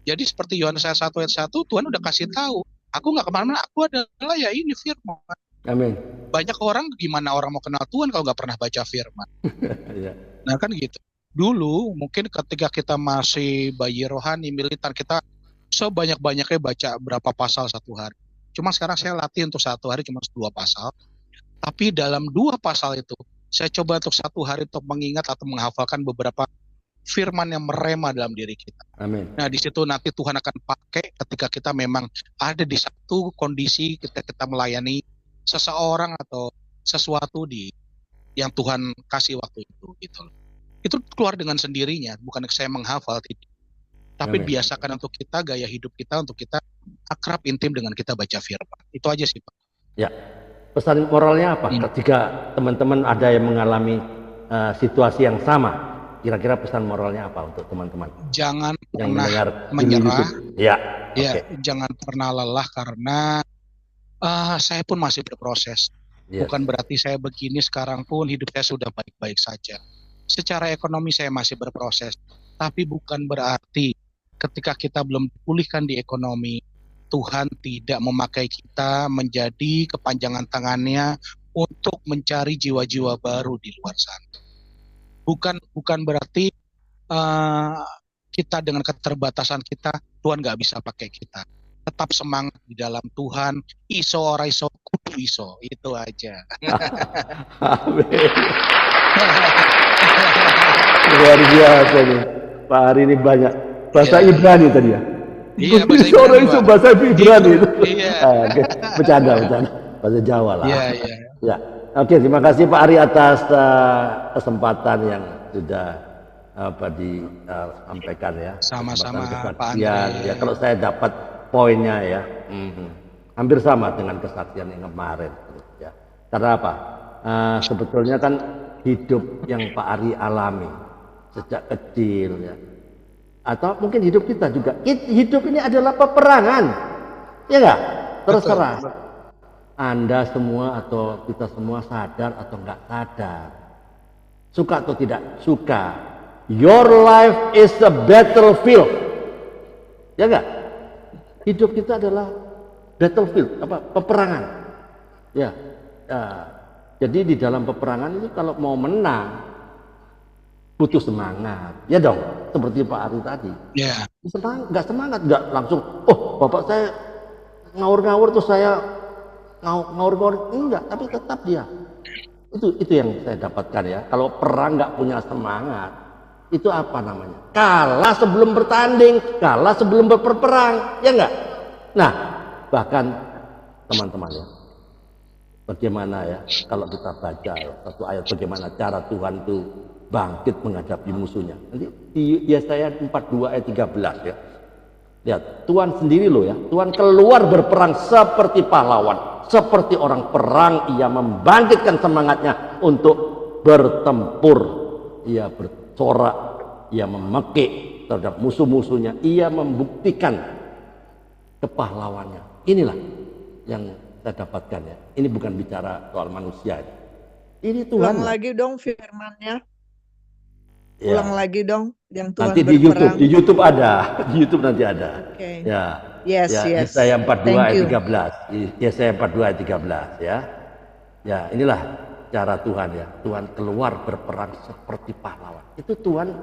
Jadi seperti Yohanes 1 ayat 1, Tuhan udah kasih tahu, aku nggak kemana-mana, aku adalah ya ini firman. Amin. Banyak orang, gimana orang mau kenal Tuhan kalau nggak pernah baca firman? Nah kan gitu. Dulu mungkin ketika kita masih bayi rohani, militan, kita sebanyak-banyaknya baca berapa pasal satu hari. Cuma sekarang saya latih untuk satu hari cuma 2 pasal. Tapi dalam 2 pasal itu, saya coba untuk satu hari untuk mengingat atau menghafalkan beberapa firman yang merema dalam diri kita. Amin. Nah di situ nanti Tuhan akan pakai ketika kita memang ada di satu kondisi kita melayani seseorang atau sesuatu yang Tuhan kasih waktu itu. Gitu. Itu keluar dengan sendirinya, bukan saya menghafal, tapi Amin. biasakan untuk kita, gaya hidup kita, untuk kita akrab intim dengan kita baca firman. Itu aja sih Pak. Ya. Pesan moralnya apa? Ketika teman-teman ada yang mengalami situasi yang sama, kira-kira pesan moralnya apa untuk teman-teman? Jangan yang pernah menyerah. Ya. Jangan pernah lelah karena saya pun masih berproses. Bukan berarti saya begini sekarang pun hidup saya sudah baik-baik saja. Secara ekonomi saya masih berproses, tapi bukan berarti ketika kita belum dipulihkan di ekonomi, Tuhan tidak memakai kita menjadi kepanjangan tangannya untuk mencari jiwa-jiwa baru di luar sana. Bukan berarti kita dengan keterbatasan kita, Tuhan nggak bisa pakai kita. Tetap semangat di dalam Tuhan, iso ora iso kudu iso, itu aja. Amin. Luar biasa nih, Pak Ari ini banyak bahasa Ibrani tadi ya. Iya, bahasa Ibrani. Bahasa Ibrani itu. Iya. Bercanda. Bahasa Jawa lah. Iya. Ya. Oke, terima kasih Pak Ari atas kesempatan yang sudah disampaikan ya. Sama-sama Pak Andre. Ya, kalau saya dapat poinnya ya, hampir sama dengan kesaksian yang kemarin. Ya. Karena apa? Sebetulnya kan hidup yang Pak Ari alami sejak kecil ya. Atau mungkin hidup kita juga. Hidup ini adalah peperangan. Ya enggak? Terserah. Anda semua atau kita semua sadar atau enggak sadar. Suka atau tidak suka. Your life is a battlefield. Ya enggak? Hidup kita adalah battlefield, peperangan. Ya. Jadi di dalam peperangan itu kalau mau menang butuh semangat, ya dong, seperti Pak Ari tadi. Ya. Nggak semangat, nggak langsung, oh bapak saya ngawur-ngawur terus saya ngawur-ngawur, enggak, tapi tetap dia. Itu yang saya dapatkan ya. Kalau perang nggak punya semangat, Itu apa namanya? Kalah sebelum bertanding, kalah sebelum berperang, ya enggak? Nah, bahkan teman-teman ya, bagaimana ya kalau kita baca satu ayat bagaimana cara Tuhan itu bangkit menghadapi musuhnya. Nanti di Yesaya 42 ayat 13 ya. Lihat, Tuhan sendiri loh ya. Tuhan keluar berperang seperti pahlawan, seperti orang perang. Ia membangkitkan semangatnya untuk bertempur. Ia bersorak, ia memekik terhadap musuh-musuhnya. Ia membuktikan kepahlawannya. Inilah yang saya dapatkan ya. Ini bukan bicara soal manusia. Ini Tuhan. Ulang lagi dong firman-Nya. Ulang lagi dong yang Tuhan nanti berperang. di YouTube ada, di YouTube nanti ada. Okay. Ya. Yes, ya, yes. Yesaya 42 ayat 13. Yesaya 42 ayat 13 ya. Ya, inilah cara Tuhan ya. Tuhan keluar berperang seperti pahlawan. Itu Tuhan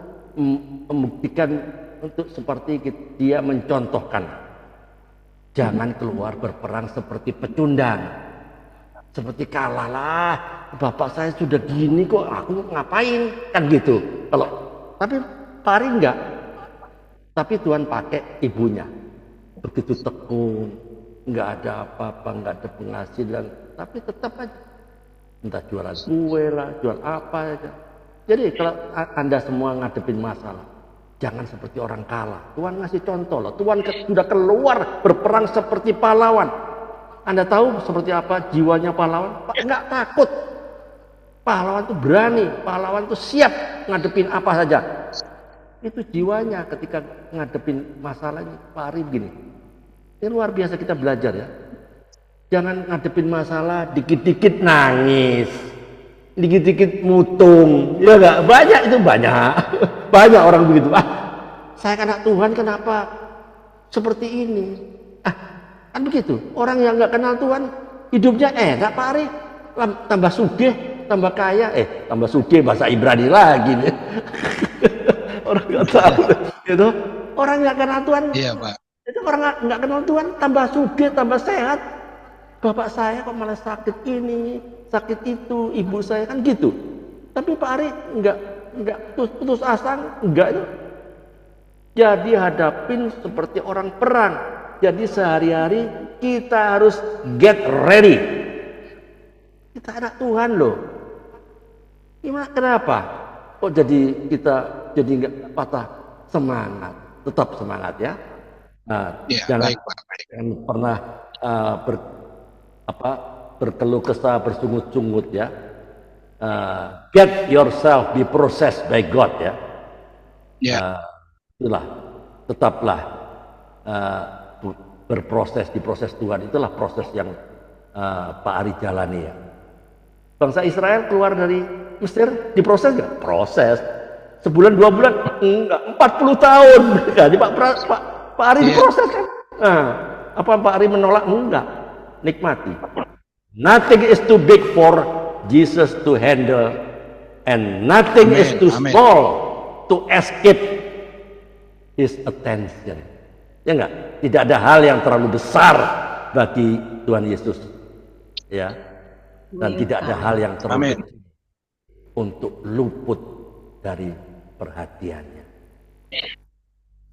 membuktikan untuk seperti dia mencontohkan. Jangan keluar berperang seperti pecundang. Seperti kalah lah, bapak saya sudah gini kok, aku ngapain, kan gitu. Tapi Pak Ari enggak. Tapi Tuhan pakai ibunya, begitu tekun, enggak ada apa-apa, enggak ada penghasilan, tapi tetap aja, entah jualan kue lah, jual apa aja. Jadi kalau Anda semua ngadepin masalah, jangan seperti orang kalah. Tuhan ngasih contoh loh, Tuhan sudah keluar berperang seperti pahlawan. Anda tahu seperti apa jiwanya pahlawan? Enggak takut. Pahlawan itu berani, pahlawan itu siap ngadepin apa saja. Itu jiwanya ketika ngadepin masalahnya. Pak Ari begini. Ini luar biasa kita belajar ya. Jangan ngadepin masalah dikit-dikit nangis. Dikit-dikit mutung. Ya enggak? Banyak itu banyak. Banyak orang begitu. Saya anak Tuhan kenapa seperti ini? Kan begitu, orang yang nggak kenal Tuhan hidupnya enak Pak Ari, tambah sugih, tambah kaya, tambah sugih bahasa Ibrani lagi nih. Orang nggak tahu, gitu. Orang nggak kenal Tuhan, iya Pak. Itu orang nggak kenal Tuhan tambah sugih, tambah sehat. Bapak saya kok malah sakit ini, sakit itu, ibu saya kan gitu. Tapi Pak Ari nggak putus asa, enggak itu. Jadi hadapin seperti orang perang. Jadi sehari-hari kita harus get ready. Kita anak Tuhan loh. Gimana kenapa? Kok jadi kita jadi nggak patah semangat? Tetap semangat ya. Nah, jangan pernah berkeluh kesah, bersungut-sungut ya. Get yourself be processed by God ya. Itulah, tetaplah berproses, diproses Tuhan. Itulah proses yang Pak Ari jalani ya. Bangsa Israel keluar dari Mesir diproses nggak? Proses. Sebulan 2 bulan? Enggak. 40 tahun. Jadi Pak Ari diproses kan? Nah, apa Pak Ari menolak? Enggak. Nikmati. Nothing is too big for Jesus to handle, and nothing is too small to escape His attention. Ya enggak? Tidak ada hal yang terlalu besar bagi Tuhan Yesus. Ya. Dan tidak ada hal yang terlalu kecil untuk luput dari perhatiannya.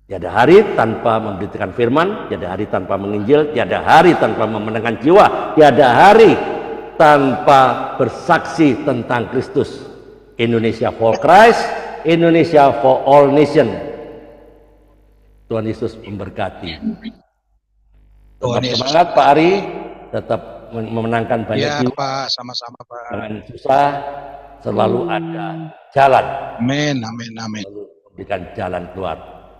Tiada hari tanpa memberitakan firman, tiada hari tanpa menginjil, tiada hari tanpa memenangkan jiwa, tiada hari tanpa bersaksi tentang Kristus. Indonesia for Christ, Indonesia for all nation. Tuhan Yesus memberkati. Tetap semangat Pak Ari, tetap memenangkan banyak jiwa. Pak, sama-sama Pak. Jangan susah, selalu ada jalan. Amin, amin, amin. Selalu memberikan jalan keluar.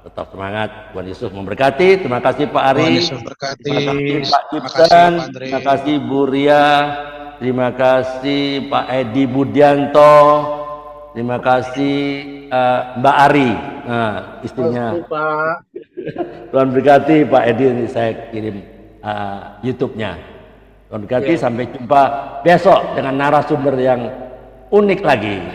Tetap semangat, Tuhan Yesus memberkati. Terima kasih Pak Ari. Tuhan Yesus berkati. Terima kasih Pak Gibson. Terima kasih Bu Ria. Terima kasih Pak Edi Budianto. Terima kasih Mbak Ari, istrinya. Tuhan berkati Pak Edi, ini saya kirim YouTube-nya. Tuhan berkati, sampai jumpa besok dengan narasumber yang unik lagi.